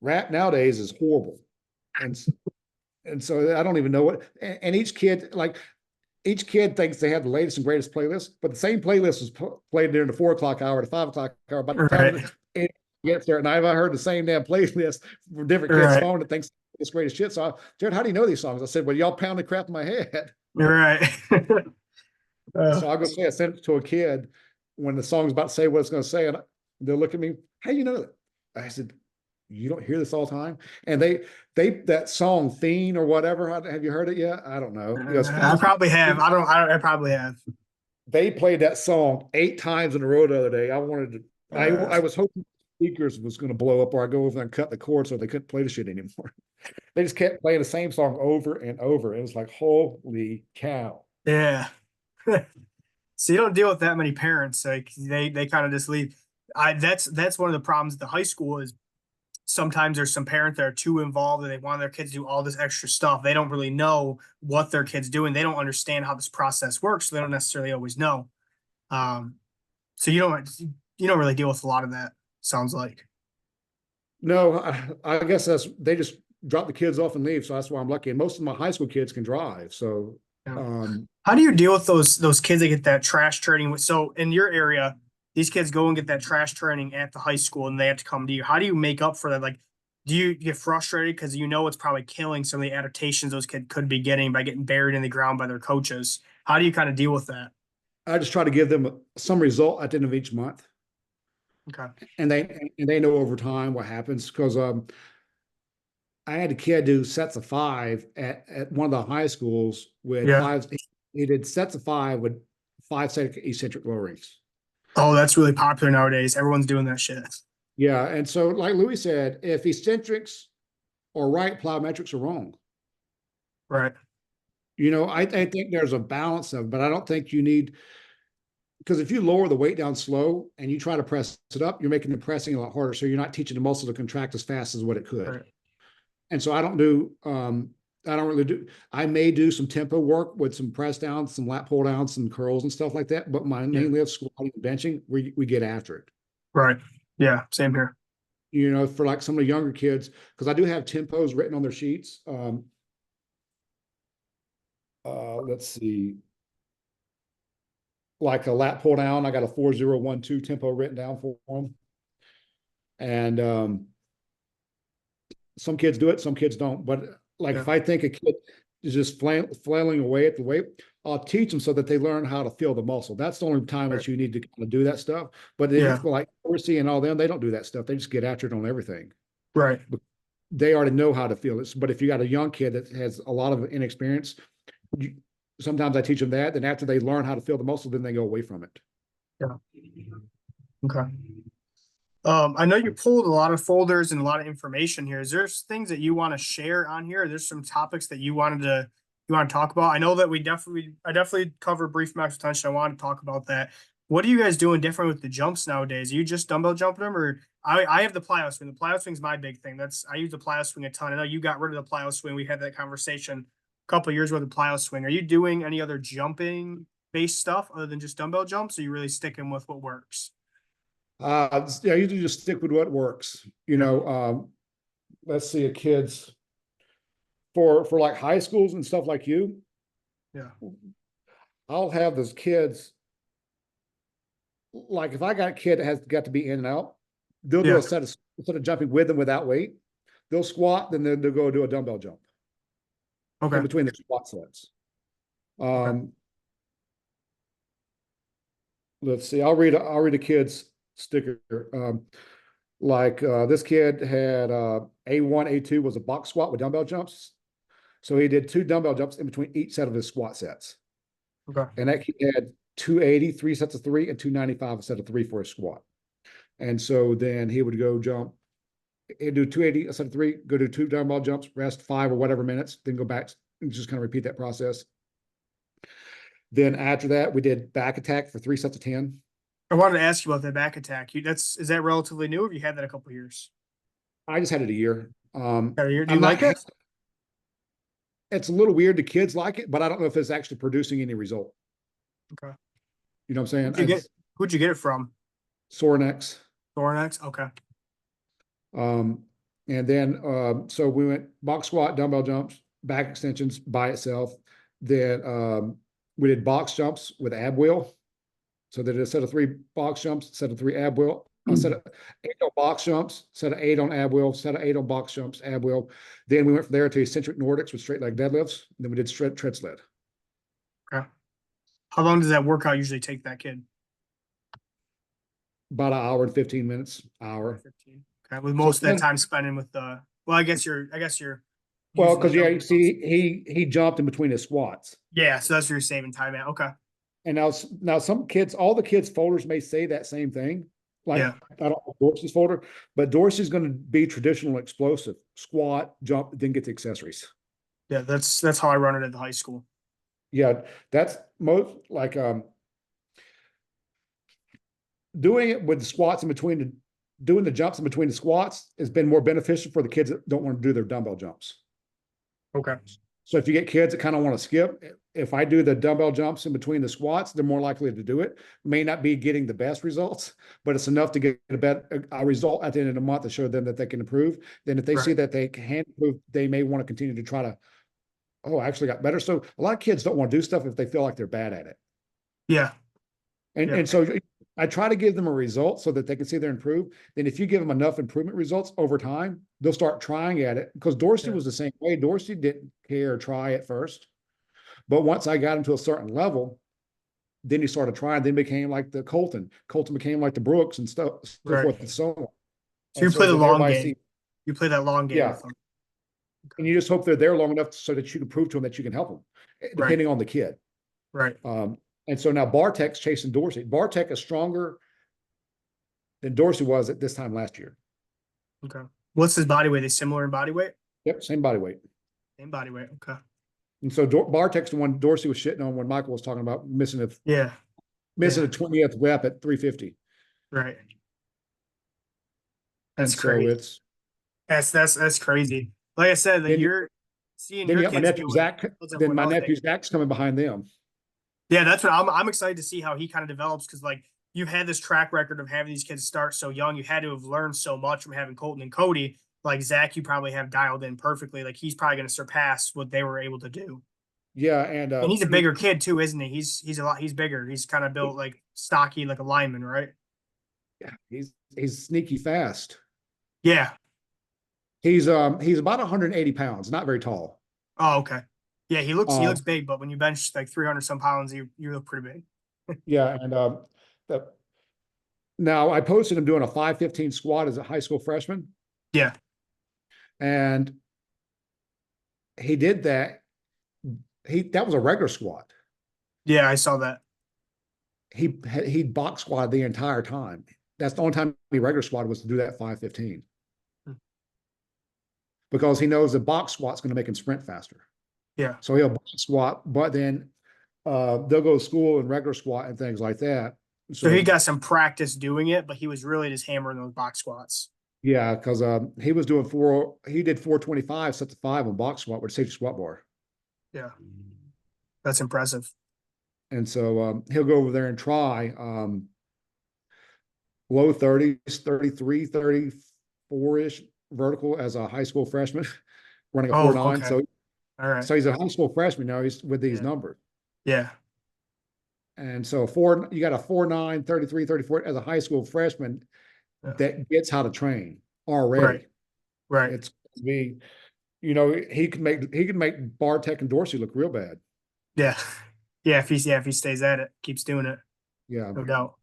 rap nowadays is horrible. And so I don't even know what, and each kid thinks they have the latest and greatest playlist, but the same playlist was played during the 4 o'clock hour, the 5 o'clock hour. By the time Right. it gets there, and I've heard the same damn playlist from different kids' Right. phone that thinks it's greatest shit. So, Jared, how do you know these songs? I said, well, y'all pounded crap in my head. Right. So I'll go say I sent it to a kid when the song's about to say what it's going to say, and they'll look at me, how do you know that? I said, you don't hear this all the time. And that song Fiend or whatever, have you heard it yet? I don't know. I probably have. I probably have. They played that song 8 times in a row the other day. I was hoping speakers was going to blow up, or I go over there and cut the cord so they couldn't play the shit anymore. They just kept playing the same song over and over. It was like, holy cow. Yeah. So you don't deal with that many parents. Like they kind of just leave. That's one of the problems at the high school is sometimes there's some parents that are too involved and they want their kids to do all this extra stuff. They don't really know what their kid's doing. They don't understand how this process works. So they don't necessarily always know. So you don't really deal with a lot of that, sounds like. No, I guess they just drop the kids off and leave. So that's why I'm lucky. And most of my high school kids can drive. So, Yeah. How do you deal with those kids that get that trash training? So in your area, these kids go and get that trash training at the high school and they have to come to you. How do you make up for that? Like, do you get frustrated because you know it's probably killing some of the adaptations those kids could be getting by getting buried in the ground by their coaches? How do you kind of deal with that? I just try to give them some result at the end of each month. Okay. And they know over time what happens. Because I had a kid do sets of 5 at one of the high schools with Yeah. 5. He did sets of 5 with 5 eccentric lowerings. Oh, that's really popular nowadays. Everyone's doing that shit. Yeah. And so, like Louis said, if eccentrics are right, plyometrics are wrong. Right. I think there's a balance of, but I don't think you need, because if you lower the weight down slow and you try to press it up, you're making the pressing a lot harder. So you're not teaching the muscle to contract as fast as what it could. Right. And so I don't really do, I may do some tempo work with some press downs, some lat pull downs, some curls and stuff like that. But my main lift, squatting and benching, we get after it. Right. Yeah. Same here. For like some of the younger kids, because I do have tempos written on their sheets. Let's see. Like a lat pull down, I got a 4012 tempo written down for them. And some kids do it, some kids don't. But like if I think a kid is just flailing away at the weight, I'll teach them so that they learn how to feel the muscle. That's the only time that you need to kind of do that stuff. But if like Dorsey and all them, they don't do that stuff. They just get after it on everything. Right. They already know how to feel it. But if you got a young kid that has a lot of inexperience, sometimes I teach them that. Then after they learn how to feel the muscle, then they go away from it. Yeah. Okay. I know you pulled a lot of folders and a lot of information here. Is there things that you want to share on here? There's some topics that you want to talk about. I know that I definitely cover brief maximal tension. I want to talk about that. What are you guys doing different with the jumps nowadays? Are you just dumbbell jumping them, or I have the plyo swing. The plyo swing is my big thing. I use the plyo swing a ton. I know you got rid of the plyo swing. We had that conversation a couple of years with the plyo swing. Are you doing any other jumping based stuff other than just dumbbell jumps? Or are you really sticking with what works? I usually just stick with what works. Let's see, a kids for like high schools and stuff like you. Yeah. I'll have those kids. Like if I got a kid that has got to be in and out, they'll do a set of, instead of jumping with them without weight, they'll squat, then they'll go do a dumbbell jump. Okay. In between the squat sets. Let's see. I'll read a kid's sticker. This kid had A1, A2 was a box squat with dumbbell jumps. So he did 2 dumbbell jumps in between each set of his squat sets. Okay. And that kid had 280, 3 sets of 3, and 295, a set of 3 for a squat. And so then he would go jump, he'd do 280, a set of 3, go do 2 dumbbell jumps, rest 5 or whatever minutes, then go back and just kind of repeat that process. Then after that, we did back attack for 3 sets of 10. I wanted to ask you about that back attack. Is that relatively new, or have you had that a couple of years? I just had it a year. Do you like it? It's a little weird. The kids like it, but I don't know if it's actually producing any result. Okay. You know what I'm saying? Who'd you get it from? Sorinex. Sorinex. Okay. And then so we went box squat, dumbbell jumps, back extensions by itself. Then we did box jumps with ab wheel. So they did a set of 3 box jumps, set of 3 ab wheel, a set of 8 on box jumps, set of 8 on ab wheel, set of 8 on box jumps, ab wheel. Then we went from there to eccentric Nordics with straight leg deadlifts. Then we did tread sled. Okay. How long does that workout usually take that kid? About an hour and 15 minutes. Hour. 15. Okay. With So most of that then, time spending with the, well, I guess you're well, using the because yeah, you dumbbells. see, he jumped in between his squats. Yeah, so that's where you're saving time at. Okay. And now some kids, all the kids' folders may say that same thing. Like Yeah. I don't know Dorsey's folder, but Dorsey's going to be traditional explosive, squat, jump, then get the accessories. Yeah, that's how I run it at the high school. Yeah, that's most like doing it with the squats in between doing the jumps in between the squats has been more beneficial for the kids that don't want to do their dumbbell jumps. Okay. So if you get kids that kind of want to skip, if I do the dumbbell jumps in between the squats, they're more likely to do it. May not be getting the best results, but it's enough to get a result at the end of the month to show them that they can improve. Then if they see Right. that they can improve, they may want to continue to try to, oh, I actually got better. So a lot of kids don't want to do stuff if they feel like they're bad at it. Yeah. And Yeah. and so I try to give them a result so that they can see they're improved. Then if you give them enough improvement results over time, they'll start trying at it. Because Dorsey Yeah. was the same way. Dorsey didn't care or try at first. But once I got him to a certain level, then he started trying, then became like the Colton. Colton became like the Brooks and stuff, so Right. forth and so on. So And you play so the then long everybody game. see, You play that long game yeah. with them. And you just hope they're there long enough so that you can prove to them that you can help them, Right. depending on the kid. Right. And so now Bartek's chasing Dorsey. Bartek is stronger than Dorsey was at this time last year. Okay. What's his body weight? Is similar in body weight? Yep, same body weight. Same body weight. Okay. And so Bartek's the one Dorsey was shitting on when Michael was talking about missing Yeah. a 20th rep at 350. Right. And That's so crazy. it's That's crazy. Like I said, that then you're seeing then your you got my kids nephew do it. Zach. Tells Then everyone my else nephew Zach's coming behind them. yeah, that's what I'm excited to see how he kind of develops because like you've had this track record of having these kids start so young. You had to have learned so much from having Colton and Cody. Like Zach, you probably have dialed in perfectly. Like he's probably going to surpass what they were able to do. Yeah, and And he's a bigger kid too, isn't he? He's bigger. He's kind of built like stocky, like a lineman, right? yeah, he's sneaky fast. Yeah. He's about 180 pounds, not very tall. Oh, okay. Yeah, he looks Um, big, but when you bench like 300 some pounds, you look pretty big. yeah, and the, now I posted him doing a 515 squat as a high school freshman, Yeah. and he did that. That was a regular squat. Yeah, I saw that. He box squatted the entire time. That's the only time he regular squatted was to do that 515 Hmm. because he knows the box squat's going to make him sprint faster. Yeah. So he'll box squat, but then they'll go to school and regular squat and things like that. So he got some practice doing it, but he was really just hammering those box squats. yeah, because he did 425 sets of 5 on box squat with a safety squat bar. Yeah. That's impressive. And so he'll go over there and try low 30s, 33, 34-ish vertical as a high school freshman, running a Oh, 4.9. okay. All right. So he's a high school freshman now. He's with these Yeah. numbers. Yeah. And so you got a 4.9, 33, 34 as a high school freshman Yeah. that gets how to train already. Right. Right. It's be, he can make Bartek and Dorsey look real bad. Yeah. Yeah. If he stays at it, keeps doing it, Yeah. no doubt.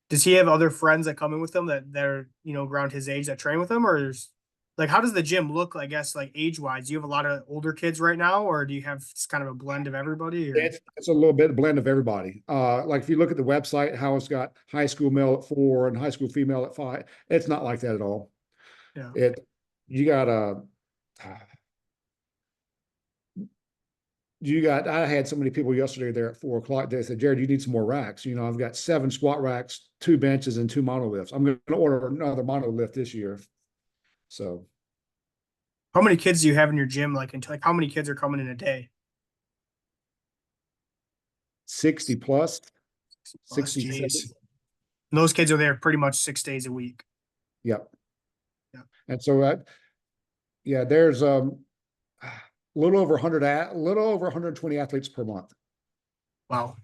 Does he have other friends that come in with him that they're, around his age that train with him, or is like how does the gym look, I guess, like age wise? Do you have a lot of older kids right now, or do you have kind of a blend of everybody? Or? It's a little bit blend of everybody. Like if you look at the website, how it's got high school male at 4 and high school female at 5, it's not like that at all. Yeah. You got I had so many people yesterday there at 4 o'clock. They said, Jared, you need some more racks. I've got 7 squat racks, 2 benches, and 2 monoliths. I'm going to order another monolift this year. So How many kids do you have in your gym? Like how many kids are coming in a day? 60 plus, 60, Jeez. 70. And those kids are there pretty much 6 days a week. Yep. Yeah. And so yeah, there's a little over 120 athletes per month. Wow.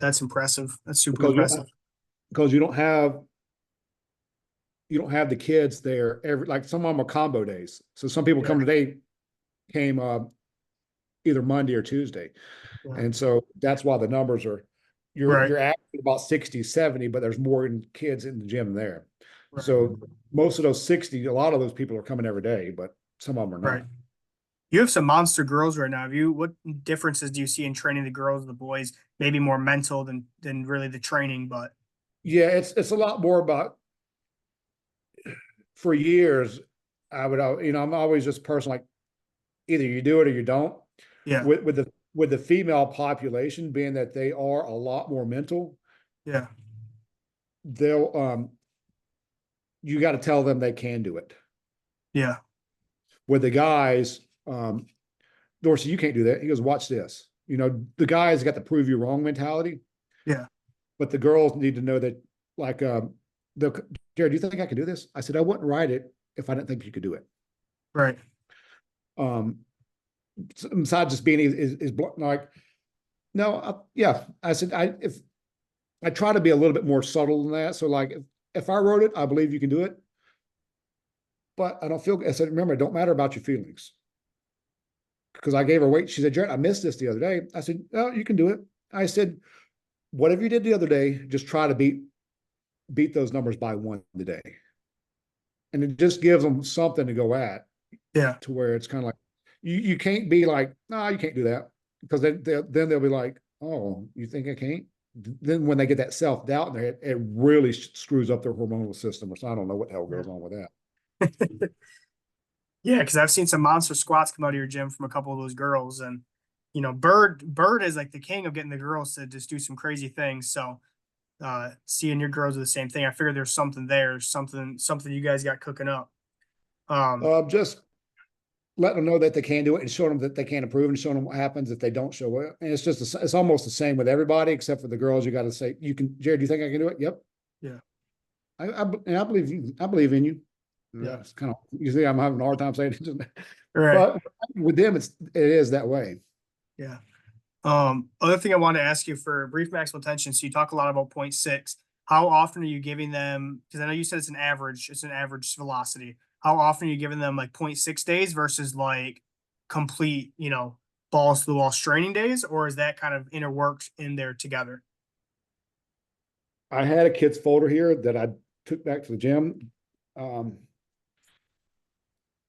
That's impressive. That's super Because impressive. Because you don't have the kids there like some of them are combo days. So some people come today came either Monday or Tuesday. Yeah. And so that's why the numbers are you're at about 60, 70, but there's more kids in the gym there. Right. So most of those 60, a lot of those people are coming every day, but some of them are Right. not. You have some monster girls right now. What differences do you see in training the girls, the boys? Maybe more mental than really the training, but Yeah, it's a lot more about, for years, I'm always just a person like, either you do it or you don't. yeah, With the female population being that they are a lot more mental, yeah, they'll you got to tell them they can do it. yeah, With the guys, Dorsey, you can't do that. He goes, watch this. The guys got the prove you wrong mentality, yeah, but the girls need to know that, like, the Jared, do you think I can do this? I said, I wouldn't write it if I didn't think you could do it. right, Um, besides just being like, no, yeah. I said, if I try to be a little bit more subtle than that. So, like, if I wrote it, I believe you can do it, but I don't feel. I said, remember, it don't matter about your feelings, because I gave her weight. She said, Jared, I missed this the other day. I said, no, you can do it. I said, whatever you did the other day, just try to beat those numbers by one today, and it just gives them something to go at, yeah, to where it's kind of like, you can't be like, no, you can't do that, because then they'll be like, oh, you think I can't? Then when they get that self doubt in their head, it really screws up their hormonal system. So I don't know what the hell yeah. goes on with that. Yeah, because I've seen some monster squats come out of your gym from a couple of those girls, and Bird is like the king of getting the girls to just do some crazy things. So seeing your girls do the same thing, I figured there's something there, something you guys got cooking up. Just let them know that they can do it, and show them that they can improve, and show them what happens if they don't show it. And it's almost the same with everybody except for the girls. You got to say, you can, Jared, do you think I can do it? Yep. Yeah, I believe you. I believe in you. yeah, It's kind of, you see, I'm having a hard time saying it, right, but with them, it is that way. yeah. Other thing I wanted to ask you for brief maximal tension. So you talk a lot about point 0.6. How often are you giving them? Because I know you said it's an average velocity. How often are you giving them like 0.6 days versus like complete, balls to the wall straining days, or is that kind of interworked in there together? I had a kid's folder here that I took back to the gym. Um,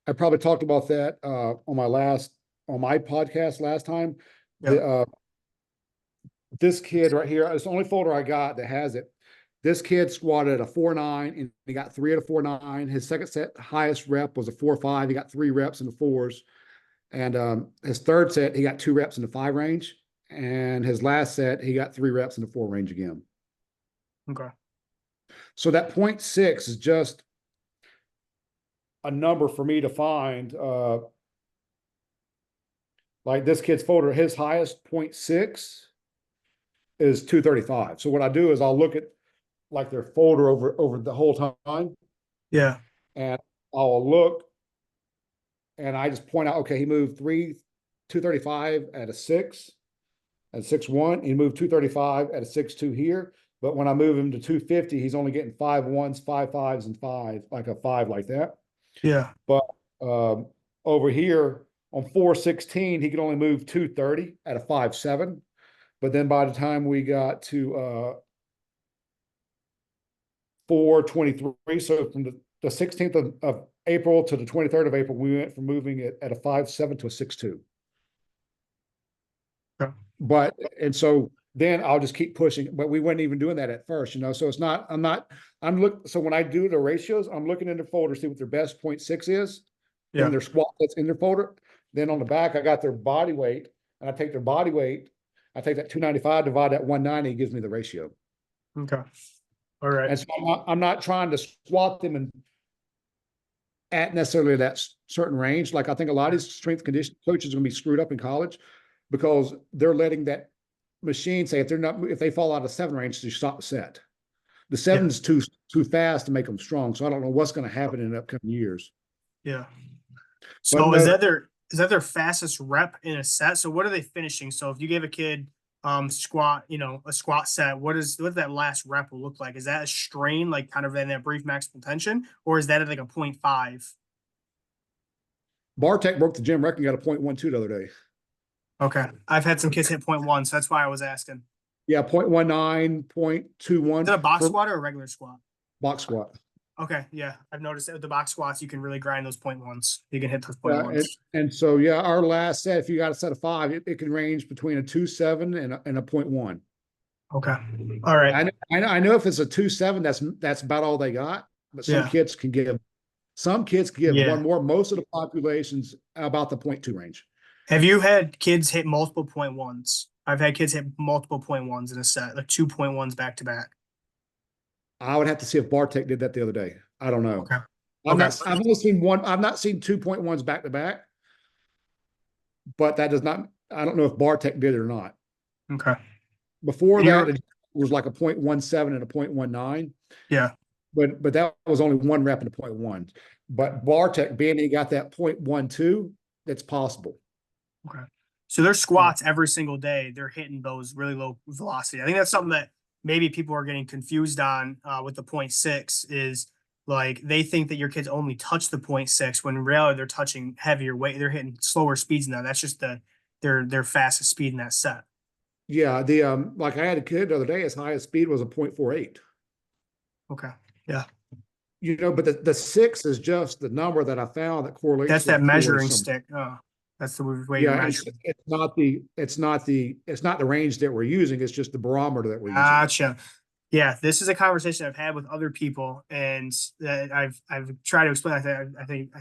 I probably talked about that on my podcast last time. Yeah, This kid right here, it's the only folder I got that has it. This kid squatted a 4.9 and he got 3 at a 4.9. His second set highest rep was a 4.5. He got 3 reps in the 4s. And his third set, he got 2 reps in the 5 range. And his last set, he got 3 reps in the 4 range again. okay, So that 0.6 is just a number for me to find. Like this kid's folder, his highest 0.6 is 235. So what I do is I'll look at like their folder over the whole time, yeah, and I'll look and I just point out, okay, he moved 235 at a 6, at 6.1. He moved 235 at a 6.2 here. But when I move him to 250, he's only getting 5.1s, 5.5s, and 5, like a 5 like that. yeah, But over here on 416, he could only move 230 at a 5.7. But then by the time we got to 423, so from the 16th of April to the 23rd of April, we went from moving it at a 5.7 to a 6.2. okay, But and so then I'll just keep pushing, but we weren't even doing that at first, so it's not, so when I do the ratios, I'm looking in the folder to see what their best 0.6 is in yeah, their squat that's in their folder. Then on the back, I got their body weight, and I take their body weight, I take that 295, divide that 190, it gives me the ratio. okay, all right, And so I'm not trying to squat them and at necessarily that certain range. Like I think a lot of these strength conditioning coaches are going to be screwed up in college because they're letting that machine say if they fall out of 7 range, you stop the set. The yeah, 7's too fast to make them strong. So I don't know what's going to happen in the upcoming years. yeah. But So no, is that their fastest rep in a set? So what are they finishing? So if you gave a kid squat, a squat set, what that last rep will look like? Is that a strain, like kind of in that brief maximal tension, or is that at like a 0.5? Bartek broke the gym record, got a 0.12 the other day. Okay. I've had some kids hit 0.1, so that's why I was asking. Yeah, 0.19, Is 0.21 it a box for squat or a regular squat? box squat. Okay, yeah, I've noticed that with the box squats, you can really grind those point ones. You can hit those point Yeah, ones. and so yeah, our last set, if you got a set of five, it can range between a 2.7 and a 0.1. Okay, all right, I know if it's a 2.7, that's about all they got. But yeah, some kids can give yeah. one more. Most of the population's about the 0.2 range. Have you had kids hit multiple point ones? I've had kids hit multiple point ones in a set, like 2.1s back to back. I would have to see if Bartek did that the other day. I don't know. Okay, okay, I've only seen one. I've not seen 2.1s back to back, but that does not. I don't know if Bartek did it or not. okay. Before And that, you're, it was like a 0.17 and a 0.19, yeah, but that was only one rep and a 0.1. But Bartek, being he got that 0.12, that's possible. okay. So their squats every single day, they're hitting those really low velocity. I think that's something that maybe people are getting confused on with the 0.6 is like they think that your kids only touch the 0.6 when in reality they're touching heavier weight. They're hitting slower speeds now. That's just their fastest speed in that set. Yeah, the like I had a kid the other day, his highest speed was a 0.48. Okay. Yeah. But the six is just the number that I found that correlates That's to that like 40 measuring some. stick. That's the way you're Yeah, measuring. it's not the range that we're using. It's just the barometer that we're using. Gotcha. Yeah, this is a conversation I've had with other people, and that I've tried to explain. I think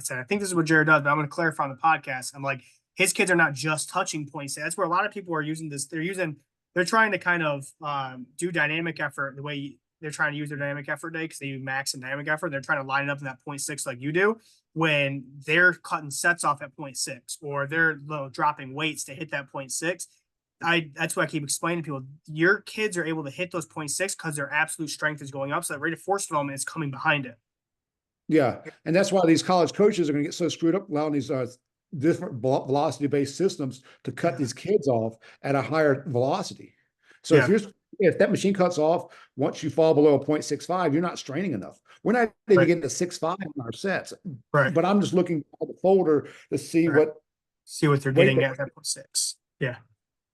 this is what Jared does, but I'm going to clarify on the podcast. I'm like, his kids are not just touching points. That's where a lot of people are using this. They're trying to kind of do dynamic effort the way they're trying to use their dynamic effort day because they do max and dynamic effort. They're trying to line it up in that 0.6 like you do when they're cutting sets off at 0.6 or they're dropping weights to hit that 0.6. That's why I keep explaining to people, your kids are able to hit those 0.6 because their absolute strength is going up. So that rate of force development is coming behind it. Yeah, and that's why these college coaches are going to get so screwed up allowing these different velocity-based systems to cut these kids off at a higher velocity. So Yeah. if that machine cuts off once you fall below a 0.65, you're not straining enough. We're not even Right. getting to 6.5 in our sets, Right. but I'm just looking at the folder to see Right. what See what they're weight getting at that 0.6. Yeah.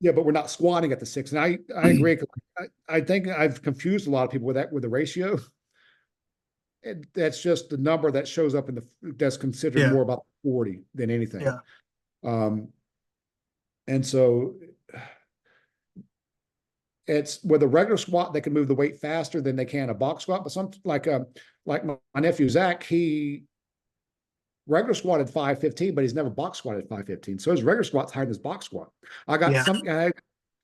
yeah, but we're not squatting at the six. And I agree. I think I've confused a lot of people with the ratio. That's just the number that shows up that's considered Yeah. more about 40 than anything. Yeah. Um, and so it's with a regular squat, they can move the weight faster than they can a box squat. But like my nephew Zach, he regular squatted 515, but he's never box squatted 515. So his regular squat's higher than his box squat. I got Yeah. some guy,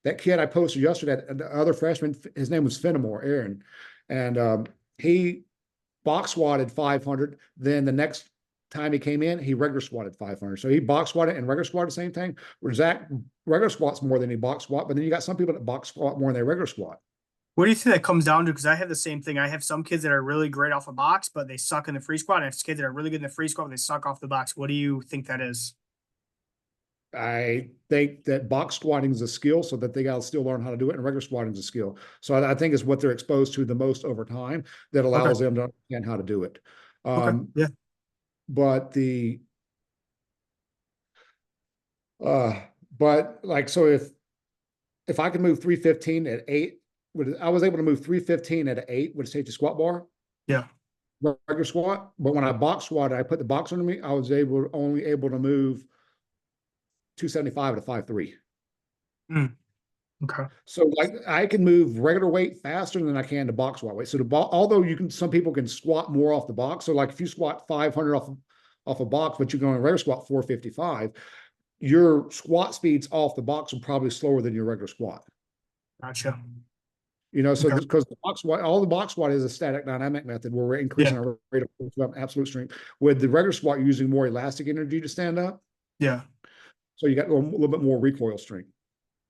that kid I posted yesterday, the other freshman, his name was Fenimore, Aaron, and he box squatted 500. Then the next time he came in, he regular squatted 500. So he box squatted and regular squatted the same thing. Where Zach regular squats more than he box squat, but then you got some people that box squat more than they regular squat. What do you think that comes down to? Because I have the same thing. I have some kids that are really great off a box, but they suck in the free squat. And I have kids that are really good in the free squat, but they suck off the box. What do you think that is? I think that box squatting is a skill, so that they got to still learn how to do it, and regular squatting is a skill. So I think it's what they're exposed to the most over time that Okay. allows them to understand how to do it. Okay. Yeah. But uh, but like so if I could move 315 at 8, I was able to move 315 at an 8 with a safety squat bar. Yeah. Regular squat. But when I box squatted, I put the box under me, I was only able to move 275 to 5.3. Mm. Okay. So like I can move regular weight faster than I can the box squat weight. So although some people can squat more off the box. So like if you squat 500 off a box, but you're going to regular squat 455, your squat speeds off the box are probably slower than your regular squat. Gotcha. So Okay. because all the box squat is a static dynamic method where we're increasing Yeah. our rate of absolute strength. With the regular squat, you're using more elastic energy to stand up. Yeah. So you got a little bit more recoil strength.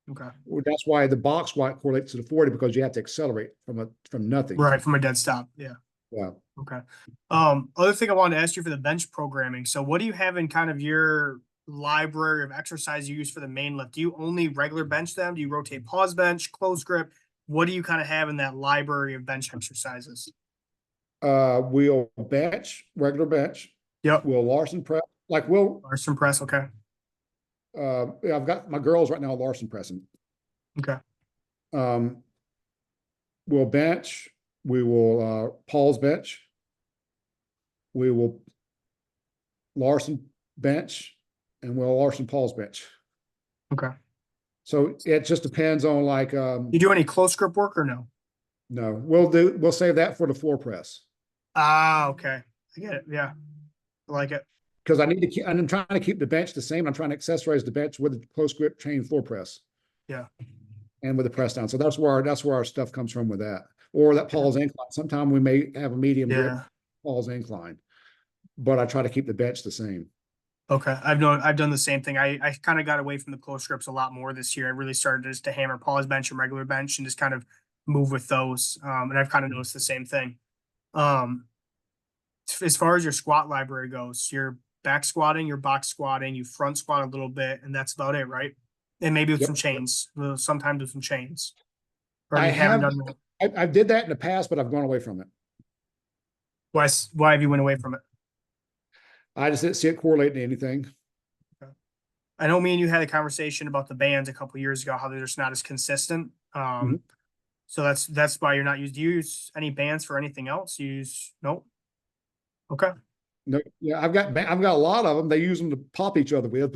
Okay. That's why the box squat correlates to the 40 because you have to accelerate from nothing. Right. From a dead stop. Yeah. Yeah. Okay. Other thing I wanted to ask you for the bench programming. So what do you have in kind of your library of exercise you use for the main lift? Do you only regular bench them? Do you rotate pause bench, close grip? What do you kind of have in that library of bench exercises? We'll bench, regular bench. Yep. We'll Larson press. Larson press. Okay. I've got my girls right now Larson pressing. Okay. We'll bench. We will pause bench. we will Larson bench, and we'll Larson Paul's bench. Okay. So it just depends on like, You do any close grip work or no? no, we'll save that for the floor press. Ah, okay. I get it. Yeah. I like it. Because I need to keep, I'm trying to keep the bench the same. I'm trying to accessorize the bench with the close grip chain floor press Yeah. and with the press down. So that's where our stuff comes from with that. Or that Paul's incline. Sometime we may have a medium grip Yeah. Paul's incline, but I try to keep the bench the same. Okay. I've done the same thing. I kind of got away from the close grips a lot more this year. I really started just to hammer pause bench and regular bench and just kind of move with those. And I've kind of noticed the same thing. Um, as far as your squat library goes, you're back squatting, you're box squatting, you front squat a little bit, and that's about it, right? And maybe with Yep. some chains, sometimes with some chains. Or I you haven't have, done that. I did that in the past, but I've gone away from it. Why have you went away from it? I just didn't see it correlating to anything. I know me and you had a conversation about the bands a couple years ago, how they're just not as consistent. Mhm. So that's why you're not used. Do you use any bands for anything else? You use nope. Okay. No, yeah, I've got a lot of them. They use them to pop each other with.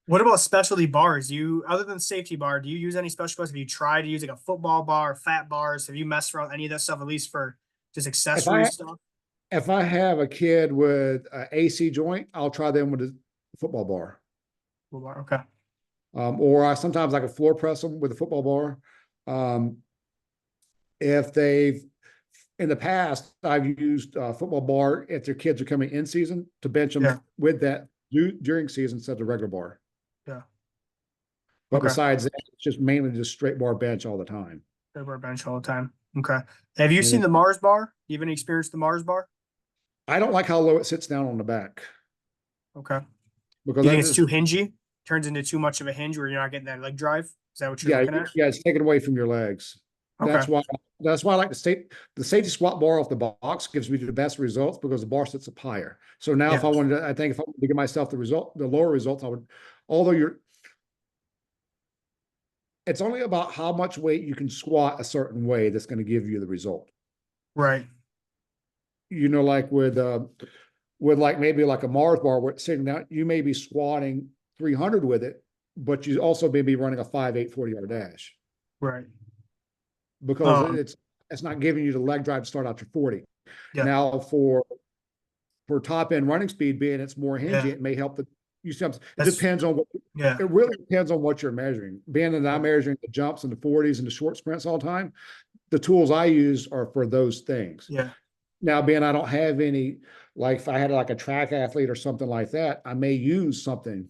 What about specialty bars? You other than safety bar, do you use any special bars? Have you tried to use like a football bar, fat bars? Have you messed around with any of that stuff, at least for just If accessory I stuff? if I have a kid with an AC joint, I'll try them with a football bar. Football bar, okay. Or I sometimes I can floor press them with a football bar. If they've in the past, I've used a football bar if their kids are coming in season to bench them Yeah. with that during season instead of the regular bar. Yeah. But Okay. besides that, it's just mainly just straight bar bench all the time. They wear bench all the time. Okay. Have you And seen the Mars bar? You have any experience with the Mars bar? I don't like how low it sits down on the back Okay. because Do you that think it's is, too hingy? Turns into too much of a hinge where you're not getting that leg drive? Is that what you're yeah, looking at? yeah, it's taken away from your legs. Okay. That's why I like the safety squat bar off the box gives me the best results because the bar sits up higher. So now Yeah. I think if I wanted to give myself the lower results, I would, although it's only about how much weight you can squat a certain way that's going to give you the result. Right. You know, like with like maybe like a Mars bar where it's sitting down, you may be squatting 300 with it, but you also may be running a 5.8 40-yard dash Right. because it's not giving you the leg drive to start out your 40. Yeah. Now for top end running speed being it's more hingy, Yeah. it may help it That's depends on what yeah. it really depends on what you're measuring. Being that I'm measuring the jumps and the 40s and the short sprints all the time, the tools I use are for those things. Yeah. Now, being I don't have any, like if I had like a track athlete or something like that, I may use something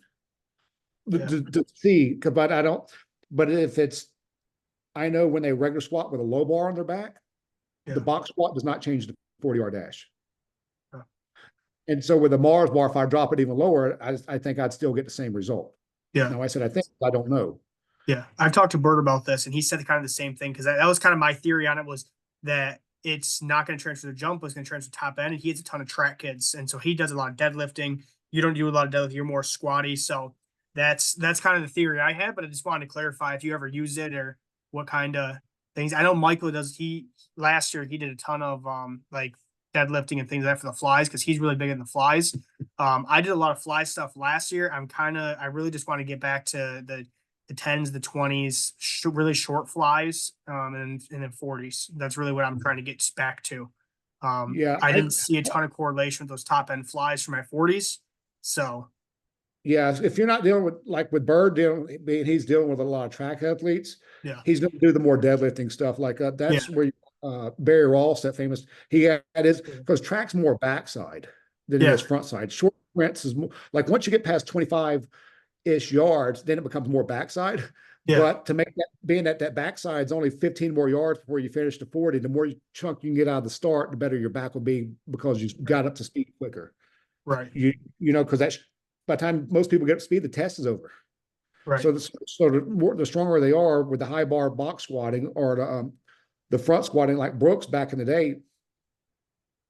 Yeah. to see, but I don't, but if it's, I know when they regular squat with a low bar on their back, Yeah. the box squat does not change the 40-yard dash. Huh. And so with the Mars bar, if I drop it even lower, I think I'd still get the same result. Yeah. Now I said, I think, I don't know. Yeah. I've talked to Bert about this and he said kind of the same thing because that was kind of my theory on it was that it's not going to transfer the jump, it's going to transfer top end. And he has a ton of track kids. And so he does a lot of deadlifting. You don't do a lot of deadlifting, you're more squatty. So that's kind of the theory I had, but I just wanted to clarify if you ever use it or what kind of things. I know Michael does. He last year he did a ton of like deadlifting and things like that for the flies because he's really big in the flies. I did a lot of fly stuff last year. I really just want to get back to the 10s, the 20s, really short flies, and then 40s. That's really what I'm trying to get back to. Yeah. I didn't see a ton of correlation with those top end flies for my 40s. So Yeah, if you're not dealing with like with Bird he's dealing with a lot of track athletes. yeah, He's going to do the more deadlifting stuff. Like yeah, that's where Barry Ross, that famous, he had his because track's more backside than it yeah, is front side. Short sprints is more like once you get past 25-ish yards, then it becomes more backside. yeah, But to make that being that backside is only 15 more yards before you finish to 40, the more chunk you can get out of the start, the better your back will be because you got up to speed quicker. right, You know, because that's by the time most people get up to speed, the test is over. right, So the stronger they are with the high bar box squatting or the front squatting, like Brooks back in the day,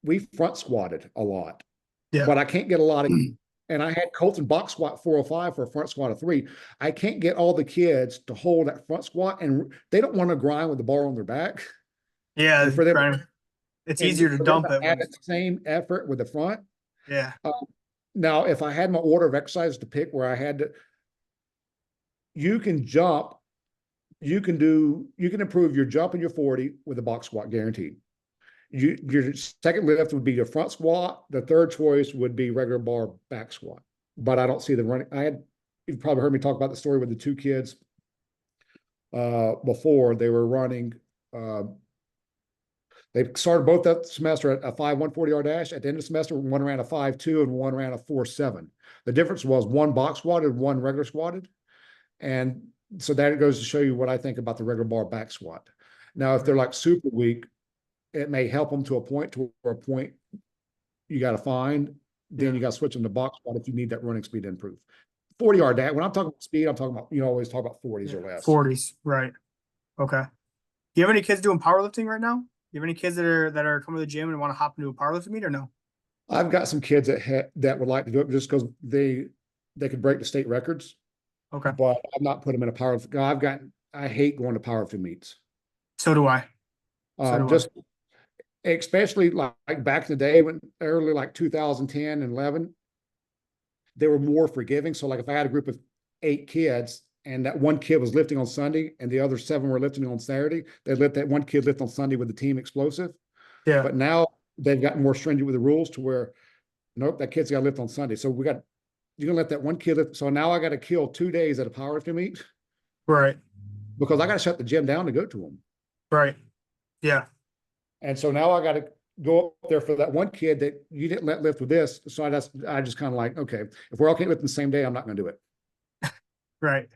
we front squatted a lot, yeah, but I can't get a lot of. And I had Colton box squat 405 for a front squat of 3. I can't get all the kids to hold that front squat, and they don't want to grind with the bar on their back. yeah. And for them, It's And easier to forget dump about it when, that same effort with the front. yeah, Uh, Now, if I had my order of exercise to pick where I had to, you can jump, you can improve your jump and your 40 with a box squat guaranteed. Your second lift would be your front squat. The third choice would be regular bar back squat. But I don't see the running. You've probably heard me talk about the story with the two kids before. They were running. They started both that semester at a 5 140 yard dash. At the end of the semester, one ran a 5 2 and one ran a 4 7. The difference was one box squatted, one regular squatted. And so that goes to show you what I think about the regular bar back squat. Now, if they're like super weak, it may help them to a point you got to find. Then you got to switch them to box squat if you need that running speed to improve. 40 yard dash. When I'm talking about speed, I'm talking about, always talk about 40s or less. 40s, right? Okay. Do you have any kids doing powerlifting right now? You have any kids that are coming to the gym and want to hop into a powerlifting meet or no? I've got some kids that would like to do it just because they could break the state records, Okay. but I'm not putting them in a powerlifting. I hate going to powerlifting meets. So do I. So do Just especially like back in the day when early like 2010 and 11, they were more forgiving. So like if I had a group of 8 kids and that one kid was lifting on Sunday and the other 7 were lifting on Saturday, they'd let that one kid lift on Sunday with the team explosive. Yeah. But now they've gotten more stringent with the rules to where, nope, that kid's got to lift on Sunday. So you're going to let that one kid lift. So now I got to kill 2 days at a powerlifting meet. Right. Because I got to shut the gym down to go to them. Right. Yeah. And so now I got to go up there for that one kid that you didn't let lift with this. So I just kind of like, okay, if we're all can't lift the same day, I'm not going to do it. Right.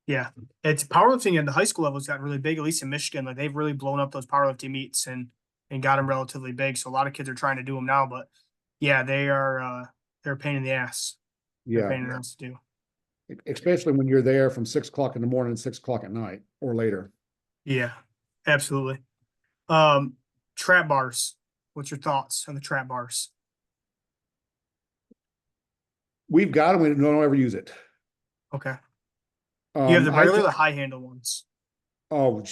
Yeah. It's powerlifting at the high school level has gotten really big, at least in Michigan. Like they've really blown up those powerlifting meets and got them relatively big. So a lot of kids are trying to do them now, but yeah, they're a pain in the ass. They're a pain in the ass to do. Especially when you're there from 6 o'clock in the morning, 6 o'clock at night or later. Yeah, absolutely. Trap bars. What's your thoughts on the trap bars? We've got them. We don't ever use it. Okay. You have the I regular, the high handle ones. Oh,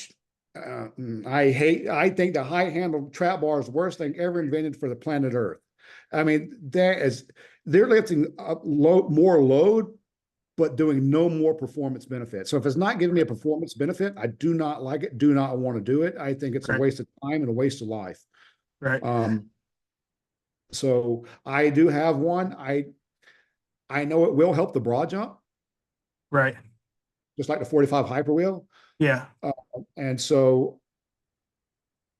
I think the high handle trap bar is the worst thing ever invented for the planet Earth. I mean, they're lifting more load, but doing no more performance benefit. So if it's not giving me a performance benefit, I do not like it, do not want to do it. I think it's a waste of time and a waste of life. Right. So I do have one. I know it will help the broad jump. Right. Just like the 45 hyper wheel. Yeah. And so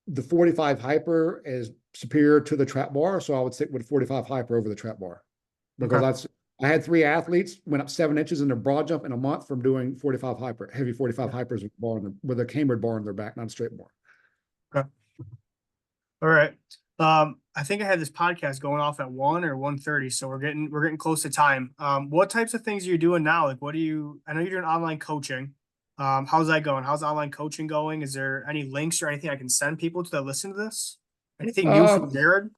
the 45 hyper is superior to the trap bar. So I would stick with 45 hyper over the trap bar because I had 3 athletes went up 7 inches in their broad jump in a month from doing 45 hyper, heavy 45 hypers with a cambered bar in their back, not a straight bar. Okay. All right. I think I had this podcast going off at 1 or 1:30, so we're getting close to time. What types of things are you doing now? Like, I know you're doing online coaching. How's that going? How's online coaching going? Is there any links or anything I can send people to that listen to this? Anything new from Jared?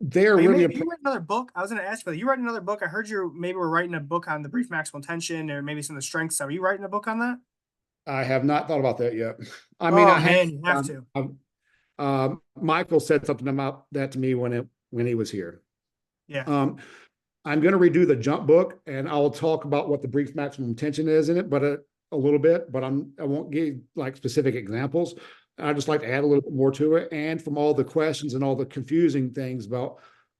They're you really write another book. I was going to ask you, you write another book. I heard you maybe were writing a book on the brief maximal tension or maybe some of the strength stuff. Are you writing a book on that? I have not thought about that yet. I mean, you have to. Michael said something about that to me when he was here. Yeah. I'm going to redo the jump book, and I'll talk about what the brief maximum tension is in it, but a little bit. But I won't give like specific examples. I just like to add a little bit more to it. And from all the questions and all the confusing things about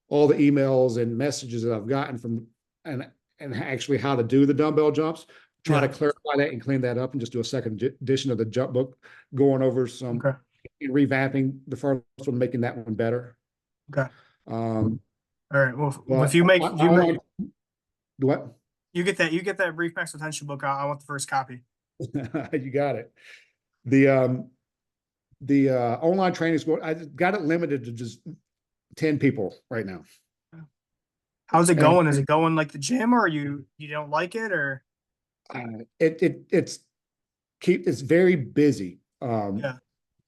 all the emails and messages that I've gotten from and actually how to do the dumbbell jumps, try to clarify that and clean that up and just do a second edition of the jump book, going over some and revamping the first one, making that one better. Okay. All right. Well, if you what? You get that brief maximal tension book. I want the first copy. You got it. The online training school, I got it limited to just 10 people right now. How's it going? Is it going like the gym, or you don't like it, or? It's very busy.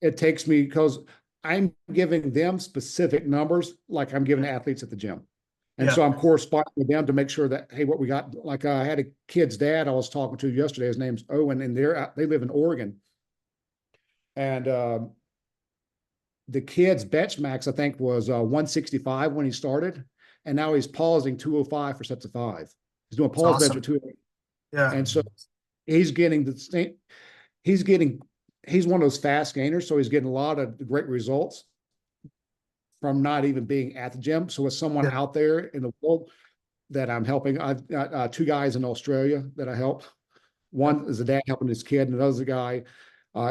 It takes me because I'm giving them specific numbers like I'm giving athletes at the gym. And so I'm corresponding with them to make sure that, hey, what we got, like I had a kid's dad I was talking to yesterday, his name's Owen, and they live in Oregon. And the kid's bench max, I think, was 165 when he started, and now he's pausing 205 for sets of 5. He's doing It's pause bench at awesome. 2. Yeah. And so he's getting the same, he's getting, he's one of those fast gainers, so he's getting a lot of great results from not even being at the gym. So as someone Yeah. out there in the world that I'm helping, I've got 2 guys in Australia that I help. One is a dad helping his kid, and another guy,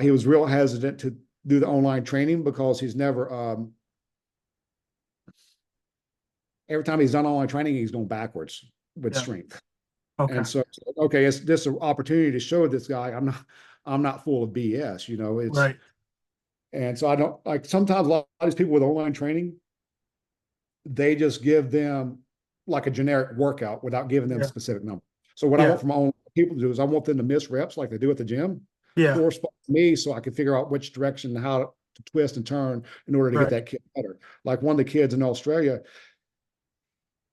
he was real hesitant to do the online training because he's never, every time he's done online training, he's going backwards with Yeah. strength. Okay. And so, okay, it's just an opportunity to show this guy I'm not full of BS, it's, Right. and so I don't like, sometimes a lot of these people with online training, they just give them like a generic workout without giving them Yeah. specific number. So what I Yeah. want from online people to do is I want them to miss reps like they do at the gym, Yeah. correspond to me so I can figure out which direction and how to twist and turn in order to get Right. that kid better. Like one of the kids in Australia,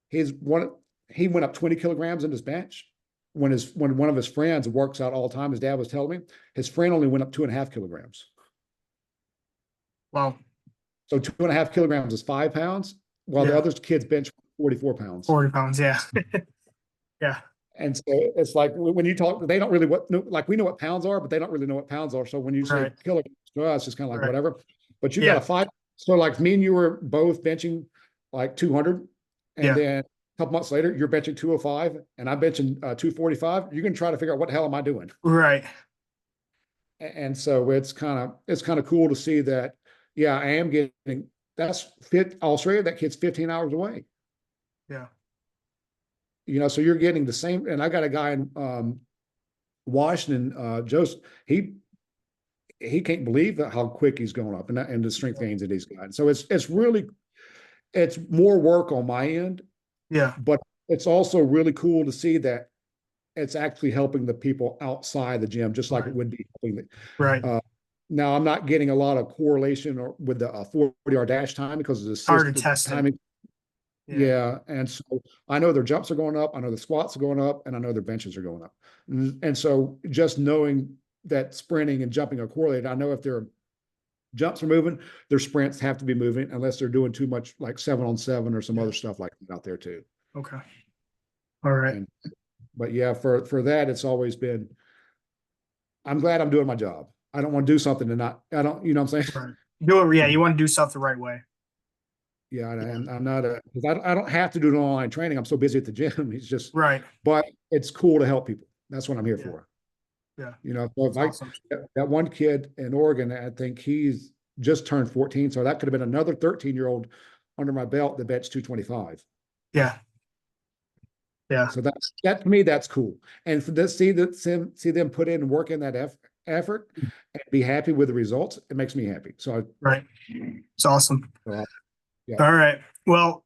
he went up 20 kilograms in his bench. When one of his friends works out all the time, his dad was telling me, his friend only went up 2.5 kilograms. Wow. So 2.5 kilograms is 5 pounds, while the Yeah. other kids bench 44 pounds. 40 pounds. Yeah. Yeah. And so it's like when you talk, they don't really like we know what pounds are, but they don't really know what pounds are. So when you say Right. kilograms to us, it's kind of like Right. whatever. But you got Yeah. a 5. So like me and you were both benching like 200, and Yeah. then a couple months later, you're benching 205, and I'm benching 245. You're gonna try to figure out what the hell am I doing? Right. And so it's kind of cool to see that. Yeah, I am getting that's fit Australia. That kid's 15 hours away. Yeah. So you're getting the same. And I got a guy in Washington, Joseph. He can't believe how quick he's going up and the strength gains that he's got. So it's more work on my end, Yeah. but it's also really cool to see that it's actually helping the people outside the gym, just like it Right. would be helping the, Right. now I'm not getting a lot of correlation with the 40-yard dash time because of the Hard to system test it. timing. Yeah. Yeah. And so I know their jumps are going up. I know the squats are going up, and I know their benches are going up. And so just knowing that sprinting and jumping are correlated, I know if their jumps are moving, their sprints have to be moving unless they're doing too much like 7-on-7 or some other stuff like that out there too. Okay. All right. And, but yeah, for that, it's always been, I'm glad I'm doing my job. I don't want to do something and not, I don't, you know what I'm saying? Right. Do it. Yeah. You want to do stuff the right way. Yeah, and I'm not because I don't have to do an online training. I'm so busy at the gym. It's just, Right. but it's cool to help people. That's what I'm here Yeah. for. Yeah. So if That's awesome. that one kid in Oregon, I think he's just turned 14. So that could have been another 13-year-old under my belt that bets 225. Yeah. Yeah. So that to me, that's cool. And for this, see them put in and work in that effort and be happy with the results, it makes me happy. So Right. It's awesome. yeah. All right. Well,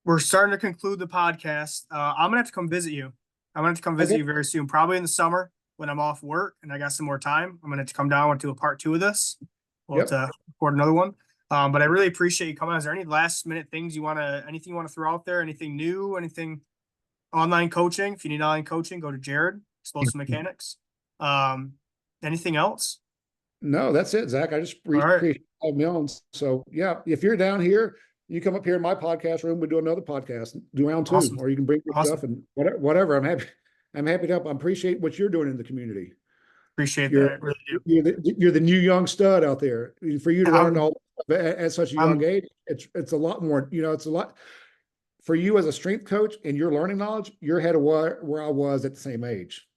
we're starting to conclude the podcast. I'm gonna have to come visit you. I'm gonna have to come visit Okay. you very soon, probably in the summer when I'm off work and I got some more time. I'm gonna have to come down and do a part 2 of this. We'll have Yep. to record another one. But I really appreciate you coming. Is there any last minute things anything you want to throw out there? Anything new? Anything online coaching? If you need online coaching, go to Jared, Explosive Mechanics. Anything else? No, that's it, Zach. I just All right. appreciate 5 millions. So yeah, if you're down here, you come up here in my podcast room, we do another podcast, do round 2, Awesome. or you can bring your Awesome. stuff and whatever. I'm happy to help. I appreciate what you're doing in the community. Appreciate You're that. I really do. you're the new young stud out there. For you to learn all at such a young I'm age, it's a lot more. It's a lot for you as a strength coach and your learning knowledge. You're ahead of where I was at the same age.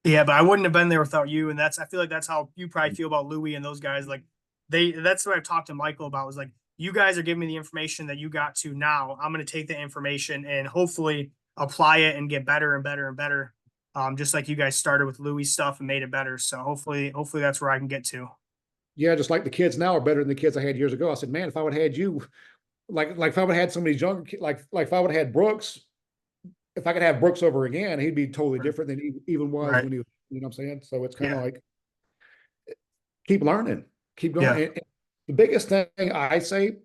Yeah, but I wouldn't have been there without you. And I feel like that's how you probably feel about Louis and those guys. Like that's what I've talked to Michael about was like, you guys are giving me the information that you got to now. I'm going to take the information and hopefully apply it and get better and better and better. Just like you guys started with Louis stuff and made it better. So hopefully that's where I can get to. Yeah, just like the kids now are better than the kids I had years ago. I said, man, if I would have had you, like if I would have had some of these younger kids, like if I would have had Brooks, if I could have Brooks over again, he'd be totally different than he even was when he was, you know what I'm saying? So it's kind of like keep learning, keep going. Yeah. And the biggest thing I say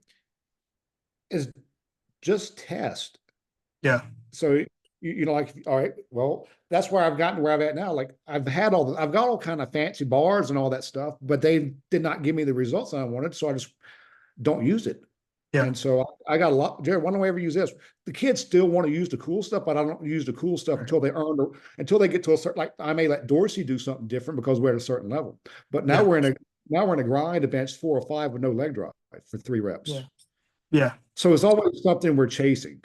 is just test. Yeah. So you know, like, all right, well, that's where I've gotten where I'm at now. Like I've got all kind of fancy bars and all that stuff, but they did not give me the results that I wanted. So I just don't use it. Yeah. And so I got a lot. Jared, why don't we ever use this? The kids still want to use the cool stuff, but I don't use the cool stuff Right. until they get to a certain, like I may let Dorsey do something different because we're at a certain level. But Yeah. now we're in a grind to bench 4 or 5 with no leg drive for 3 reps. Yeah. Yeah. So it's always something we're chasing.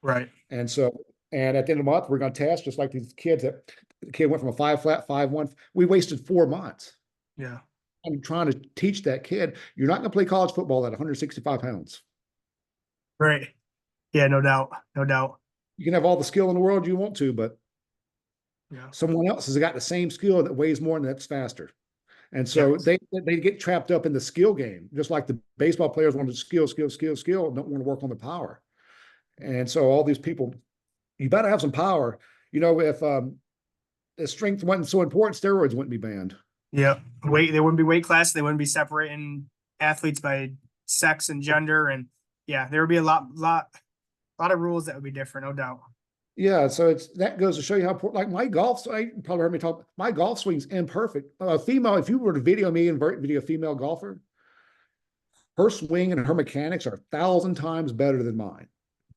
Right. And so, and at the end of the month, we're going to test just like these kids that the kid went from a 5 flat, 5-1. We wasted 4 months. Yeah. I'm trying to teach that kid, you're not going to play college football at 165 pounds. Right. Yeah, no doubt. No doubt. You can have all the skill in the world you want to, but Yeah. someone else has got the same skill that weighs more and that's faster. And so Yes. they get trapped up in the skill game, just like the baseball players want to skill, don't want to work on the power. And so all these people, you better have some power. You know, if the strength wasn't so important, steroids wouldn't be banned. Yeah. Weight, there wouldn't be weight class. They wouldn't be separating athletes by sex and gender. And yeah, there would be a lot of rules that would be different, no doubt. Yeah, so that goes to show you how important. Like my golf, I probably heard me talk. My golf swing's imperfect. Female, if you were to video me and video a female golfer, her swing and her mechanics are 1,000 times better than mine.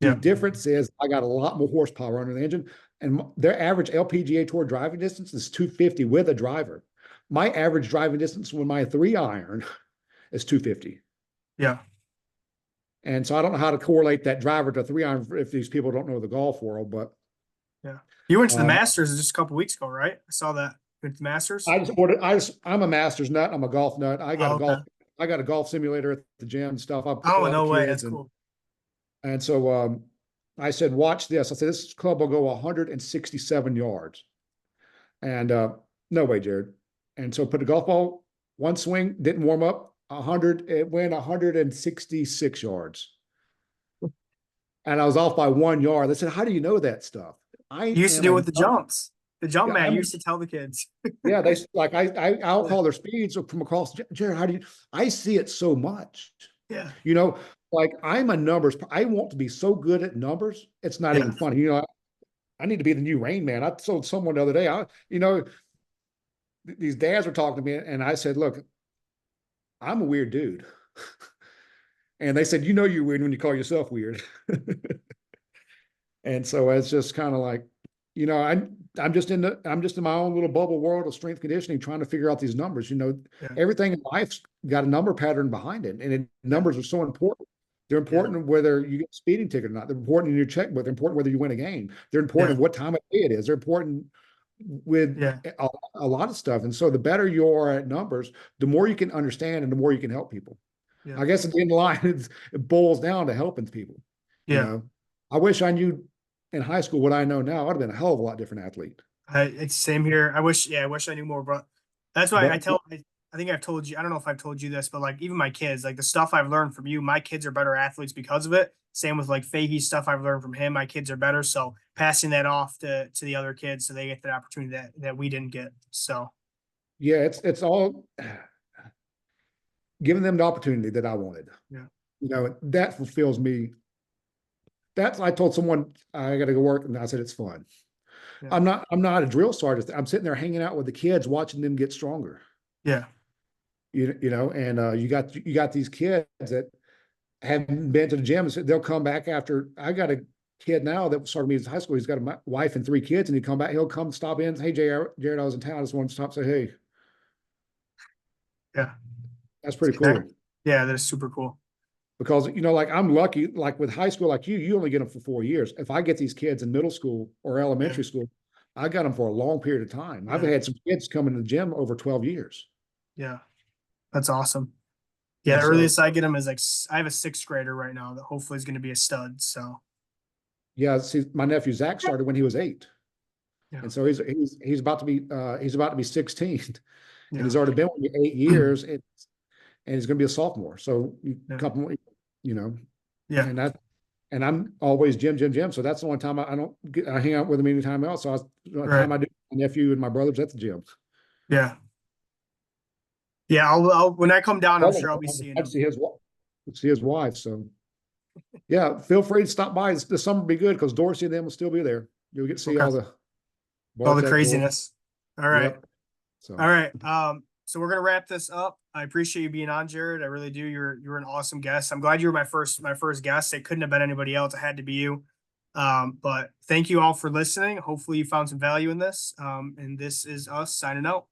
The Yeah. difference is I got a lot more horsepower under the engine, and their average LPGA Tour driving distance is 250 with a driver. My average driving distance with my 3-iron is 250. Yeah. And so I don't know how to correlate that driver to 3-iron if these people don't know the golf world, but Yeah. You went to the Masters just a couple weeks ago, right? I saw that. You went to the Masters. I'm a Masters nut. I'm a golf nut. I got okay. I got a golf simulator at the gym and stuff. Oh, no way. That's cool. And so I said, watch this. I said, this club will go 167 yards. And no way, Jared. And so put the golf ball, one swing, didn't warm up, 100, it went 166 yards. And I was off by 1 yard. They said, how do you know that stuff? You used to do it with the jumps. The jump man, you used to tell the kids. Yeah, they like I'll call their speeds from across. Jared, how do you? I see it so much. Yeah. You know, like I'm a numbers. I want to be so good at numbers. It's not even funny. You know, I need to be the new Rain Man. I told someone the other day. These dads were talking to me, and I said, "Look, I'm a weird dude." And they said, "You know, you're weird when you call yourself weird." And so it's just kind of like, you know, I'm just in my own little bubble world of strength conditioning, trying to figure out these numbers. You know, everything in life's got a number pattern behind it, and numbers are so important. They're important whether you get a speeding ticket or not. They're important in your checkbook. They're important whether you win a game. They're important what time of day it is. They're important with a lot of stuff. And so the better you are at numbers, the more you can understand and the more you can help people. I guess at the end of the line, it boils down to helping people. Yeah. You know, I wish I knew in high school what I know now. I'd have been a hell of a lot different athlete. It's same here. I wish I knew more, but that's why I think I've told you, I don't know if I've told you this, but like even my kids, like the stuff I've learned from you, my kids are better athletes because of it. Same with like Fahey's stuff I've learned from him. My kids are better. So passing that off to the other kids so they get that opportunity that we didn't get. So yeah, it's all giving them the opportunity that I wanted. Yeah. You know, that fulfills me. I told someone I got to go work, and I said it's fun. Yeah. I'm not a drill sergeant. I'm sitting there hanging out with the kids, watching them get stronger. Yeah. You know, and you got these kids that haven't been to the gym, and they'll come back after. I got a kid now that started me in high school. He's got a wife and 3 kids, and he'll come stop in. Hey, Jared, I was in town. I just wanted to stop and say, hey. Yeah. That's pretty cool. Yeah, that is super cool. Because, you know, like I'm lucky, like with high school, like you only get them for 4 years. If I get these kids in middle school or elementary school, I got them for a long period of time. I've had some kids coming to the gym over 12 years. Yeah. That's awesome. Yeah. The earliest I get them is like, I have a 6th grader right now that hopefully is going to be a stud. So. Yeah. See, my nephew Zach started when he was 8. Yeah. And so he's about to be 16 and he's already been with me 8 years. And he's going to be a sophomore. So a couple more, you know, and I'm always gym. So that's the only time I hang out with him anytime else. So time I do my nephew and my brother's at the gym. Yeah. Yeah. I'll when I come down, I'm sure I'll be seeing him. See his wife. So yeah, feel free to stop by. The summer will be good because Dorsey and them will still be there. You'll get to see Okay. all the All the Bartech toys. craziness. All right. Yep. So, All right. So we're gonna wrap this up. I appreciate you being on, Jared. I really do. You're an awesome guest. I'm glad you were my first guest. It couldn't have been anybody else. It had to be you. But thank you all for listening. Hopefully you found some value in this. And this is us signing out.